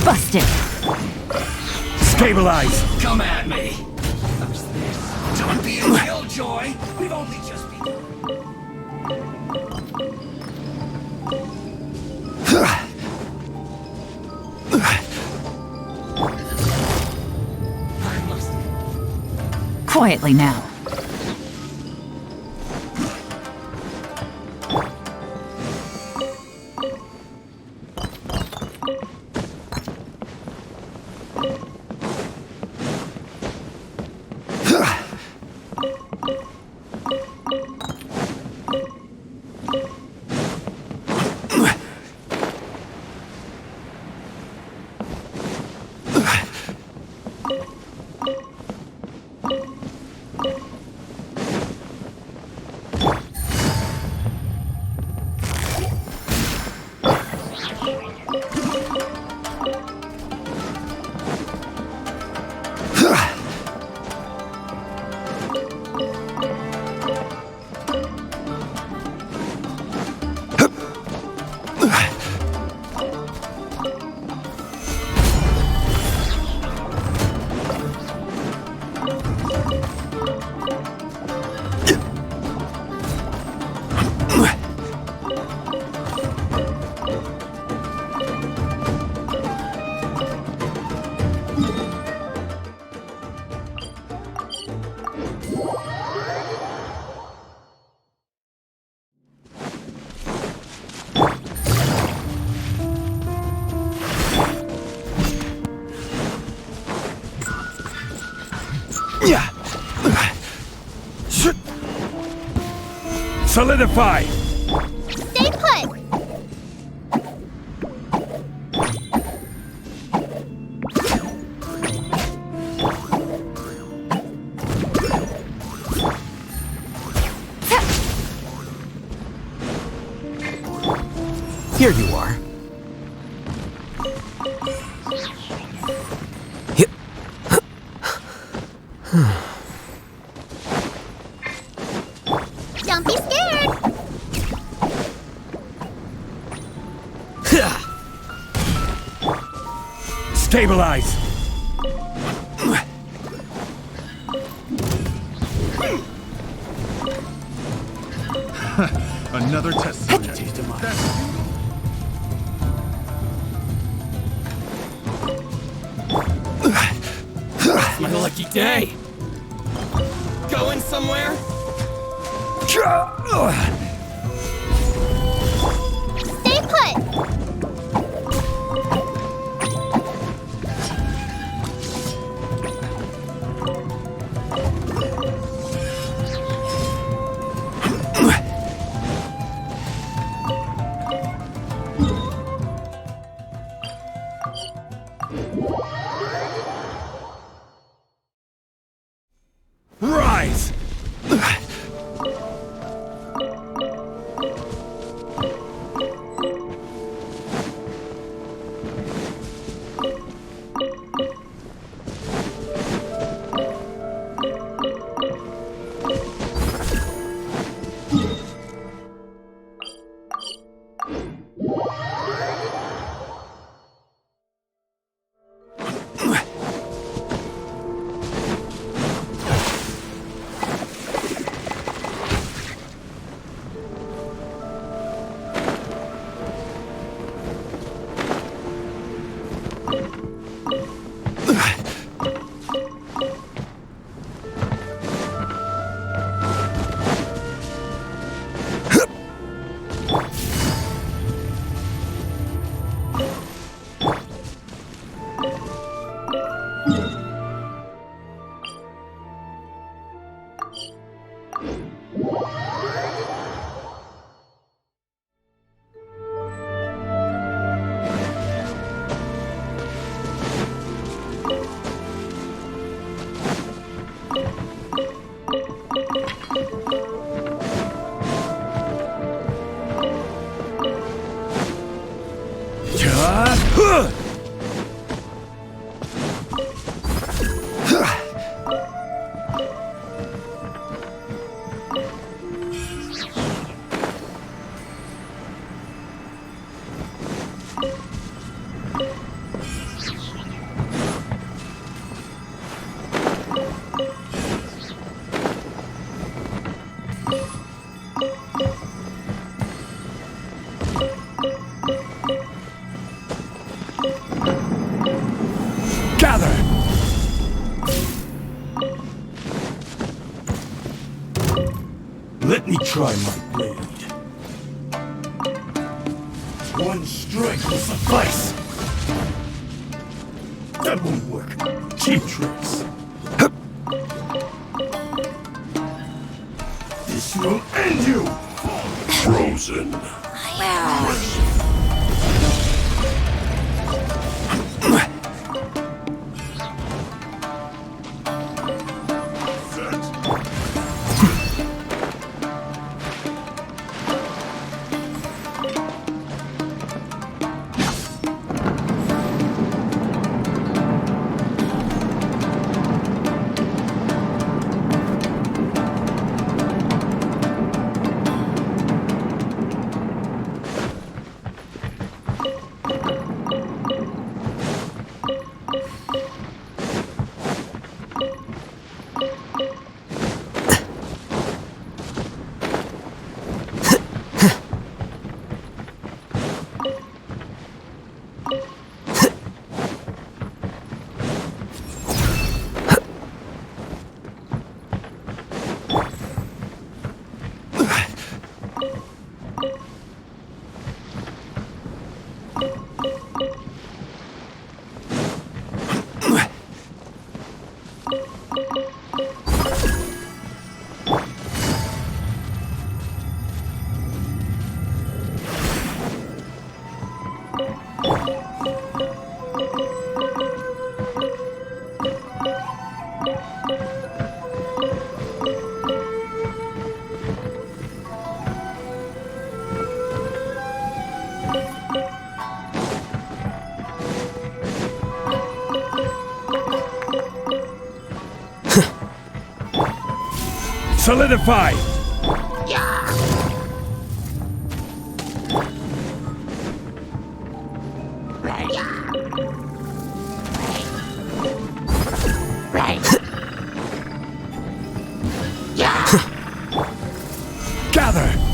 Busted! Stabilize! Come at me! Don't be a killjoy! We've only just begun. Quietly now. Solidify! Stay put! Here you are. Don't be scared! Stabilize! Another test subject. It's my lucky day. Going somewhere? Stay put! Rise! Gather! Let me try my blade. One strike will suffice. That won't work. Cheap tricks. This will end you! Frozen. Set. Solidify! Gather!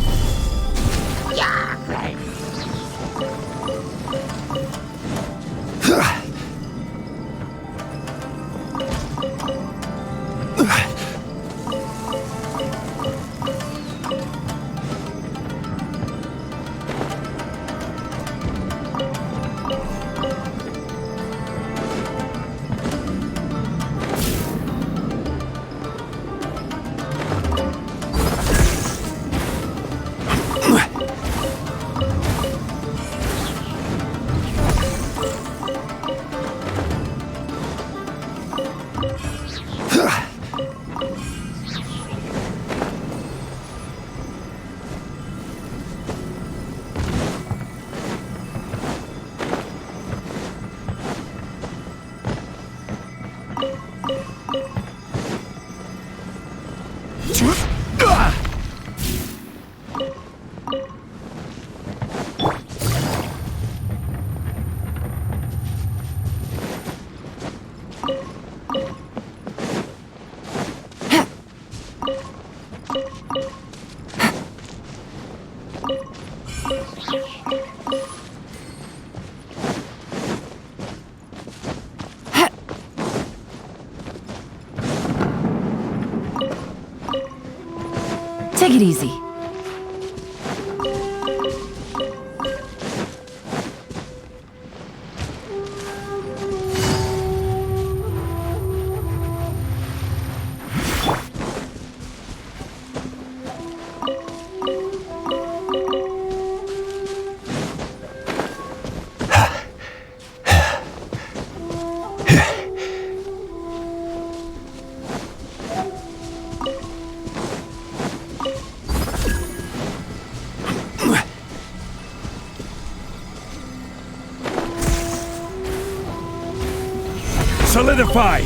Take it easy. Solidify!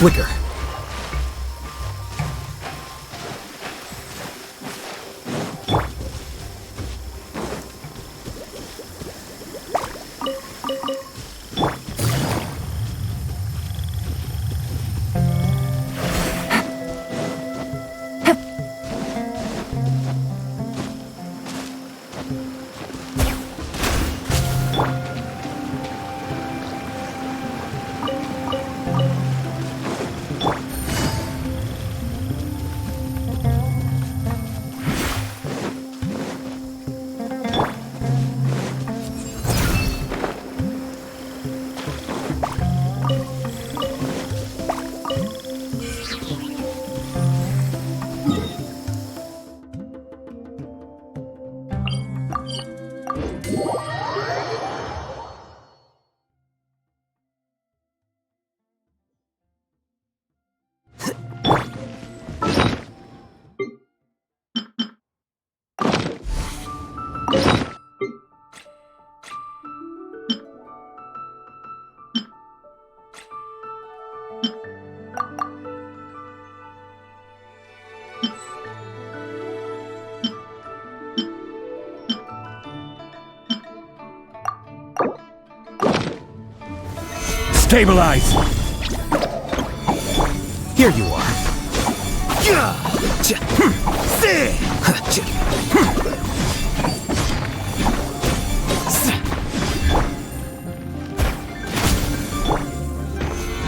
Flicker. Stabilize! Here you are.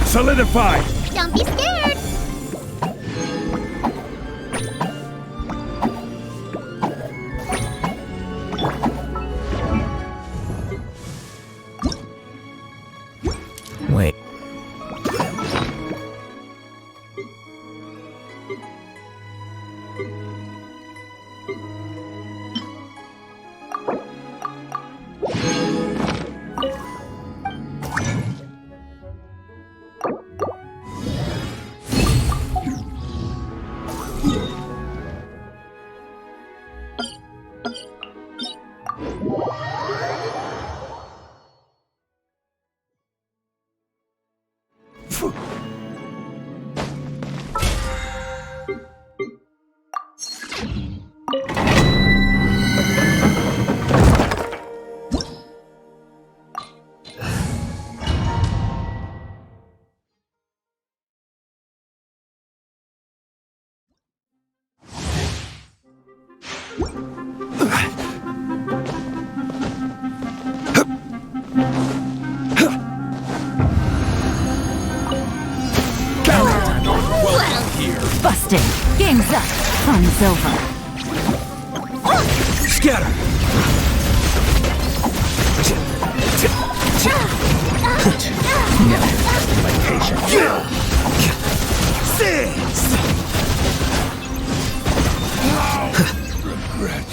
Solidify! Don't be scared! Wait. Busted. Game's up. Fun's over. Scatter! Never tested my patience. Regret.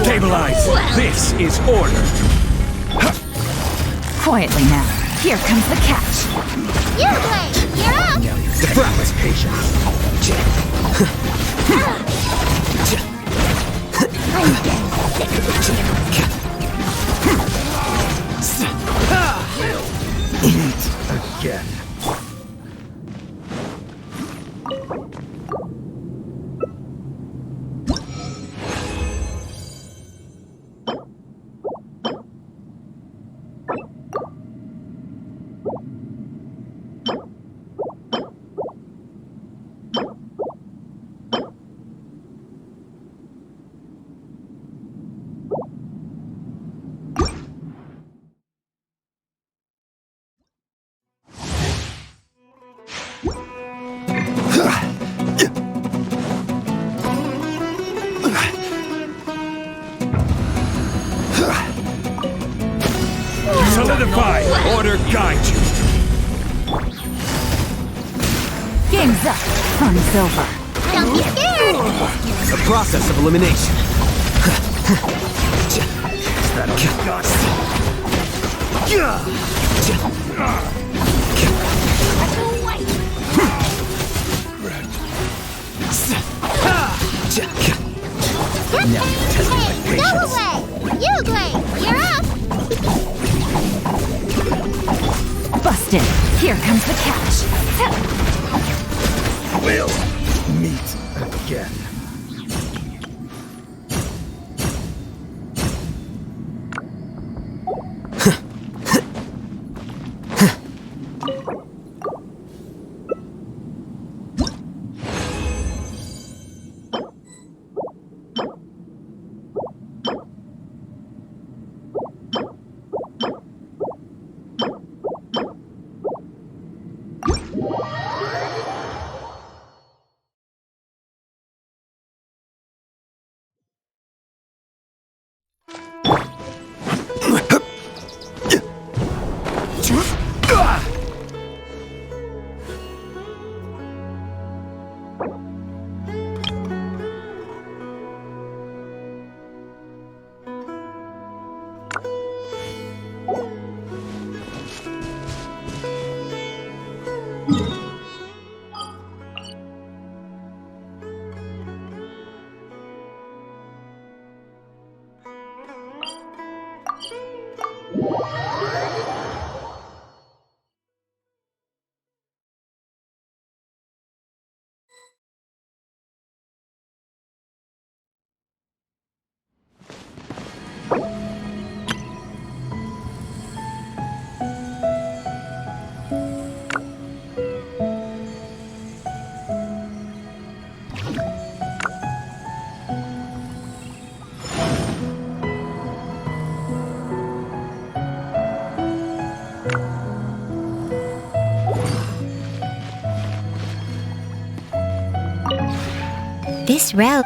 Stabilize! This is order! Quietly now. Here comes the catch. You play! You're up! Defend my patience. I'm getting sick of Eat again. Solidify! Order guide you! Game's up. Fun's over. Don't be scared! The process of elimination. That'll be got Now you're testing my Hey, go patience. away! You play! You're up! Busted. Here comes the catch. We'll meet again. This realm...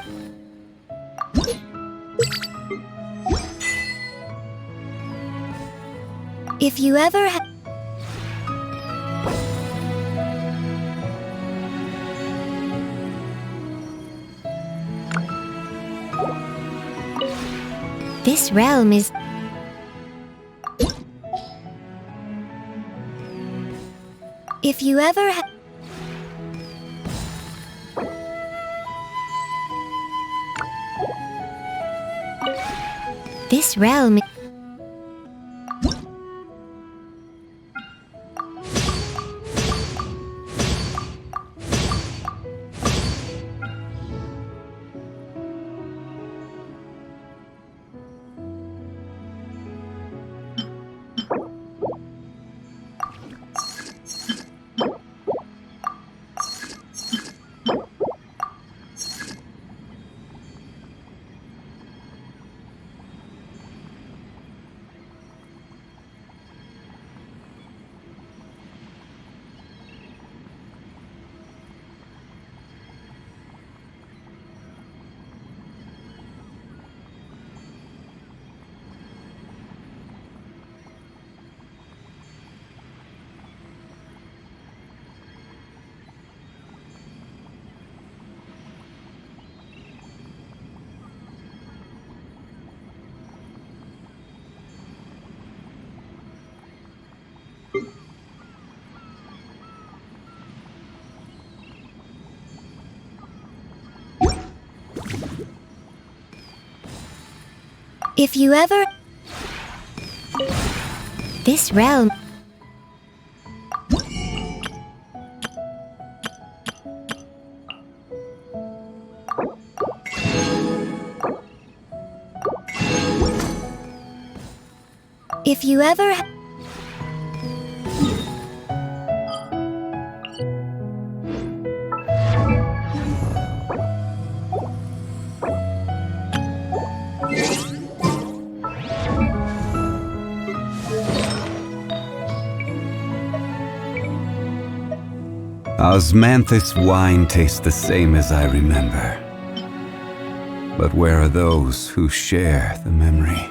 If you ever This realm is... If you ever This realm... If you ever... This realm... If you ever... Osmanthus wine tastes the same as I remember. But where are those who share the memory?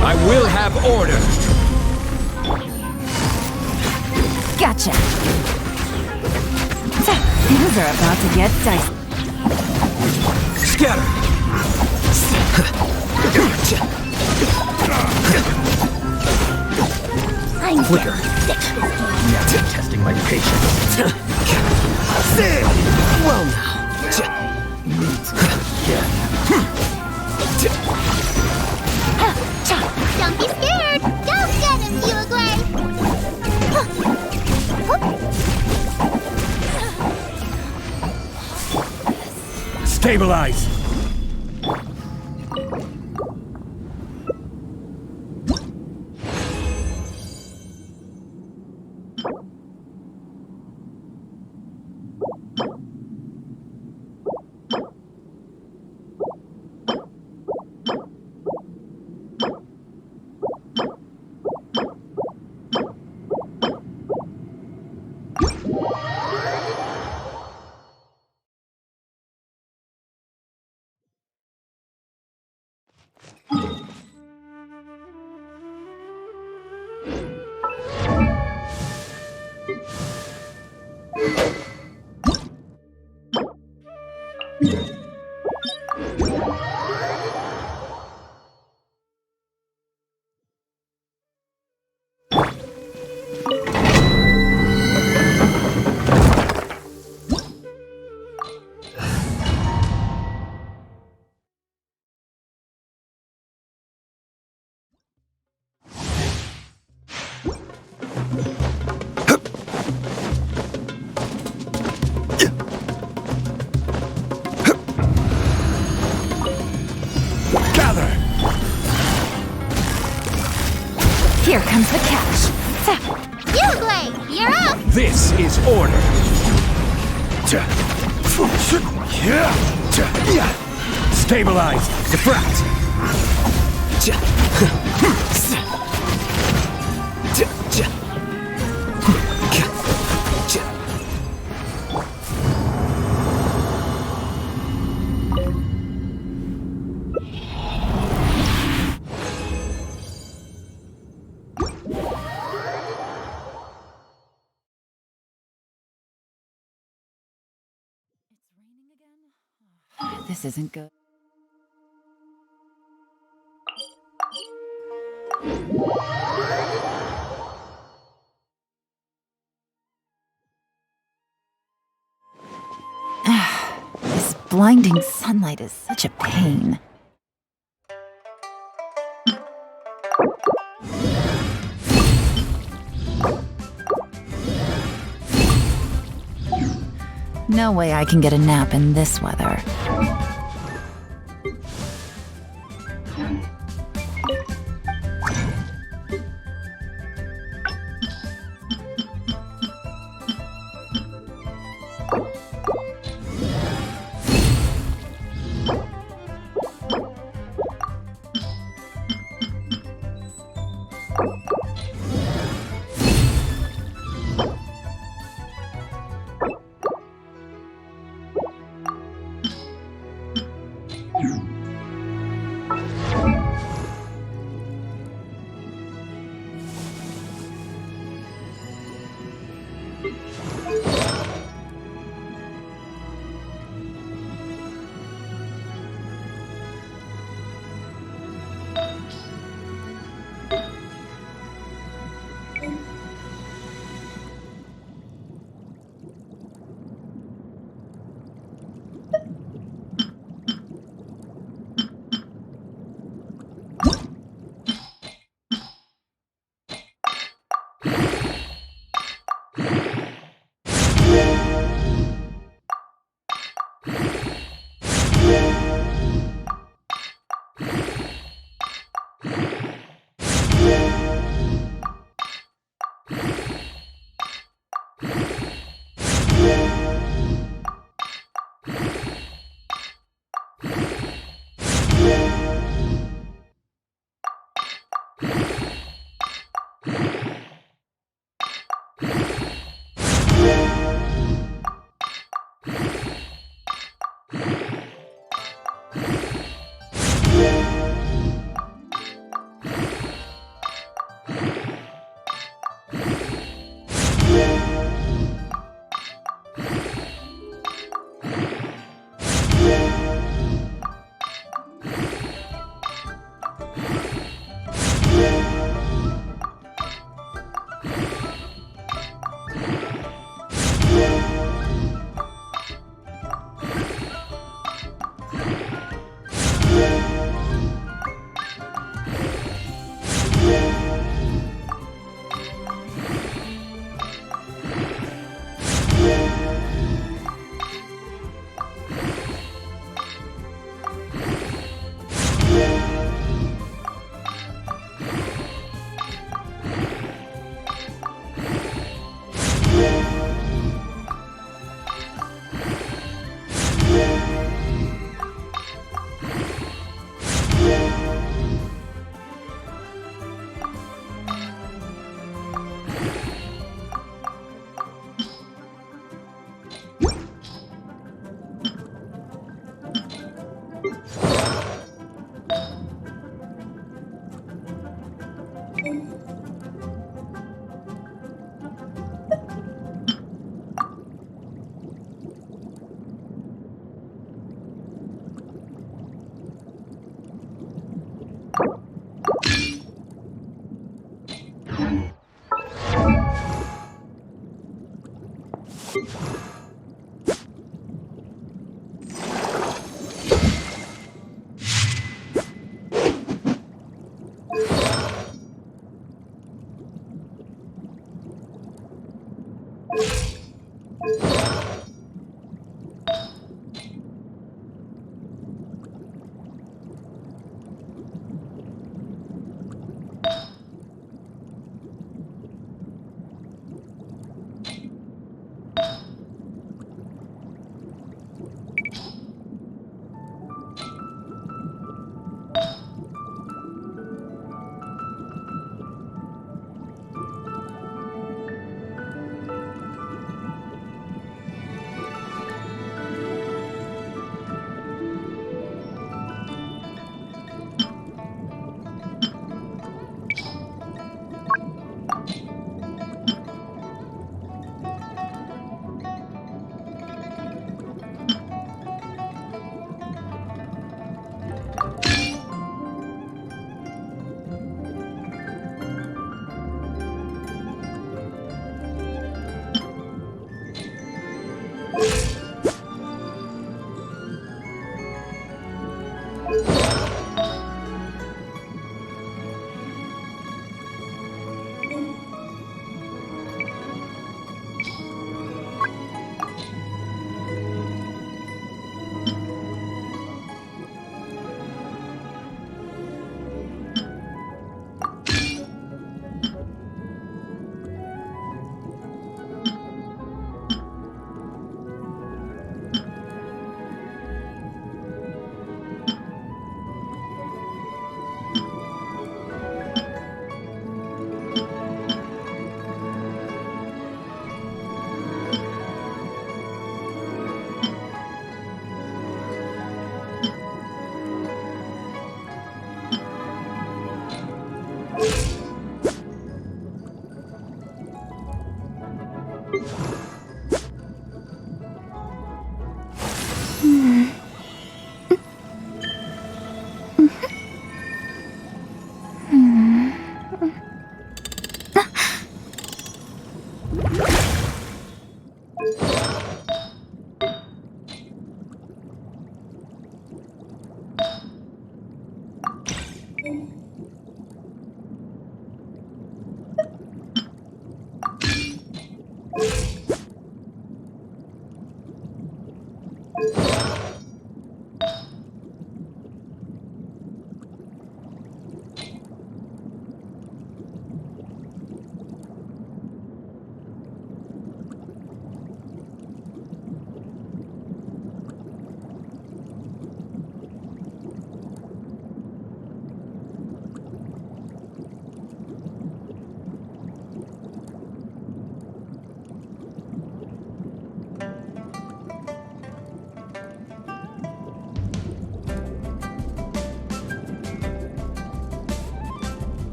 I will have order! Gotcha! Things are about to get dicey. Scatter! I'm Flicker. sick. Now you're testing my patience. Well now. Don't be scared! Go get him, Uruguay! Stabilize! Gather! Here comes the catch. Uglay, you're up! This is order. Stabilize. Defract. This isn't good. This blinding sunlight is such a pain. No way I can get a nap in this weather.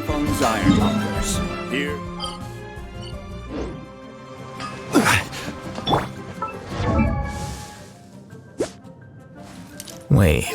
Fun's Ironmongers. Here. Wait.